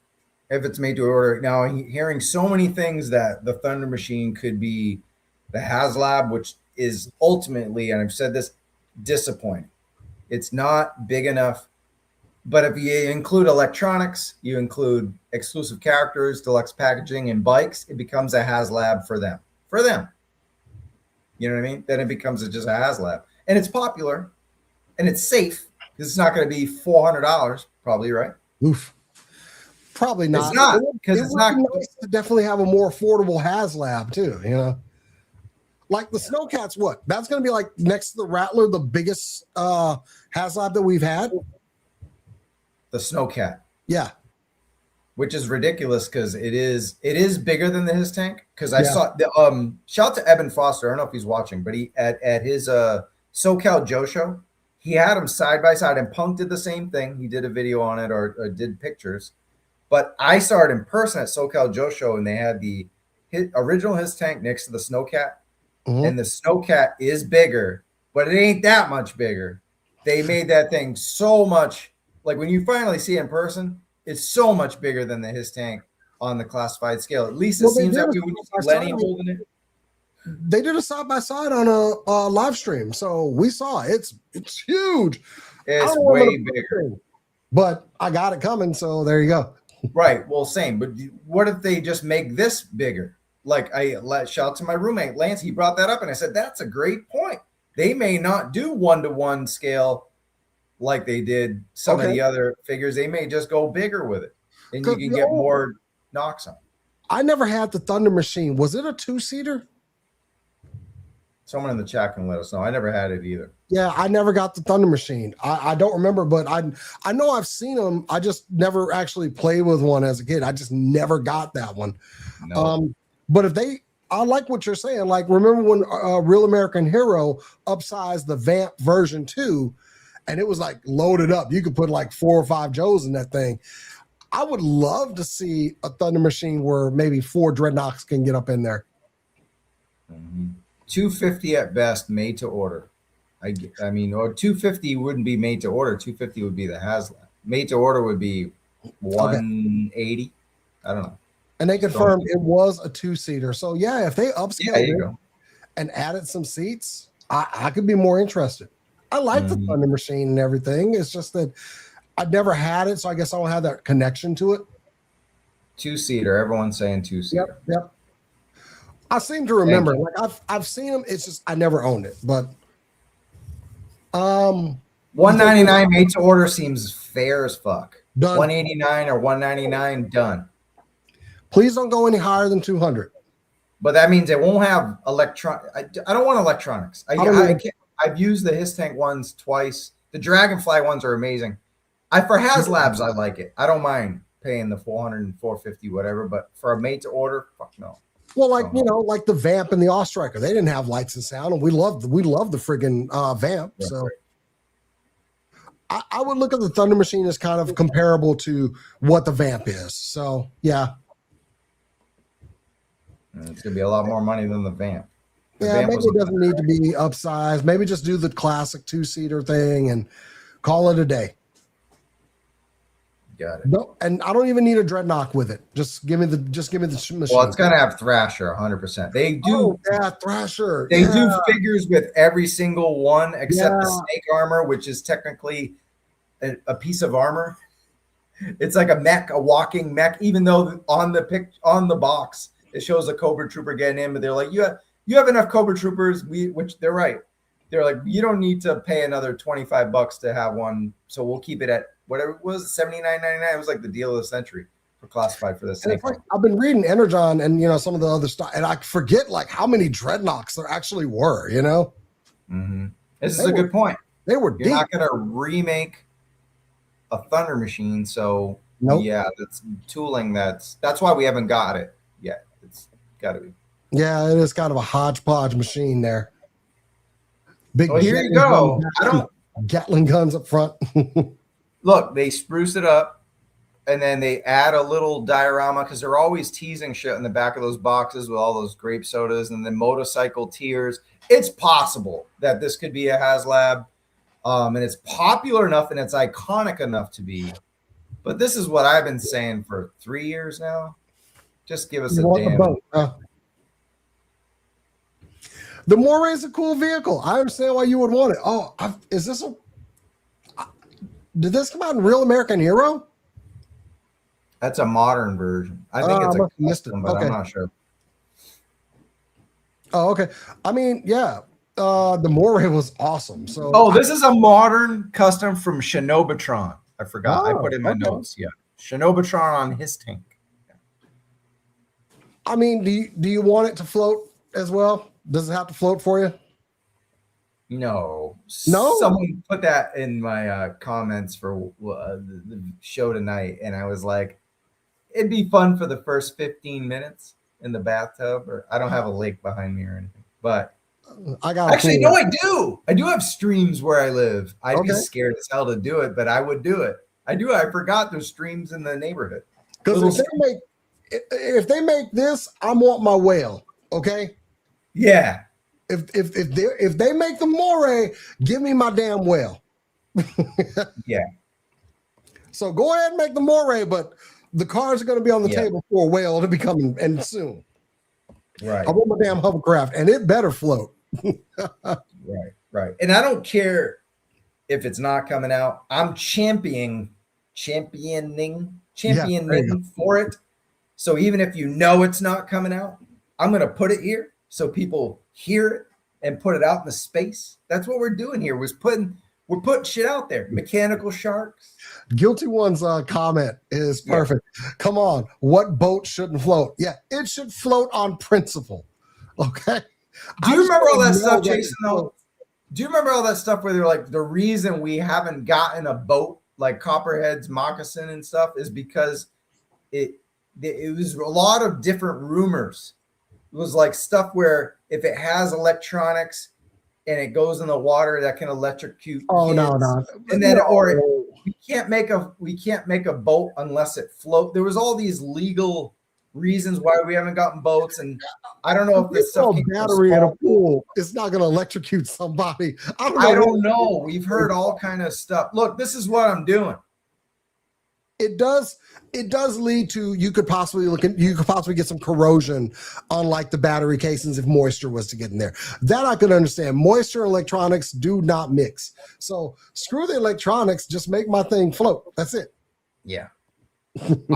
Speaker 1: if it's made to order. Now, hearing so many things that the Thunder Machine could be the Haslab, which is ultimately, and I've said this, disappointing. It's not big enough. But if you include electronics, you include exclusive characters, deluxe packaging, and bikes, it becomes a Haslab for them. For them. You know what I mean? Then it becomes just a Haslab. And it's popular, and it's safe, because it's not going to be $400, probably, right?
Speaker 4: Oof. Probably not.
Speaker 1: It's not, because it's not.
Speaker 4: Nice to definitely have a more affordable Haslab, too, you know? Like the Snowcat's what? That's going to be like next to the Rattler, the biggest Haslab that we've had.
Speaker 1: The Snowcat.
Speaker 4: Yeah. Which
Speaker 1: is ridiculous, because it is bigger than the his tank. Because I saw the shout out to Evan Foster. I don't know if he's watching, but he at his SoCal Joe show, he had them side by side, and Punk did the same thing. He did a video on it or did pictures. But I saw it in person at SoCal Joe Show, and they had the original His Tank next to the Snowcat. And the Snowcat is bigger, but it ain't that much bigger. They made that thing so much, like when you finally see it in person, it's so much bigger than the His Tank on the classified scale. At least it seems that way when you see Lenny holding it.
Speaker 4: They did a side by side on a live stream, so we saw it. It's huge.
Speaker 1: It's way bigger.
Speaker 4: But I got it coming, so there you go.
Speaker 1: Right. Well, same. But what if they just make this bigger? Like shout out to my roommate Lance. He brought that up, and I said that's a great point. They may not do 1-to-1 scale like they did some of the other figures. They may just go bigger with it, and you can get more knocks on.
Speaker 4: I never had the Thunder Machine. Was it a 2-seater?
Speaker 1: Someone in the chat can let us know. I never had it either.
Speaker 4: Yeah, I never got the Thunder Machine. I don't remember, but I know I've seen them. I just never actually played with one as a kid. I just never got that one.
Speaker 1: No.
Speaker 4: But if I like what you're saying. Like, remember when Real American Hero upsized the Vamp version 2, and it was like loaded up. You could put like 4 or 5 Joes in that thing. I would love to see a Thunder Machine where maybe 4 Dreadnoks can get up in there.
Speaker 1: $250 at best, made to order. I mean, or $250 wouldn't be made to order. $250 would be the Haslab. Made to order would be $180. I don't know.
Speaker 4: And they confirmed it was a 2-seater. So yeah, if they upscaled it and added some seats, I could be more interested. I like the Thunder Machine and everything. It's just that I've never had it, so I guess I don't have that connection to it.
Speaker 1: 2-seater. Everyone's saying 2-seater.
Speaker 4: Yep. I seem to remember. Like I've seen them. It's just I never owned it. But
Speaker 1: $199 made to order seems fair as fuck.
Speaker 4: Done.
Speaker 1: $189 or $199 done.
Speaker 4: Please don't go any higher than 200.
Speaker 1: But that means it won't have I don't want electronics. I've used the His Tank ones twice. The Dragonfly ones are amazing. For Haslabs, I like it. I don't mind paying the $400 and $450, whatever. But for a made to order, fuck no.
Speaker 4: Well, like like the Vamp and the Ostriker, they didn't have lights and sound, and we love the friggin' Vamp. Yeah. So I would look at the Thunder Machine as kind of comparable to what the Vamp is. So yeah.
Speaker 1: It's gonna be a lot more money than the Vamp.
Speaker 4: Maybe it doesn't need to be upsized. Maybe just do the classic 2-seater thing and call it a day.
Speaker 1: Got it.
Speaker 4: No, and I don't even need a Dreadnought with it. Just give me the machine.
Speaker 1: Well, it's gonna have Thrasher 100%. They do.
Speaker 4: Oh, yeah, Thrasher.
Speaker 1: They do figures with every single one except the snake armor, which is technically a piece of armor. It's like a mech, a walking mech. Even though on the box it shows a Cobra Trooper getting in, but they're like, you have enough Cobra Troopers. Which they're right. They're like, you don't need to pay another $25 to have one, so we'll keep it at whatever it was, $79.99. It was like the deal of the century for classified for this.
Speaker 4: Like, I've been reading Energon and some of the other stuff, and I forget like how many Dreadnoks there actually were.
Speaker 1: This is a good point.
Speaker 4: They were
Speaker 1: You're not going to remake a Thunder Machine, so yeah, that's tooling. That's why we haven't got it yet. It's got to be. Yeah,
Speaker 4: it is kind of a hodgepodge machine there.
Speaker 1: Here you go.
Speaker 4: Gatling guns up front.
Speaker 1: Look, they spruce it up, and then they add a little diorama because they're always teasing shit in the back of those boxes with all those grape sodas and the motorcycle tiers. It's possible that this could be a Haslab, and it's popular enough and it's iconic enough to be. But this is what I've been saying for 3 years now. Just give us a damn.
Speaker 4: The Moray is a cool vehicle. I understand why you would want it. Oh, is this did this come out in Real American Hero?
Speaker 1: That's a modern version. I think it's a custom, but I'm not sure.
Speaker 4: Oh, okay. I mean, yeah. The Moray was awesome. So
Speaker 1: this is a modern custom from Shinobatron. I forgot. I put in my notes. Yeah. Shinobatron on His Tank.
Speaker 4: I mean, do you want it to float as well? Does it have to float for you?
Speaker 1: No. Someone put that in my comments for the show tonight, and I was like, it'd be fun for the first 15 minutes in the bathtub. Or I don't have a lake behind me or anything, but
Speaker 4: I got
Speaker 1: I do. I do have streams where I live. I'd be scared as hell to do it, but I would do it. I forgot there's streams in the neighborhood.
Speaker 4: Because if they make this, I want my whale. Okay.
Speaker 1: Yeah.
Speaker 4: If they make the moray, give me my damn whale.
Speaker 1: Yeah.
Speaker 4: So go ahead and make the moray, but the cards are going to be on the table for a whale to be coming and soon.
Speaker 1: Right.
Speaker 4: I want my damn hovercraft, and it better float.
Speaker 1: Right. And I don't care if it's not coming out. I'm championing for it. So even if you know it's not coming out, I'm going to put it here so people hear it and put it out in the space. That's what we're doing here. We're putting shit out there. Mechanical sharks.
Speaker 4: Guilty One's comment is perfect. Come on, what boat shouldn't float? Yeah, it should float on principle. Okay.
Speaker 1: Do you remember all that stuff, Jason? Though? Do you remember all that stuff where they're like, the reason we haven't gotten a boat like Copperhead's moccasin and stuff is because it was a lot of different rumors. It was like stuff where if it has electronics and it goes in the water, that can electrocute.
Speaker 4: Oh, no.
Speaker 1: And then, or we can't make a boat unless it float. There was all these legal reasons why we haven't gotten boats, and I don't know if this stuff
Speaker 4: battery in a pool is not going to electrocute somebody.
Speaker 1: I don't know. We've heard all kind of stuff. Look, this is what I'm doing.
Speaker 4: It does lead to you could possibly get some corrosion on like the battery casings if moisture was to get in there. That I could understand. Moisture and electronics do not mix. So screw the electronics, just make my thing float. That's it.
Speaker 1: Yeah.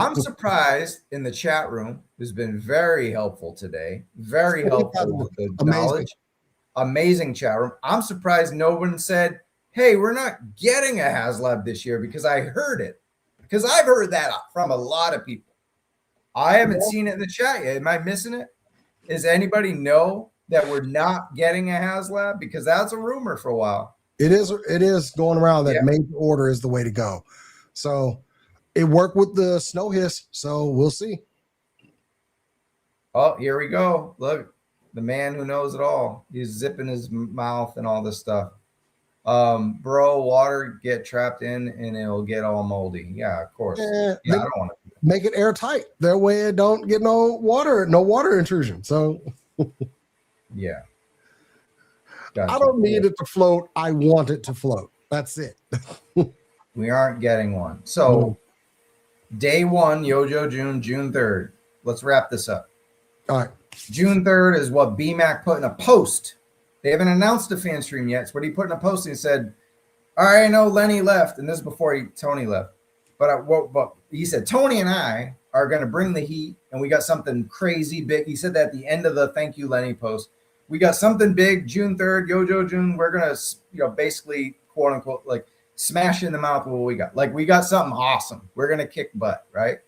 Speaker 1: I'm surprised in the chat room has been very helpful today. Very helpful with the knowledge. Amazing chat room. I'm surprised no one said, hey, we're not getting a Haslab this year, because I heard it. Because I've heard that from a lot of people. I haven't seen it in the chat yet. Am I missing it? Does anybody know that we're not getting a Haslab? Because that's a rumor for a while.
Speaker 4: It is going around that made to order is the way to go. So it worked with the snow hiss. So we'll see.
Speaker 1: Oh, here we go. Look, the man who knows it all. He's zipping his mouth and all this stuff. Bro, water get trapped in and it'll get all moldy. Yeah, of course. I don't want to
Speaker 4: make it airtight. That way it don't get no water intrusion. So
Speaker 1: yeah. Gotcha.
Speaker 4: I don't need it to float. I want it to float. That's it.
Speaker 1: We aren't getting one. So day one, Yojo June 3rd. Let's wrap this up.
Speaker 4: All right.
Speaker 1: June 3rd is what BMAC put in a post. They haven't announced the fan stream yet. So what he put in a post, and he said, all right, I know Lenny left, and this is before Tony left. But he said, Tony and I are going to bring the heat, and we got something crazy big. He said that at the end of the thank you, Lenny post. We got something big, June 3rd, Yojo June. We're going to, basically, quote unquote, like smash in the mouth with what we got. Like, we got something awesome. We're going to kick butt, right?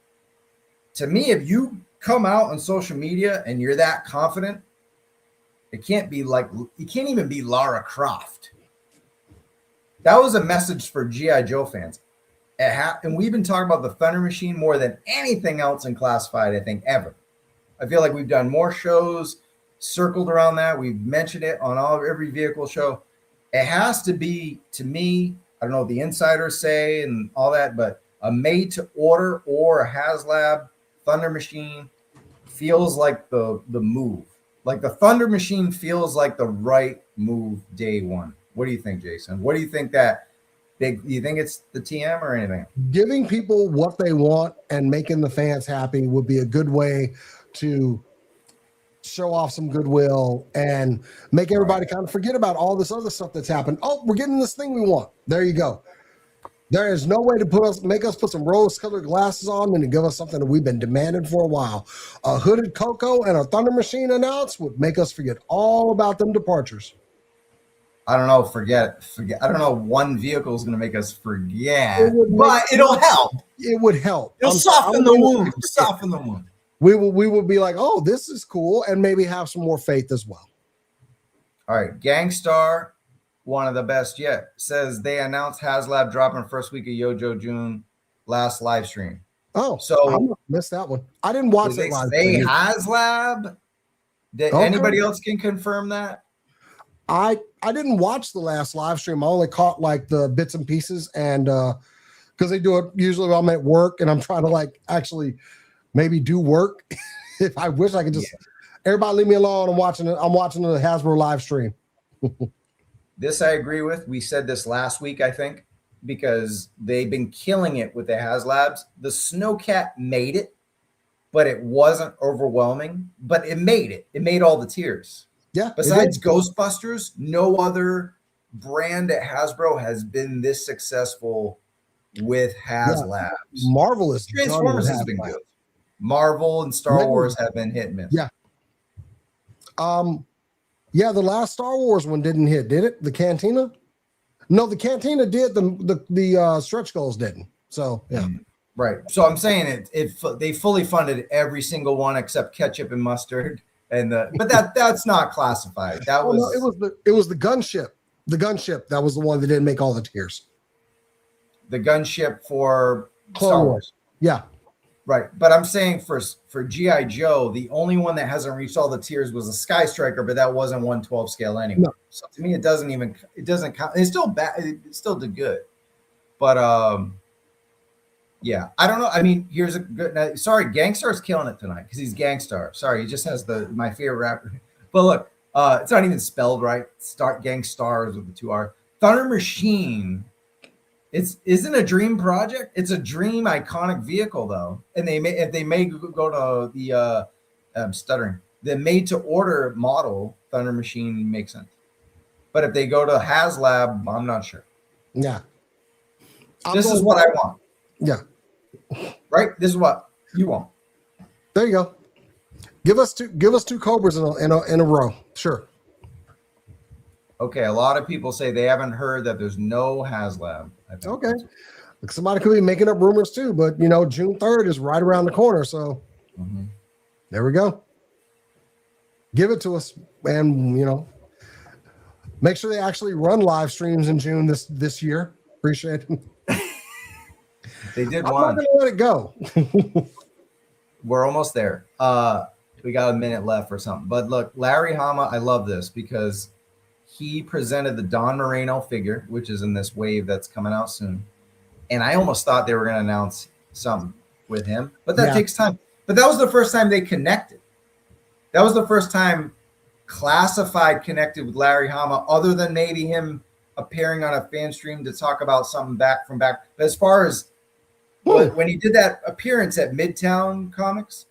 Speaker 1: To me, if you come out on social media and you're that confident, it can't even be Lara Croft. That was a message for G.I. Joe fans. And we've been talking about the Thunder Machine more than anything else in Classified, I think, ever. I feel like we've done more shows circled around that. We've mentioned it on every vehicle show. It has to be, to me, I don't know what the insiders say and all that, but a made-to-order or a Haslab Thunder Machine feels like the move. Like the Thunder Machine feels like the right move day one. What do you think, Jason? What do you think you think it's the TM or anything?
Speaker 4: Giving people what they want and making the fans happy would be a good way to show off some goodwill and make everybody kind of forget about all this other stuff that's happened. Oh, we're getting this thing we want. There you go. There is no way to make us put some rose-colored glasses on and to give us something that we've been demanding for a while. A hooded Coco and a Thunder Machine announced would make us forget all about them departures.
Speaker 1: I don't know. Forget. I don't know. One vehicle is going to make us forget, but it'll help.
Speaker 4: It would help.
Speaker 1: It'll soften the wound. Soften the wound.
Speaker 4: We will be like, oh, this is cool, and maybe have some more faith as well.
Speaker 1: All right, Gangstar, one of the best yet, says they announced Haslab dropping first week of Yojo June last live stream.
Speaker 4: Oh, so I missed that one. I didn't watch it live.
Speaker 1: They Haslab. Anybody else can confirm that?
Speaker 4: I didn't watch the last live stream. I only caught like the bits and pieces, and because they do it usually while I'm at work and I'm trying to like actually maybe do work. If I wish I could just everybody leave me alone. I'm watching the Hasbro live stream.
Speaker 1: This I agree with. We said this last week, I think, because they've been killing it with the Haslabs. The Snowcat made it, but it wasn't overwhelming. But it made it. It made all the tiers.
Speaker 4: Yeah.
Speaker 1: Besides Ghostbusters, no other brand at Hasbro has been this successful with Haslabs.
Speaker 4: Marvelous.
Speaker 1: Transformers has been good. Marvel and Star Wars have been hit and miss.
Speaker 4: Yeah. Yeah, the last Star Wars one didn't hit, did it? The Cantina? No, the Cantina did. The stretch goals didn't. So yeah.
Speaker 1: Right. So I'm saying they fully funded every single one except ketchup and mustard. But that's not classified. That was
Speaker 4: it was the gunship. The gunship that was the one that didn't make all the tiers.
Speaker 1: The gunship for
Speaker 4: Clone
Speaker 1: Star Wars.
Speaker 4: Yeah.
Speaker 1: Right. But I'm saying for G.I. Joe, the only one that hasn't reached all the tiers was a Sky Striker, but that wasn't 1/12 scale anyway. No. So to me, it doesn't count. It's still bad. It still did good. But yeah, I don't know. I mean, here's a good. Sorry, Gangstar's killing it tonight because he's Gangstar. Sorry, he just has my favorite rapper. But look, it's not even spelled right. Gangstars with the 2 R. Thunder Machine. Isn't a dream project. It's a dream iconic vehicle though, and if they may go to the I'm stuttering. The made to order model Thunder Machine makes sense, but if they go to Haslab, I'm not sure.
Speaker 4: Yeah,
Speaker 1: this is what I want.
Speaker 4: Yeah,
Speaker 1: right. This is what you want.
Speaker 4: There you go. Give us two Cobras in a row. Sure.
Speaker 1: Okay, a lot of people say they haven't heard that there's no Haslab.
Speaker 4: Okay. Somebody could be making up rumors too, but June 3rd is right around the corner. So there we go. Give it to us, and make sure they actually run live streams in June this year. Appreciate it.
Speaker 1: They did
Speaker 4: I'm
Speaker 1: one.
Speaker 4: not gonna let it go.
Speaker 1: We're almost there. We got a minute left or something. But look, Larry Hama, I love this because he presented the Don Moreno figure, which is in this wave that's coming out soon. And I almost thought they were going to announce something with him, but that takes time. But that was the first time they connected. That was the first time Classified connected with Larry Hama, other than maybe him appearing on a fan stream to talk about something back. But as far as when he did that appearance at Midtown Comics,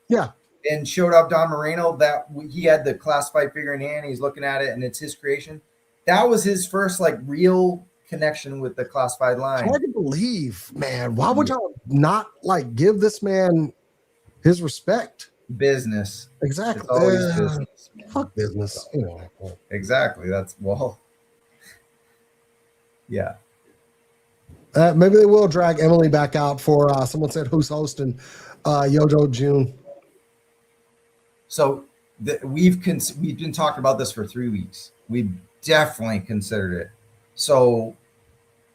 Speaker 1: and showed up Don Moreno, that he had the Classified figure in hand, he's looking at it, and it's his creation. That was his first real connection with the Classified line.
Speaker 4: Hard to believe, man. Why would y'all not give this man his respect?
Speaker 1: Business.
Speaker 4: Exactly.
Speaker 1: It's always business.
Speaker 4: Fuck business.
Speaker 1: Exactly. Yeah.
Speaker 4: Maybe they will drag Emily back out for someone said who's hosting Yojo June.
Speaker 1: So we've been talking about this for 3 weeks. We've definitely considered it. So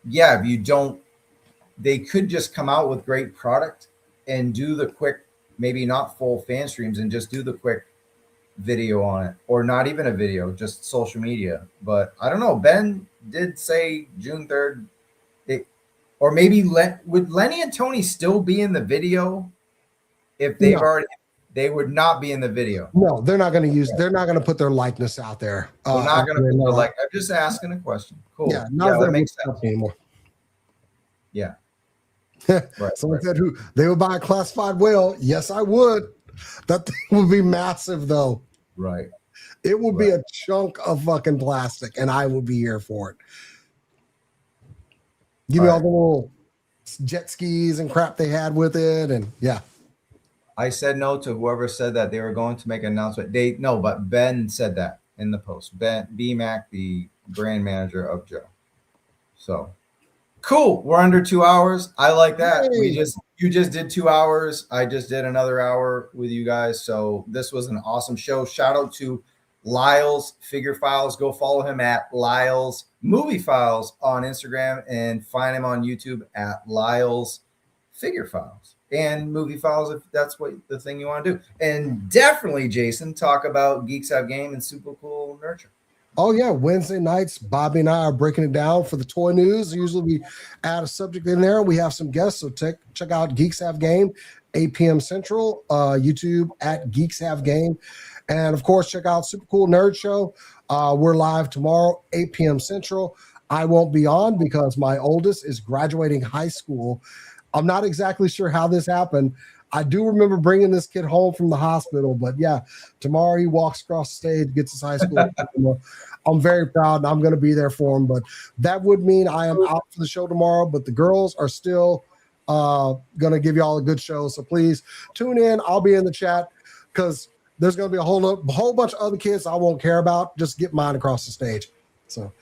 Speaker 1: yeah, they could just come out with great product and do the quick, maybe not full fan streams, and just do the quick video on it, or not even a video, just social media. But I don't know. Ben did say June 3rd, or maybe would Lenny and Tony still be in the video if they've already? They would not be in the video.
Speaker 4: No, they're not going to use. They're not going to put their likeness out there.
Speaker 1: They're not going to put I'm just asking a question. Cool.
Speaker 4: Yeah, that makes sense anymore.
Speaker 1: Yeah.
Speaker 4: Right, someone said who they would buy a Classified whale. Yes, I would. That thing would be massive, though.
Speaker 1: Right.
Speaker 4: It would be a chunk of fucking plastic, and I would be here for it. Give me all the little jet skis and crap they had with it, and
Speaker 1: I said no to whoever said that they were going to make an announcement. But Ben said that in the post. Ben BMAC, the brand manager of Joe. So cool. We're under 2 hours. I like that.
Speaker 4: Hey.
Speaker 1: You just did 2 hours. I just did another hour with you guys. So this was an awesome show. Shout out to Lyles Figure Files. Go follow him at Lyles Movie Files on Instagram, and find him on YouTube at Lyles Figure Files and Movie Files, if that's what the thing you want to do. And definitely, Jason, talk about Geeks Have Game and Super Cool Nurture.
Speaker 4: Oh yeah, Wednesday nights, Bobby and I are breaking it down for the toy news. Usually we add a subject in there. We have some guests, so check out Geeks Have Game, 8 p.m. Central, YouTube at Geeks Have Game. And of course, check out Super Cool Nerd Show. We're live tomorrow, 8 p.m. Central. I won't be on because my oldest is graduating high school. I'm not exactly sure how this happened. I do remember bringing this kid home from the hospital, but yeah, tomorrow he walks across the stage, gets his high school diploma. I'm very proud, and I'm going to be there for him. But that would mean I am out for the show tomorrow, but the girls are still going to give you all a good show. So please tune in. I'll be in the chat because there's going to be a whole bunch of other kids I won't care about. Just get mine across the stage. So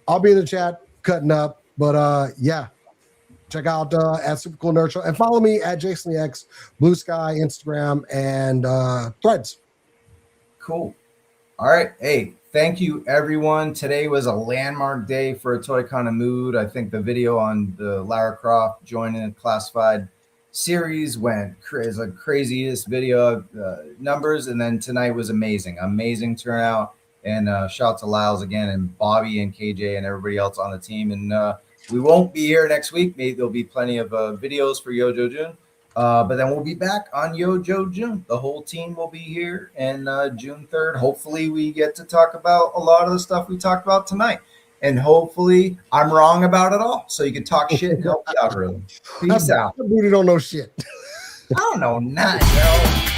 Speaker 4: I'll be in the chat cutting up. But yeah. Check out at Super Cool Nerd Show and follow me at Jason the X, Blue Sky, Instagram, and Threads.
Speaker 1: Cool. All right. Hey, thank you, everyone. Today was a landmark day for a Toy Kind of Mood. I think the video on the Lara Croft joining the classified series went the craziest video numbers. And then tonight was amazing. Amazing turnout. And shout out to Lyles again and Bobby and KJ and everybody else on the team. And we won't be here next week. Maybe there'll be plenty of videos for Yojo June. But then we'll be back on Yojo June. The whole team will be here. And June 3rd, hopefully we get to talk about a lot of the stuff we talked about tonight. And hopefully I'm wrong about it all. So you can talk shit and help the algorithm. Peace out.
Speaker 4: You don't know shit.
Speaker 1: I don't know nothing, yo.